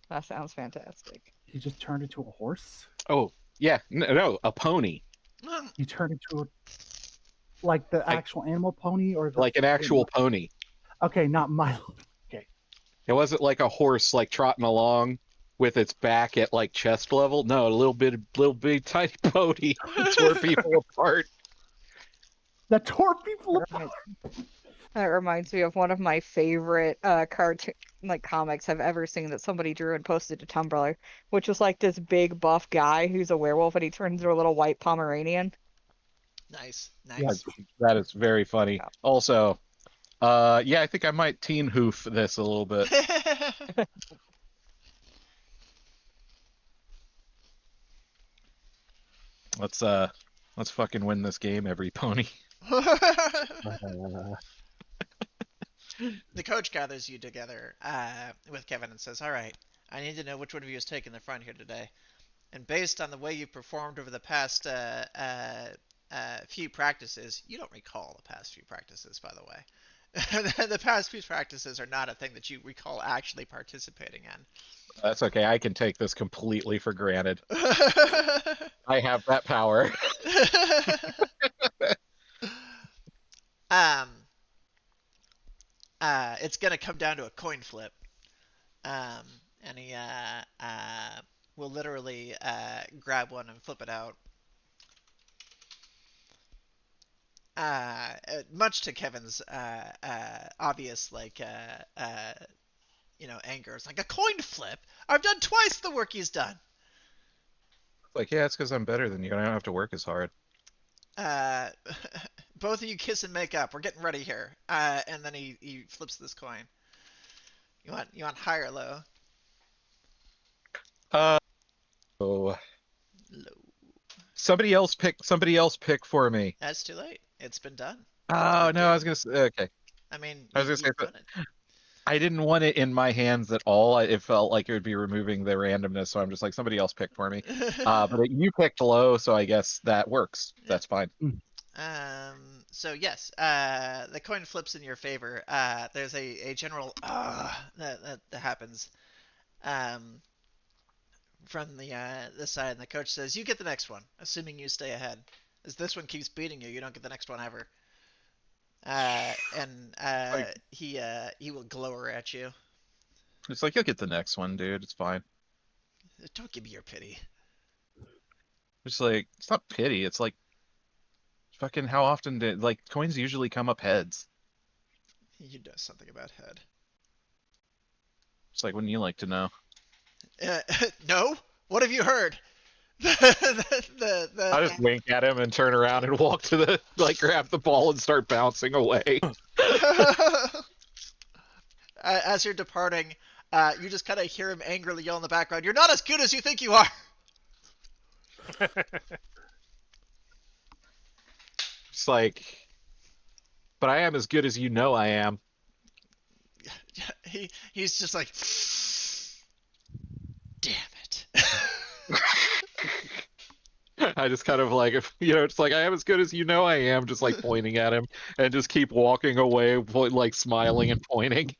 That sounds fantastic. He just turned into a horse. Oh, yeah, no, a pony. He turned into like the actual animal pony, or Like an actual pony. Okay, not Milo. Okay, It wasn't like a horse like trotting along with its back at like chest level. No, a little big tiny pony tore people apart. that tore people apart. That reminds me of one of my favorite cartoon comics I've ever seen that somebody drew and posted to Tumblr, which was like this big buff guy who's a werewolf and he turns into a little white Pomeranian. Nice. Yes. That is very funny. Yeah. Also, yeah, I think I might teen hoof this a little bit. Let's fucking win this game, every pony. The coach gathers you together with Kevin and says, "All right, I need to know which one of you is taking the front here today. And based on the way you performed over the past few practices, you don't recall the past few practices, by the way. The past few practices are not a thing that you recall actually participating in." That's okay. I can take this completely for granted. I have that power. um, it's gonna come down to a coin flip. And he will literally grab one and flip it out. Much to Kevin's obvious anger. It's like, a coin flip. I've done twice the work he's done. Like, yeah, it's because I'm better than you, and I don't have to work as hard. Both of you kiss and make up. We're getting ready here. And then he flips this coin. You want high or low? Oh, Low. somebody else pick for me. That's too late. It's been done. Oh no, I was gonna say okay. I mean, I was gonna say you've done it. I didn't want it in my hands at all. It felt like it would be removing the randomness, so I'm just like, somebody else pick for me. But you picked low, so I guess that works. That's fine. So yes, the coin flips in your favor. There's a general that happens from the side, and the coach says, "You get the next one, assuming you stay ahead. As this one keeps beating you, you don't get the next one ever." And he will glower at you. It's like, you'll get the next one, dude. It's fine. Don't give me your pity. It's like, it's not pity. It's like, fucking, how often did like coins usually come up heads? You know something about head. It's like, wouldn't you like to know? No. What have you heard? I just wink at him and turn around and walk to the like grab the ball and start bouncing away. As you're departing, you just kind of hear him angrily yell in the background, "You're not as good as you think you are." It's like, but I am as good as you know I am. He's just like, damn it. I just kind of like, if you know, it's like I am as good as you know I am, just like pointing at him and just keep walking away, like smiling and pointing.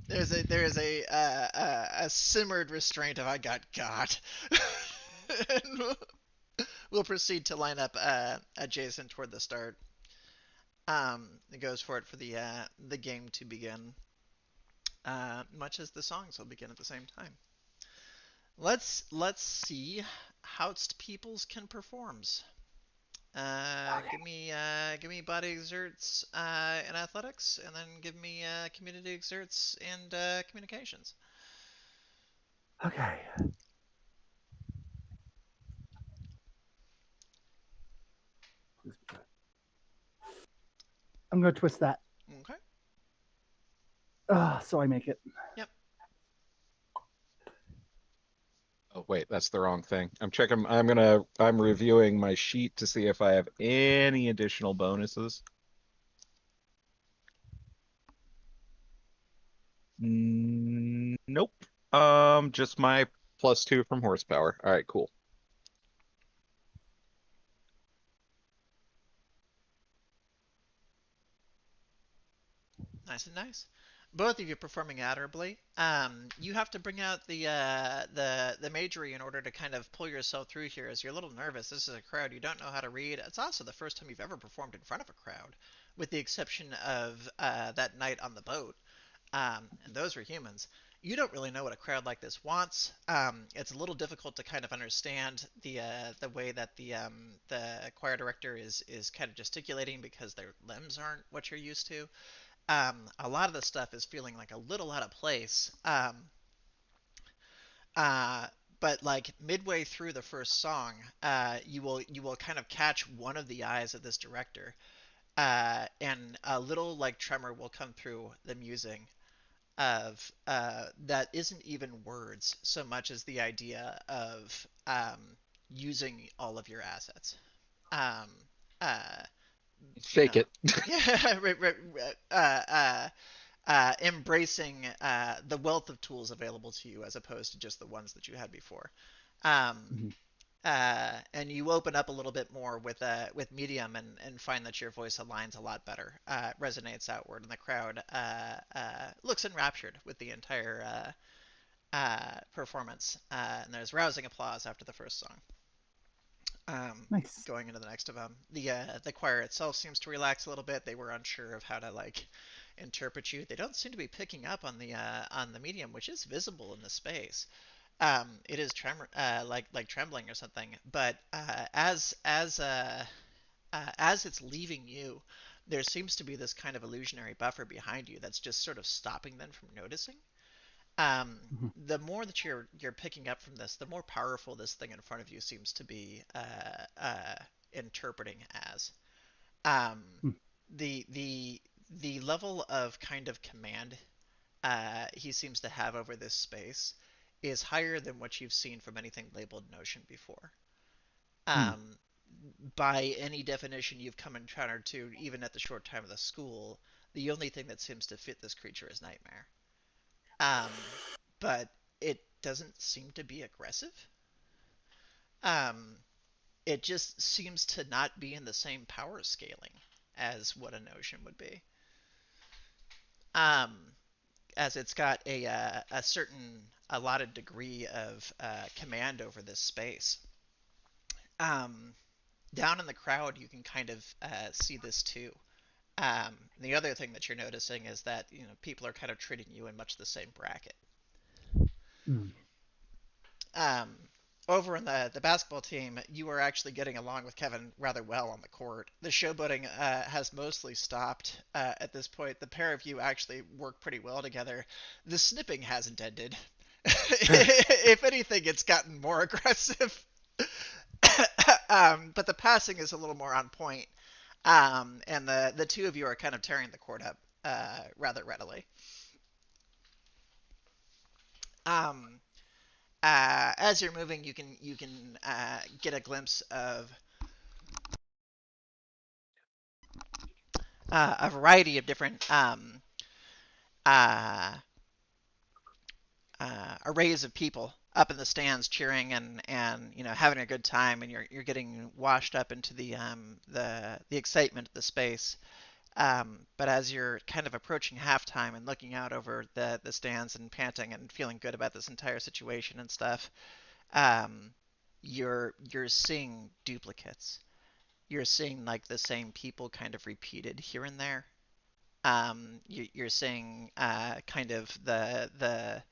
There is a simmered restraint of "I got." And we'll proceed to line up adjacent toward the start. It goes for it for the game to begin, much as the songs will begin at the same time. Let's see how'st peoples can performs. Give me body exerts in athletics, and then give me community exerts and communications. Okay. I'm gonna twist that. Okay. So I make it. Yep. Oh wait, that's the wrong thing. I'm checking. I'm reviewing my sheet to see if I have any additional bonuses. Nope. Just my +2 from horsepower. All right, cool. Nice and nice. Both of you performing admirably. You have to bring out the majory in order to kind of pull yourself through here, as you're a little nervous. This is a crowd you don't know how to read. It's also the first time you've ever performed in front of a crowd, with the exception of that night on the boat. And those were humans. You don't really know what a crowd like this wants. It's a little difficult to kind of understand the way that the choir director is kind of gesticulating because their limbs aren't what you're used to. A lot of the stuff is feeling like a little out of place. Uh, but like midway through the first song, you will kind of catch one of the eyes of this director, and a little like tremor will come through the musing of that isn't even words so much as the idea of using all of your assets. Um, uh, you Shake know, it. yeah, embracing the wealth of tools available to you as opposed to just the ones that you had before. Um, Mm-hmm. And you open up a little bit more with medium and find that your voice aligns a lot better, resonates outward, and the crowd looks enraptured with the entire performance. And there's rousing applause after the first song. Nice. Going into the next of them, the choir itself seems to relax a little bit. They were unsure of how to like interpret you. They don't seem to be picking up on the medium, which is visible in the space. It is like trembling or something. But as it's leaving you, there seems to be this kind of illusionary buffer behind you that's just sort of stopping them from noticing. Mm-hmm. The more that you're picking up from this, the more powerful this thing in front of you seems to be interpreting as. Um, Hmm. the level of kind of command he seems to have over this space is higher than what you've seen from anything labeled Notion before. Hmm. Um, by any definition you've come encountered to, even at the short time of the school, the only thing that seems to fit this creature is nightmare. Um, but it doesn't seem to be aggressive. Um, it just seems to not be in the same power scaling as what a Notion would be. Um, as it's got a certain allotted degree of command over this space. Um, Down in the crowd, you can kind of see this too. The other thing that you're noticing is that people are kind of treating you in much the same bracket. Hmm. Um, over in the basketball team, you are actually getting along with Kevin rather well on the court. The showboating has mostly stopped at this point. The pair of you actually work pretty well together. The snipping hasn't ended. If anything, it's gotten more aggressive. But the passing is a little more on point. And the two of you are kind of tearing the court up rather readily. Um, as you're moving, you can get a glimpse of a variety of different uh, arrays of people up in the stands cheering and having a good time, and you're getting washed up into the excitement of the space. But as you're kind of approaching halftime and looking out over the stands and panting and feeling good about this entire situation and stuff, um, you're seeing duplicates. You're seeing like the same people kind of repeated here and there. You're seeing kind of the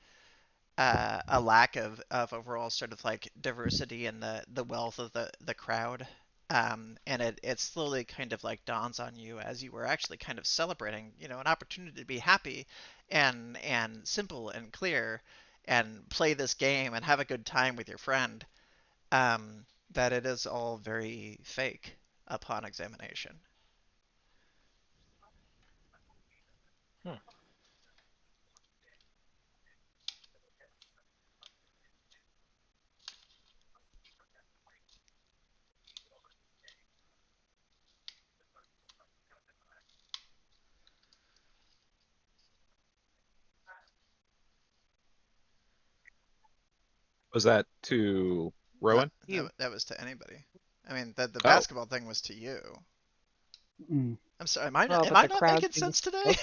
a lack of overall sort of like diversity and the wealth of the crowd. And it slowly kind of like dawns on you as you were actually kind of celebrating, an opportunity to be happy and simple and clear and play this game and have a good time with your friend, that it is all very fake upon examination. Hmm. Was that to No, Rowan? You. that was to anybody. I mean, the Oh, basketball thing was to you. Mm. I'm sorry. Am I not, Well, am but I the not crowd making seems sense today?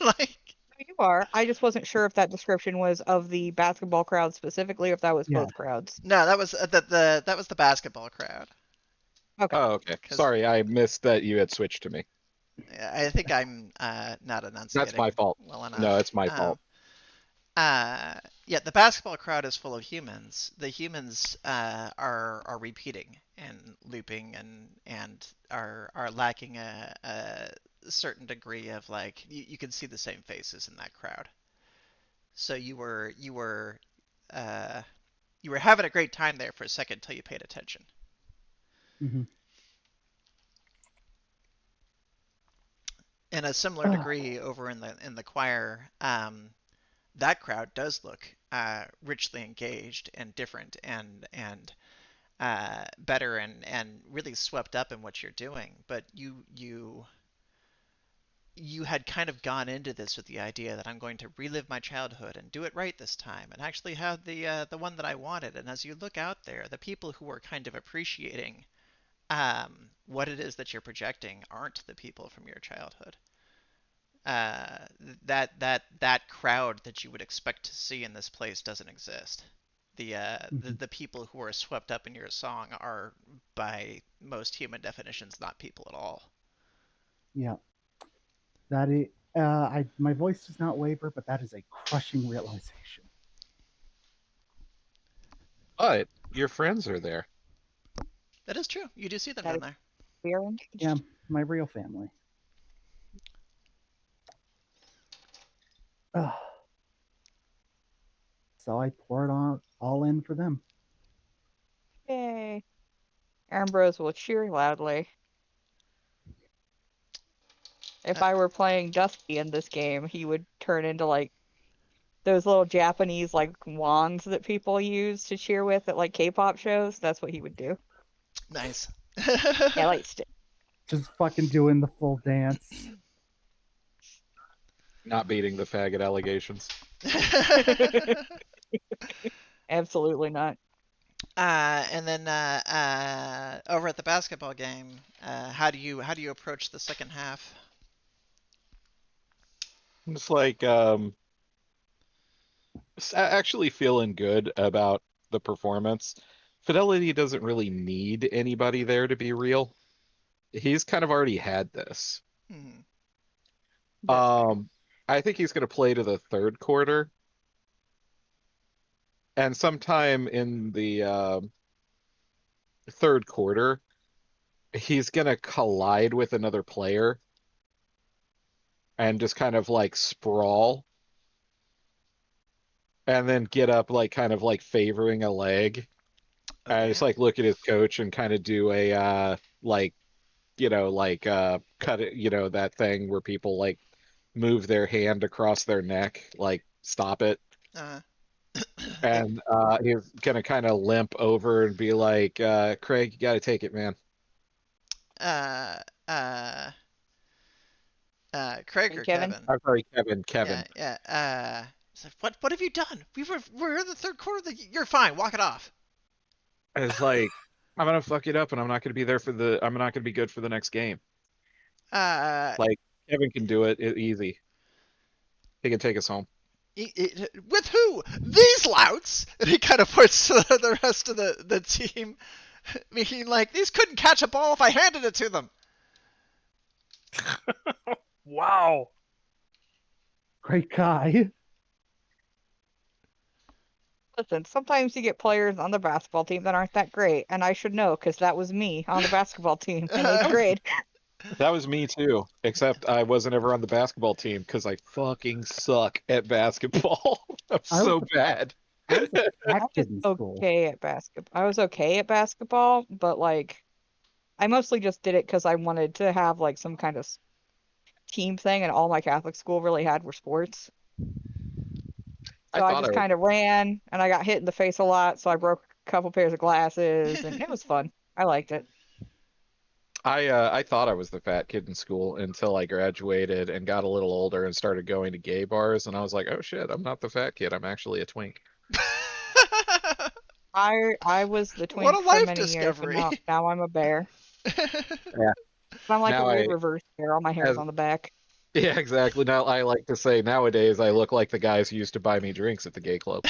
to. Like, You are. I just wasn't sure if that description was of the basketball crowd specifically, or if that was Yeah. both crowds. no, that was that was the basketball crowd. Okay. oh, okay. Because Sorry, I missed that you had switched to me. I think I'm not That's my enunciating fault. well No, enough. it's my fault. Uh, yeah, the basketball crowd is full of humans. The humans are repeating and looping and are lacking a certain degree of like you can see the same faces in that crowd. So uh, you were having a great time there for a second until you paid attention. Hmm. In a similar degree over in the choir, that crowd does look richly engaged and different and better and really swept up in what you're doing. But you had kind of gone into this with the idea that I'm going to relive my childhood and do it right this time and actually have the one that I wanted. And as you look out there, the people who are kind of appreciating what it is that you're projecting aren't the people from your childhood. uh, that crowd that you would expect to see in this place doesn't exist. Hmm. The people who are swept up in your song are, by most human definitions, not people at all. Yeah. That is. My voice does not waver, but that is a crushing realization. But your friends are there. That is true. You do see them That down is there. clear. Yeah, my real family. Ugh. So I pour it on all in for them. Yay. Ambrose will cheer loudly. If Uh, I were playing Dusty in this game, he would turn into like those little Japanese like wands that people use to cheer with at like K-pop shows. That's what he would do. nice. Yeah, like stick. Just fucking doing the full dance. Not beating the faggot allegations. Absolutely not. And then over at the basketball game, how do you approach the second half? I'm just like actually feeling good about the performance. Fidelity doesn't really need anybody there to be real. He's kind of already had this. Hmm. That's fair. I think he's going to play to the third quarter, and sometime in the third quarter, he's gonna collide with another player and just kind of like sprawl and then get up like kind of like favoring a leg. And Okay. just like look at his coach and kind of do a like like cut it, that thing where people like move their hand across their neck, like stop it. Uh, And he's gonna kind of limp over and be like, Craig, you gotta take it, man. uh, uh, Craig Hey, or Kevin. Kevin? I'm sorry, Kevin. Yeah, yeah. It's like, what have you done? We're in the third quarter. You're fine. Walk it off. It's like, I'm gonna fuck it up and I'm not gonna be there I'm not gonna be good for the next game. Uh, Like, Kevin can do it, easy. He can take us home. with who? These louts? And he kind of points to the rest of the team, meaning like these couldn't catch a ball if I handed it to them. Wow. Great guy. Listen, sometimes you get players on the basketball team that aren't that great, and I should know because that was me on the basketball team in 8th grade. That was me too, except I wasn't ever on the basketball team because I fucking suck at basketball. I'm I was so bad. I was a I fat was kid in school. okay at basketball. I was okay at basketball, but like I mostly just did it because I wanted to have like some kind of team thing, and all my Catholic school really had were sports. I So I thought I just was. kind of ran, and I got hit in the face a lot, so I broke a couple pairs of glasses, and it was fun. I liked it. I thought I was the fat kid in school until I graduated and got a little older and started going to gay bars, and I was like, oh shit, I'm not the fat kid. I'm actually a twink. I was the What a twink for life many years, and discovery. now I'm a bear. Yeah. I'm like a Now weird I reverse bear. All my hair's as on the back. Yeah, exactly. Now I like to say nowadays I look like the guys who used to buy me drinks at the gay club.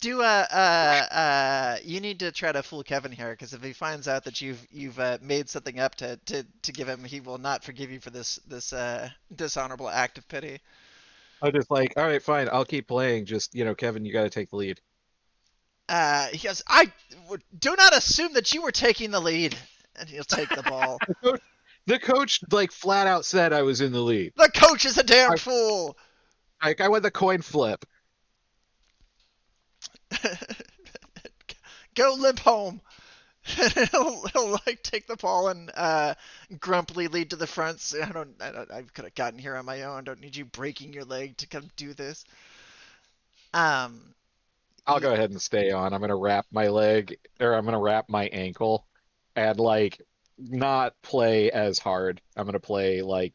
Do you need to try to fool Kevin here, because if he finds out that you've made something up to give him, he will not forgive you for this dishonorable act of pity. I just like, all right, fine, I'll keep playing. Just, Kevin, you got to take the lead. He goes, I do not assume that you were taking the lead, and he'll take the ball. The coach like flat out said I was in the lead. The coach is a damn I, fool. I went the coin flip. Go limp home. he'll like take the ball and grumpily lead to the front. So I could have gotten here on my own. Don't need you breaking your leg to come do this. I'll go ahead and stay on. I'm gonna wrap my leg, or I'm gonna wrap my ankle, and like not play as hard. I'm gonna play like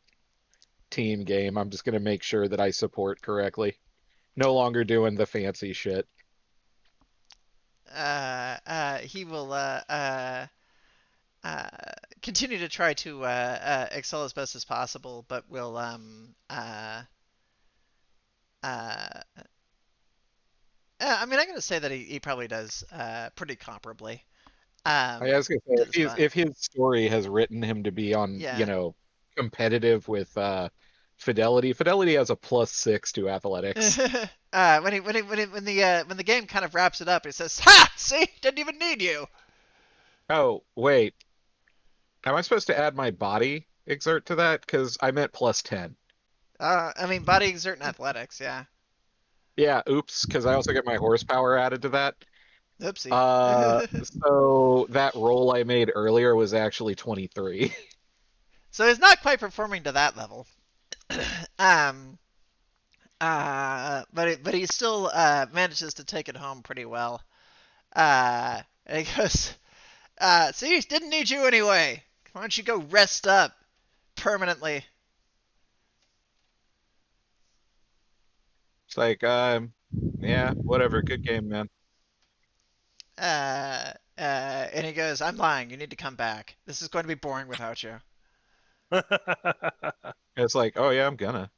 team game. I'm just gonna make sure that I support correctly. No longer doing the fancy shit. He will uh, continue to try to excel as best as possible, but will I mean, I'm gonna say that he probably does pretty comparably. I was gonna say To the spot. if his story has written him to be on, Yeah. competitive with Fidelity. Fidelity has a +6 to athletics. When the game kind of wraps it up, it says, "Ha! See, didn't even need you." Oh, wait. Am I supposed to add my body exert to that? Because I meant +10. I mean, body exert and athletics, yeah. Yeah, oops, because I also get my horsepower added to that. Oopsie. So that roll I made earlier was actually 23. So he's not quite performing to that level. um, but he still manages to take it home pretty well. And he goes, see, didn't need you anyway. Why don't you go rest up permanently? It's like, yeah, whatever. Good game, man. And he goes, I'm lying. You need to come back. This is going to be boring without you. It's like, oh yeah, I'm gonna.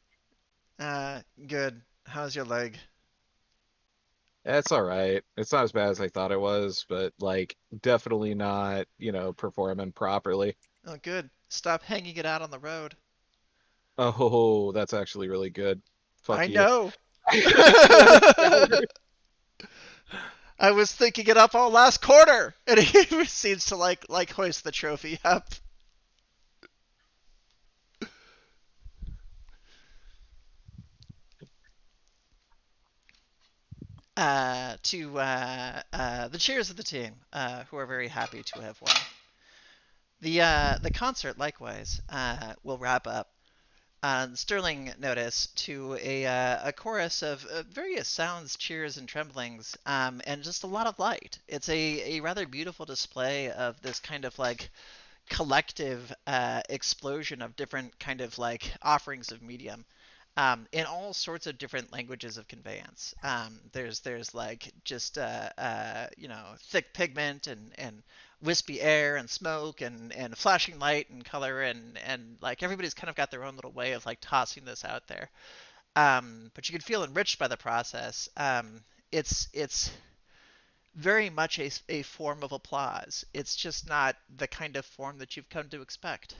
Good. How's your leg? It's all right. It's not as bad as I thought it was, but like definitely not, performing properly. Oh, good. Stop hanging it out on the road. Oh, that's actually really good. Fuck I you. know. I was thinking it up all last quarter, and he proceeds to like hoist the trophy up. To the cheers of the team, who are very happy to have won. The concert likewise will wrap up on sterling notice to a chorus of various sounds, cheers, and tremblings, and just a lot of light. It's a rather beautiful display of this kind of like collective explosion of different kind of like offerings of medium in all sorts of different languages of conveyance. There's like just you know, thick pigment and wispy air and smoke and flashing light and color and like everybody's kind of got their own little way of like tossing this out there. But you can feel enriched by the process. It's very much a form of applause. It's just not the kind of form that you've come to expect.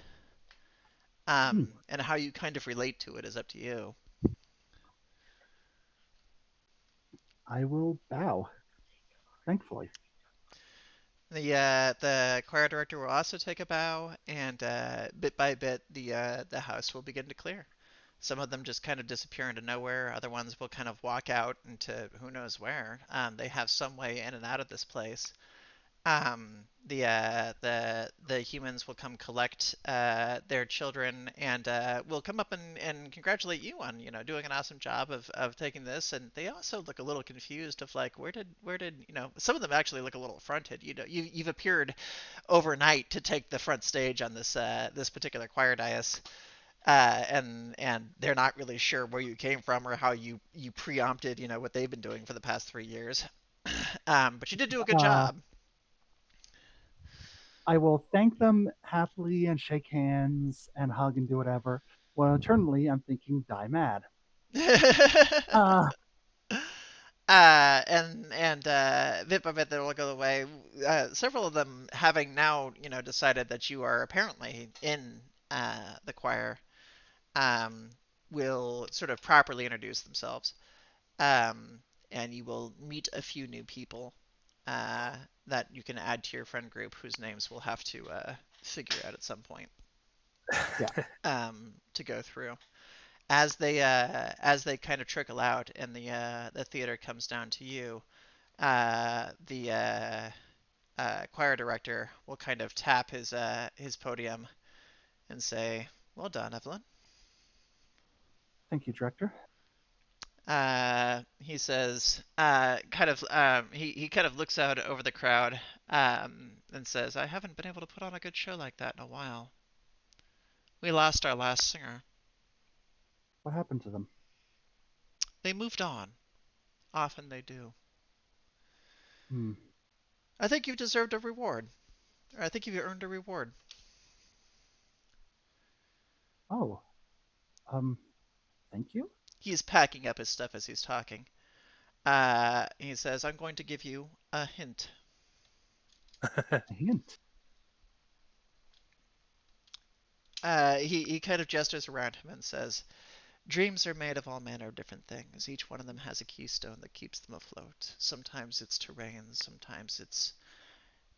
Hmm. And how you kind of relate to it is up to you. I will bow, thankfully. The choir director will also take a bow, and bit by bit, the house will begin to clear. Some of them just kind of disappear into nowhere. Other ones will kind of walk out into who knows where. They have some way in and out of this place. The humans will come collect their children and will come up and congratulate you on doing an awesome job of taking this. And they also look a little confused of like where did some of them actually look a little affronted. You've appeared overnight to take the front stage on this particular choir dais. And they're not really sure where you came from or how you preempted what they've been doing for the past 3 years. But you did do a good Uh, job. I will thank them happily and shake hands and hug and do whatever. Well, internally, I'm thinking, die mad. Uh, And bit by bit they will go away. Several of them having now decided that you are apparently in the choir, um, will sort of properly introduce themselves, um, and you will meet a few new people uh, that you can add to your friend group, whose names we'll have to figure out at some point yeah, to go through. As they kind of trickle out and the theater comes down to you, the choir director will kind of tap his podium and say, "Well done, Evelyn." thank you, director. He says, kind of, he kind of looks out over the crowd, and says, "I haven't been able to put on a good show like that in a while. We lost our last singer. What happened to them? They moved on. Often they do. Hmm. I think you deserved a reward. Or I think you earned a reward." Oh, um, thank you. He's packing up his stuff as he's talking. He says, "I'm going to give you a hint." A hint. He kind of gestures around him and says, "Dreams are made of all manner of different things. Each one of them has a keystone that keeps them afloat. Sometimes it's terrain, sometimes it's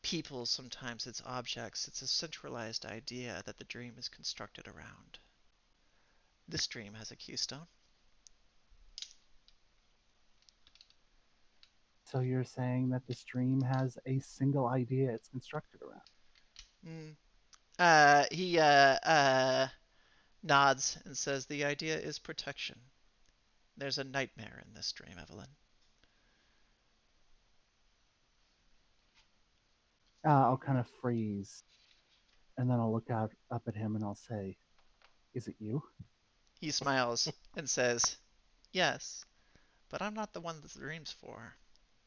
people, sometimes it's objects. It's a centralized idea that the dream is constructed around. This dream has a keystone." So you're saying that the stream has a single idea it's constructed around? Mm. He nods and says, "The idea is protection. There's a nightmare in this dream, Evelyn." I'll kind of freeze, and then I'll look out up at him and I'll say, "Is it you?" He smiles and says, "Yes, but I'm not the one that the dream's for.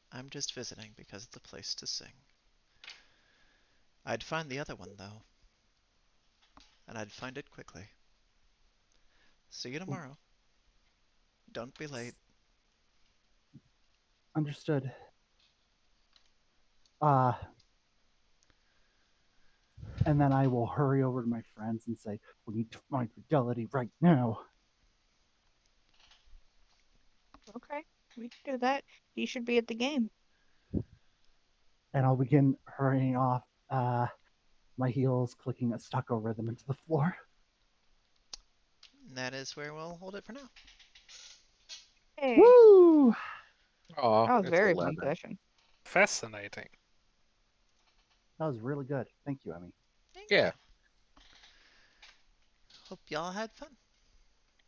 I'm just visiting because it's a place to sing. I'd find the other one, though, and I'd find it quickly. See you tomorrow. Don't be late." Understood. Uh, and then I will hurry over to my friends and say, "We need to find Fidelity right now." Okay, we can do that. He should be at the game. and I'll begin hurrying off, my heels clicking a stucco rhythm into the floor. And that is where we'll hold it for now. Hey, Woo! Oh, that was it's very fun 11. session. Fascinating. That was really good. Thank you, Emmy. Thank Yeah. you. Hope y'all had fun.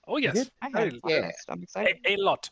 Oh You yes, did? I very had a lot. Yeah. blast. I'm excited. A lot.